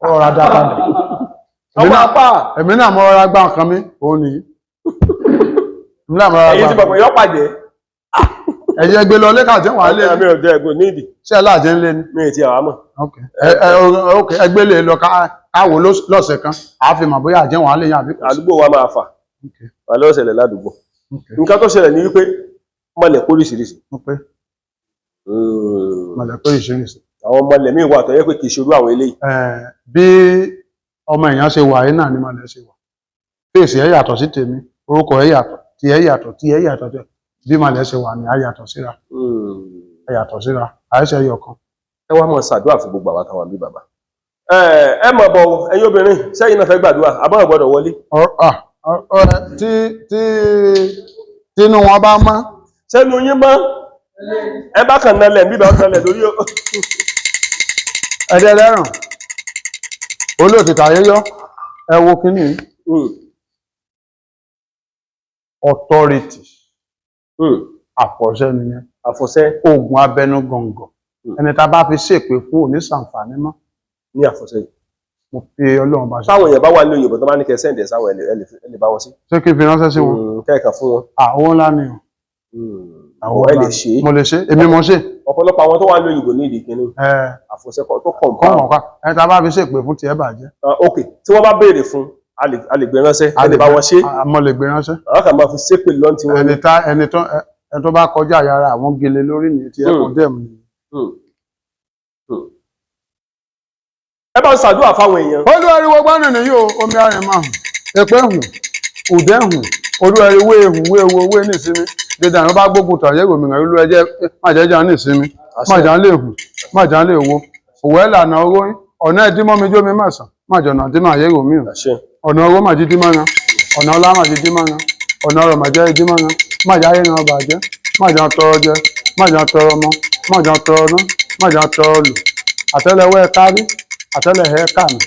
[SPEAKER 2] ọ̀rọ̀ dá padà èmi náà mo rọra gbá nǹkan mi òun nìyí
[SPEAKER 1] ẹ̀yin ti bọ̀pọ̀ yọ́ pàjẹ́.
[SPEAKER 2] ẹ̀yẹ gbé lọ lé káàjẹ́ wà lé
[SPEAKER 1] mi ò jẹ́ ẹ̀gbọ́n nídìí.
[SPEAKER 2] ṣé ẹ láàjẹ́ ń lé ni.
[SPEAKER 1] mi ì ti àwa mọ̀.
[SPEAKER 2] ok ẹgbẹ́ lè lọ káwò lọ́sẹ̀ kan àá fi mọ̀ bóyá àjẹ́ wà lé yàn àbí.
[SPEAKER 1] àdúgbò wa máa fà wà ló ṣẹlẹ̀ ládùúgbò. nǹkan tó ṣẹlẹ̀ ní wípé mọ̀lẹ̀ póríṣiríṣi.
[SPEAKER 2] mọ̀lẹ̀ póríṣiríṣi.
[SPEAKER 1] àwọn mọ̀lẹ̀ míì wà tó yẹ pé kì í ṣerú àwọn eléyìí.
[SPEAKER 2] bí ọmọ èèyàn ṣe wà yìí náà ni mọ̀lẹ̀ ṣe wà fèsì ẹ̀ yàtọ̀ sí tèmi orúkọ ẹ̀ yàtọ̀ tí ẹ̀ yàtọ̀ tí ẹ̀ yàtọ̀ tẹ̀ bí mọ̀lẹ̀ ṣe wà ní àyàtọ̀ síra àyàtọ̀ síra àìṣe ẹyọ kan.
[SPEAKER 1] ẹ wá máa ṣàdúrà fún gbogbo àwọn táwọn bí bàbá. ẹ mọ̀ bọ̀ ẹ̀yin obìnrin sẹ́yìn náà fẹ́ gbàdúrà àbọ̀rọ̀ gbọ́dọ̀ wọlé.
[SPEAKER 2] tínú wọn bá mọ́.
[SPEAKER 1] sẹ́nu yín mọ́ ẹ bá kàn nalẹ̀ bíbá ọ̀kan lẹ̀ lórí.
[SPEAKER 2] ẹ̀dẹ̀ lẹ́rùn olóòtítà yẹyọ ẹ wo kínní authority àfọ̀ṣẹ nìyẹn
[SPEAKER 1] àfọ̀ṣẹ
[SPEAKER 2] oògùn abẹnú gọ̀ǹgọ̀ ẹni tá a bá fi ṣèpè fún òní ṣàǹfààní mọ́
[SPEAKER 1] ní àfọ̀ṣẹ yìí.
[SPEAKER 2] mo fi Ọlọ́run bá ṣe.
[SPEAKER 1] táwọn èèyàn bá wà ní òyìnbó tó bá ní kẹ sẹ́ǹdẹ̀ sáwọn ẹ lè bá wọn sí.
[SPEAKER 2] ṣé kí n fi ránṣẹ́ sí wọn.
[SPEAKER 1] kẹ́ẹ̀kan fún wọn.
[SPEAKER 2] owó ńlá ni o.
[SPEAKER 1] àwọn ẹ lè ṣe é.
[SPEAKER 2] mo lè ṣe èmi mo ṣe.
[SPEAKER 1] ọ̀pọ̀lọpọ̀ àwọn tó wà ní òyìnbó ní ìdí kínní. àfọ̀ṣẹ kan tó kàn bá.
[SPEAKER 2] kọ́mọ̀ ká ẹni tá a bá fi ṣèpè fún tiẹ̀ bàjẹ́.
[SPEAKER 1] ok tí wọ́n bá béèrè fún a lè gbé ránṣẹ́ ẹ lè bá wọn ṣe.
[SPEAKER 2] mo lè gbé ránṣẹ́.
[SPEAKER 1] àwọn kan máa fi ṣépè lọ́n tí wọ́n ní.
[SPEAKER 2] ẹni tó bá kọjá yàrá àwọn gele lórí ni ti ẹkùn dẹ̀mù ni.
[SPEAKER 1] ẹ bá ń ṣàdúrà fáwọn èèyàn.
[SPEAKER 2] olúwẹ̀ríwó gbọ́nà nìyí o omi arìn máa hùn èpè hùn ùdẹ́ hùn olúwẹ̀ríwó ehùn wéwo wé nísìmí dídá àwọn bá gbógun tàn yẹ gómìnà olú ẹjẹ májẹjà nísìmí májà lè hùn májà lè wo òwò ẹ̀ lànà owó ọ̀nà ẹ̀dímọ́ mi jómi mẹ́sàn májọ̀nà dímọ̀ ayé gòmí ọ̀nà owó màjí dímọ̀ yan ọ̀nà ọlá màjí dímọ̀ yan ọ̀nà ọ̀rọ̀ màjẹ́ dímọ̀ yan májà ayé náà bàjẹ́ májà tọrọ jẹ májà tọrọ mọ májà tọrọ ná májà tọrọ lù àtẹ́lẹwọ́ ẹ kárí àtẹ́lẹhẹ kànú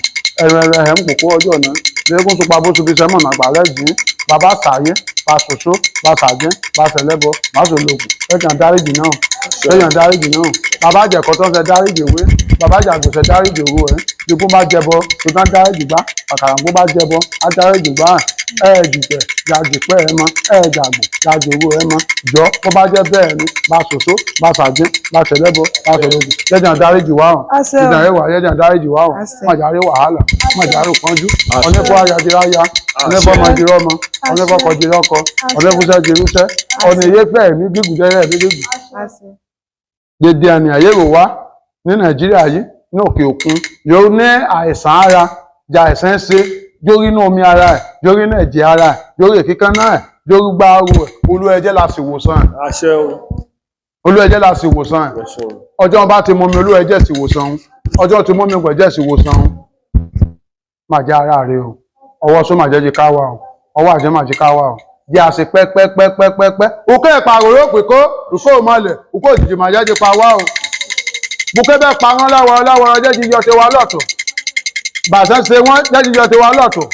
[SPEAKER 2] ẹrẹrẹ ẹ ń pòpò ọjọ́ náà lẹkùn tó pa bó tóbi sẹmọ náà gbàlẹ jìn bàbá sàyé bá ṣoṣo bá sàjẹ bá ṣẹlẹbọ bá ṣòlòkù ẹjàn dáríjì náà ẹjàn dáríjì náà bàbá jẹkọ tó ń ṣe dáríjì òwe bàbá jàgbọ ṣe dáríjì òru ẹ dikú bá jẹbọ tó tán dáríjì gbá àkàràǹgbó bá jẹbọ á dáríjì gbá jìjẹ jàjìpẹ́ ẹ mọ́ jàgbọ̀n jàjòwò ẹ mọ́ jọ bó bá jẹ́ bẹ́ẹ̀ ni bá ṣòṣó bá ṣàjẹ́ bá tẹ̀lẹ́bọ bá tẹ̀lẹ́bọ jẹ́jẹ́ àdáríjì wá hàn jẹ́jẹ́ ẹwà jẹ́jẹ́ àdáríjì wá hàn májàrí wàhálà májàrí pọ́njú ọ̀nẹ́fọ́ ayájíráyá ọ̀nẹ́fọ́ mọ̀jìrọ́mọ ọ̀nẹ́fọ́ kọjìrọ́kọ ọ̀nẹ́fúnṣẹ́ jìrúṣẹ́ ọ̀nà ìyẹ́fẹ́ mi gígùdẹ́rẹ́ mi gígùn. Dédé àní àyẹ̀wò wá ní Nàìjíríà yìí ní òkè òkun yóò ní àìsàn ara jà àìsàn ṣe jórí inú omi ara ẹ̀ jórí inú ẹ̀jẹ̀ ara ẹ̀ jórí èkíkan náà ẹ̀ jórí gbáàrú ẹ̀ olú ẹ̀jẹ̀ la sì wòsàn ẹ̀.
[SPEAKER 1] àṣẹ o.
[SPEAKER 2] Olú ẹ̀jẹ̀ la sì wòsàn ẹ̀. Ọjọ́ bá ti mú mi olú ẹ̀jẹ̀ sì wòsàn ẹ̀. Ọjọ́ ti mú mi gbẹ̀jẹ̀ sì wòsàn ẹ̀. Má jẹ́ ara rẹ o ọwọ́ sọ má jẹ́ jí ká wà o ọwọ́ àjẹ́ má jí ká wà o jẹ́ àṣẹ pẹ́pẹ́pẹ́pẹ́pẹ́ òkè ìpàrọ̀ yóò pè kó ìkó ìmọ̀lẹ̀ òkú òjijì má jẹ́ jí pa wá o. Bùkẹ́ bẹ́ẹ̀ pa wọ́n láwọ̀ ọjọ́ jíjọ ti wá lọ́tọ̀ bàtẹ́ ṣe wọ́n jẹ́ jíjọ ti wá lọ́tọ̀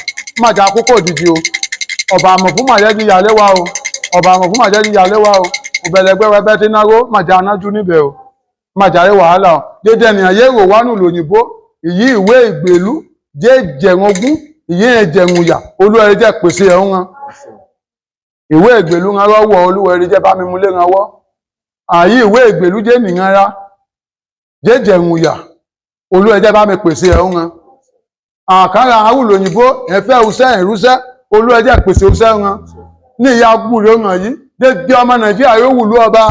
[SPEAKER 2] má jà àkókò òjijì o ọba àmọ̀ fún má jẹ́ jíjà léwá o ọba àmọ̀ fún má jẹ́ jíjà léwá o òbẹ̀lẹ̀gbẹ́wẹ́ bẹ́ẹ̀ tí náwó má jà anájú níbẹ̀ o má jà rí wàhálà o dédé ènìyàn yé rò wánú lòyìnbó ìyí ìwé ìgbèlú jẹ́ jẹ̀rùn ogún ìyí ẹ̀jẹ̀rùn yà olúwẹ̀rí jẹ́ pèsè ẹ̀hún wọn ìwé ìgbèlú ran rọ́wọ́ olúwẹ̀rí jẹ́ bá mi múlé ran wọ́ àyí ìwé ìgbèlú jẹ́ nìyàn ra jẹ́ jẹ̀rùn yà olúwẹ̀rí jẹ́ bá mi pèsè ẹ̀hún wọn àkàrà àwùlò òyìnbó ẹ̀fẹ́ òṣẹ́ ìrúṣẹ́ olúwẹ̀rí jẹ́ pèsè òṣẹ́ wọn ní ìyá gbúrò hàn yìí dédé ọmọ Nàìjíríà yóò wùlú ọba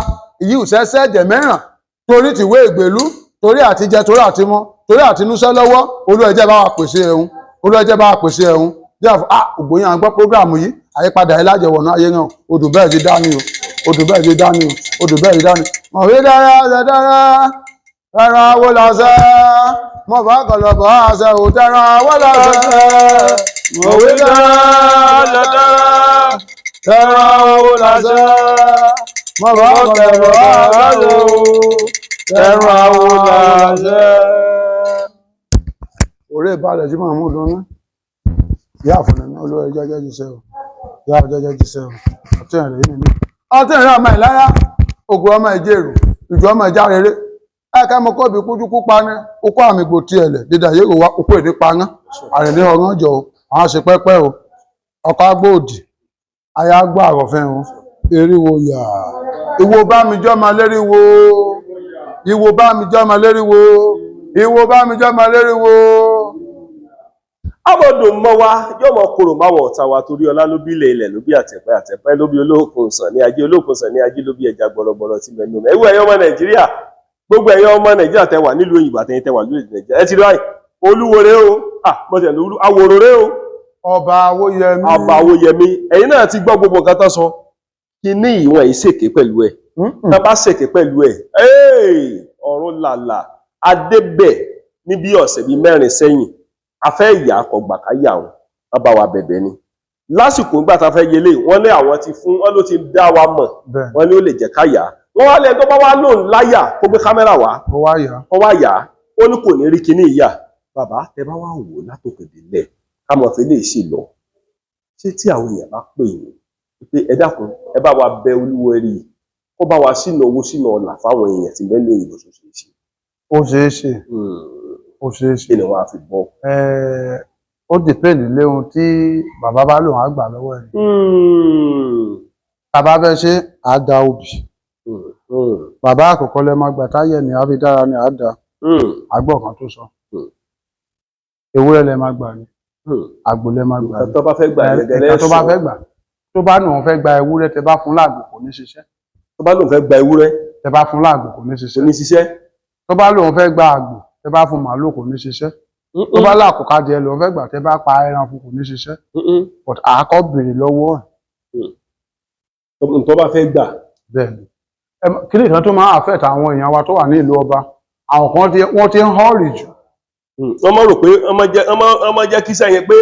[SPEAKER 2] ìyí òṣẹ́ṣẹ́ ẹ̀jẹ̀ mẹ́ràn torí tìwé ìgbèlú torí àtijẹ torí àtimọ torí àtinúṣẹ́ lọ́wọ́ olúwẹ̀rí jẹ́ bá wa pèsè ẹ̀hún olúwẹ̀rí jẹ́ bá wa pèsè ẹ̀hún jẹ́ ògbóyin àgbọ́ prógráàmù yìí àyípadà ìlàjẹ̀wọ̀ náà ayé náà odò bẹ́ẹ̀ ti dání o odò bẹ́ẹ̀ ti dání o odò bẹ́ẹ̀ ti dání mọ̀wé dára dára dára wó lásẹ̀ mọ̀ bá kọ̀lọ̀bọ̀ àṣẹ ò dára wó lásẹ̀ mọ̀wé dára dára dára wó lásẹ̀ mọ̀ bá kọ̀lọ̀bọ̀ àṣẹ ò dára wó lásẹ̀. Orí ìbálẹ̀ tí màá mú dúnú ìyá àfọ̀nà náà olúwẹ̀rí jẹ́jẹ́ jíṣẹ́ o ìyá àjẹ́jẹ́ jíṣẹ́ o ọtí ẹ̀rẹ̀ yìí nìyí ọtí ẹ̀rẹ̀ ọmọ ìláyà ògùn ọmọ ìjẹ́rù ìjọ ọmọ ìjà rere ẹ̀ka mọ kọ́bí kújúkú paná okó àmì gbò tí ẹ̀lẹ̀ dídà yẹ́rò wá okó èdè paná àrẹ̀lẹ́ ọ̀rán jọ àwọn ṣe pẹ́pẹ́ o ọkọ̀ agbóòdì ayá gbọ́ àrọ̀fẹ́ o eriwo yà ìwo bá mi jọ́ máa léríwo ìwo bá mi jọ́ máa léríwo ìwo bá mi jọ́ máa léríwo.
[SPEAKER 1] Àbọ̀dò mọ́ wa yóò mọ kòrò máwọ̀ ọ̀tá wa torí ọlá ló bí ilẹ̀ ló bí àtẹ̀pẹ́ àtẹ̀pẹ́ ló bí olóòkun sàn ní ajé olóòkun sàn ní ajé ló bí ẹja gbọ̀rọ̀gbọ̀rọ̀ tí mẹ́nu ẹ̀wọ́ ẹ̀yọ́ ọmọ Nàìjíríà gbogbo ẹ̀yọ́ ọmọ Nàìjíríà tẹ́ wà nílùú òyìnbó àtẹ̀yìn tẹ́ wà lórí Nàìjíríà ẹ ti rí báyìí olúwore o mọ̀tẹ̀ lóru àwòrán o
[SPEAKER 2] ọba Awóyẹmí
[SPEAKER 1] ọba Awóyẹmí ẹ̀yin náà ti gbọ́ gbogbo nǹkan tó sọ kí ní ìwọ̀n yìí ṣèké pẹ̀lú ẹ̀ tá bá ṣèké pẹ̀lú ẹ̀ ọ̀run làlà adébẹ̀ ní bí ọ̀sẹ̀ bíi 4 sẹ́yìn afẹ́ ìyá akọgbà káyà wọn bá wa bẹ̀bẹ̀ ni lásìkò ìgbà tá fẹ́ yẹlé wọ́n ní àwọn ti fún wọ́n ló ti dá wa mọ̀ wọ́n ní ó lè jẹ́ káyà wọ́n wá lẹ́yìn tó bá wá lóun láyà kó gbé kámẹ́rà wá wọ́n wá yà ó ní kò ní rí kíní ìyá bàbá ẹ bá wà wò látòkè délẹ̀ kámọ̀ fi lè ṣe lọ ṣé tí àwọn èèyàn bá pè yín pé ẹ dákun ẹ bá wa bẹ Olúwẹ̀rí kó bá wa sínú owó sínú ọlà fáwọn èèyàn tí mẹ́lẹ̀ òyìnbó tó ṣe é ṣe.
[SPEAKER 2] Ó ṣeé ṣe ó ṣeé ṣe
[SPEAKER 1] kí ni wọ́n á fi bọ́.
[SPEAKER 2] Ó dìpẹ́ǹdì lé ohun tí bàbá bá lòun á gbà lọ́wọ́ ẹ̀. Bàbá fẹ́ ṣe àdá obì bàbá àkọ́kọ́ lẹ máa gbà táyẹ̀ ní àfi dára ní àdá àgbọ̀ kan tó sọ ewúrẹ́ lẹ máa gbà ní àgbò lẹ máa gbà ní
[SPEAKER 1] tó bá fẹ́ gbà
[SPEAKER 2] ẹ̀ka tó bá fẹ́ gbà tó bá lòun fẹ́ gba ewúrẹ́ tẹ bá fún láàgbò kò ní ṣiṣẹ́.
[SPEAKER 1] Tó bá lòun fẹ́ gba ewúrẹ́
[SPEAKER 2] tẹ bá fún láàgbò kò ní ṣiṣẹ́.
[SPEAKER 1] kò ní ṣiṣẹ́.
[SPEAKER 2] Tó bá lòun fẹ́ gba àgbò tẹ bá fún màálù kò ní ṣiṣẹ́. Tó bá láàkókò adìẹ lòun fẹ́ gbà tẹ bá pa ẹran fún kò ní ṣiṣẹ́. But àkọ́ béèrè lọ́wọ́
[SPEAKER 1] ẹ̀. Tó bá fẹ́ gbà.
[SPEAKER 2] Bẹ́ẹ̀ni kí ni ìtàn tó máa affect àwọn èèyàn wa tó wà ní ìlú ọba àwọn kan wọ́n ti ń họ́ọ̀rì jù.
[SPEAKER 1] Wọ́n mọ̀ rò pé ọmọ jẹ́ kí sẹ́yìn pé.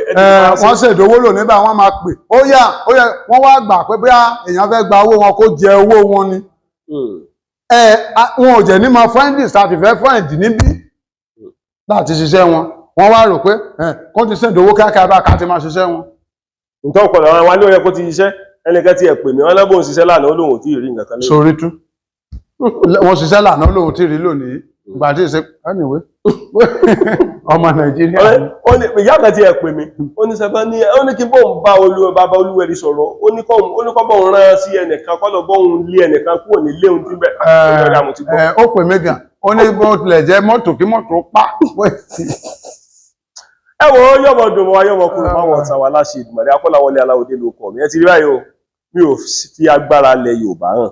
[SPEAKER 2] Wọ́n ṣèdówó lò nígbà wọ́n máa pè ó yá wọ́n wá gbà pé bóyá èèyàn fẹ́ gba owó wọn kó jẹ owó wọn ni. Wọn ò jẹ́ ní máa findings láti fẹ́ find níbí láti ṣiṣẹ́ wọn wọ́n wá rò pé kó ti ṣèdówó kíákíá bá ká ti máa ṣiṣẹ́ wọn.
[SPEAKER 1] Nǹkan ọ̀pọ̀ àwọn wa ní ó yẹ kó ti ṣiṣẹ́ ẹnìkan tí ẹ pè mí wọn lọ́gbọ̀n ṣiṣẹ́ lánàá olóhùn tí ì rí nǹkan kan lé.
[SPEAKER 2] Sórí tú wọ́n ṣiṣẹ́ lánàá olóhùn tí ì rí lónìí ìgbà tí ìṣe anyway ọmọ Nàìjíríà
[SPEAKER 1] ìyá kan ti ẹ̀ pè mí ó ní sẹ́fẹ́ ní ó ní kí bóun bá bàbá Olúwẹ̀rí sọ̀rọ̀ ó ní kọ́ bóun rán sí ẹnìkan kọ́ lọ bóun lé ẹnìkan kúrò ní léun tí bẹ́ẹ̀
[SPEAKER 2] ó pè mí gan ó ní bó tilẹ̀ jẹ́ mọ́tò kí mọ́tò pa
[SPEAKER 1] ẹ wo yọmọ dùn mọ́ yọmọ kúrò fáwọn ọ̀tá wa láṣẹ Èdùmàrè Akọ́láwọlé Aláwọ̀dé ló kọ̀ mí ẹ ti rí báyìí o mi ò fi agbára lẹ Yorùbá hàn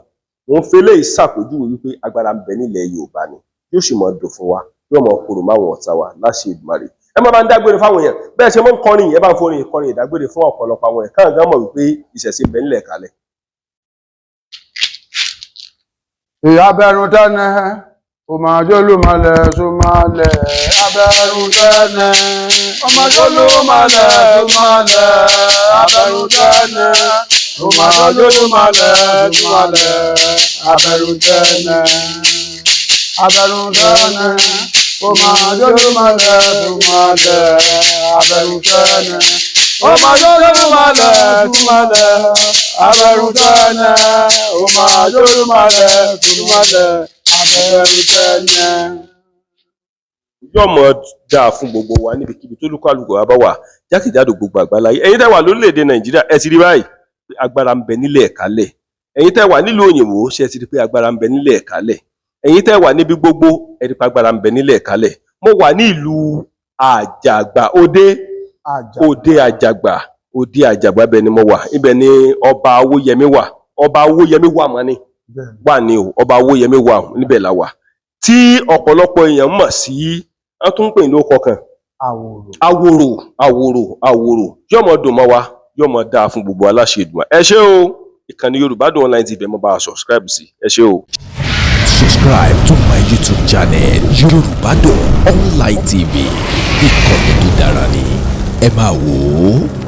[SPEAKER 1] òun fẹlẹ́ ìṣàpèjúwe wípé agbára ń bẹ nílẹ̀ Yorùbá ni yóò sì mọ dùn fún wa yóò mọ kúrò máwọn ọ̀tá wa láṣẹ Èdùmàrè ẹ má bá ń dágbére fáwọn èèyàn bẹ́ẹ̀ ṣe mọ́ ń kọrin ẹ bá ń forin ìkọrin ìdágbére fún ọ̀pọ̀lọpọ̀ àwọn ẹ̀ka àgá mọ̀ wípé ìṣẹ̀ṣe ń bẹ nílẹ̀ kalẹ̀.
[SPEAKER 2] ìyá bẹ̀rù tẹ́nẹ̀ ọmọdélùmọ̀lẹ̀ súnmọ́lẹ̀ abẹ́rù tẹ́nẹ̀ ọmọdélùmọ̀lẹ̀ súnmọ́lẹ̀ abẹ́rù tẹ́nẹ̀ ọmọdélùmọ̀lẹ̀ súnmọ́lẹ̀ abẹ́rù tẹ́nẹ̀ abẹ́rù tẹ́nẹ̀ ọmọdélùmọ̀lẹ̀ súnmọ́lẹ̀ abẹ́rù tẹ́nẹ̀ ọmọdélùmọ̀lẹ̀ súnmọ́lẹ̀ abẹ́rù tẹ́nẹ̀ ọmọdélùmọ̀lẹ̀ súnmọ́lẹ̀
[SPEAKER 1] yóò mọ dáa fún gbogbo wa níbikíbi tó lúkàlùkù wa bá wà jákèjádò gbogbo àgbáláyé ẹ̀yin tẹ́ wà lórílẹ̀-èdè Nàìjíríà ẹ ti rí báyìí pé agbára ń bẹ nílẹ̀ ẹ̀kálẹ̀ ẹ̀yin tẹ́ wà nílùú òyìnbó ṣe ti rí pé agbára ń bẹ nílẹ̀ ẹ̀kálẹ̀ ẹ̀yin tẹ́ wà níbi gbogbo ẹ rí pé agbára ń bẹ nílẹ̀ ẹ̀kálẹ̀ mo wà ní ìlú Àjàgbà òde Àjàgbà bẹ́ẹ̀ ni mo wà ibẹ̀ ni ọba Owóyẹmí wà ọba Owóyẹmí wà mọ́ ni wà ní o ọba Owóyẹmí wà níbẹ̀ la wà tí ọ̀pọ̀lọpọ̀ èèyàn mọ̀ sí wọ́n tún ń pè ní orúkọ kan àwòrò yóò mọ dùn mọ́ wa yóò mọ dáa fún gbogbo aláṣẹ Èdùmàrè ẹ ṣé o ìkànnì Yorùbá Dùn Online TV mo bá a subscribe sí ẹ ṣé o.
[SPEAKER 3] Subscribe to my YouTube channel Yorùbá Dùn Online TV ìkànnì tó dára ni ẹ máa wò ó.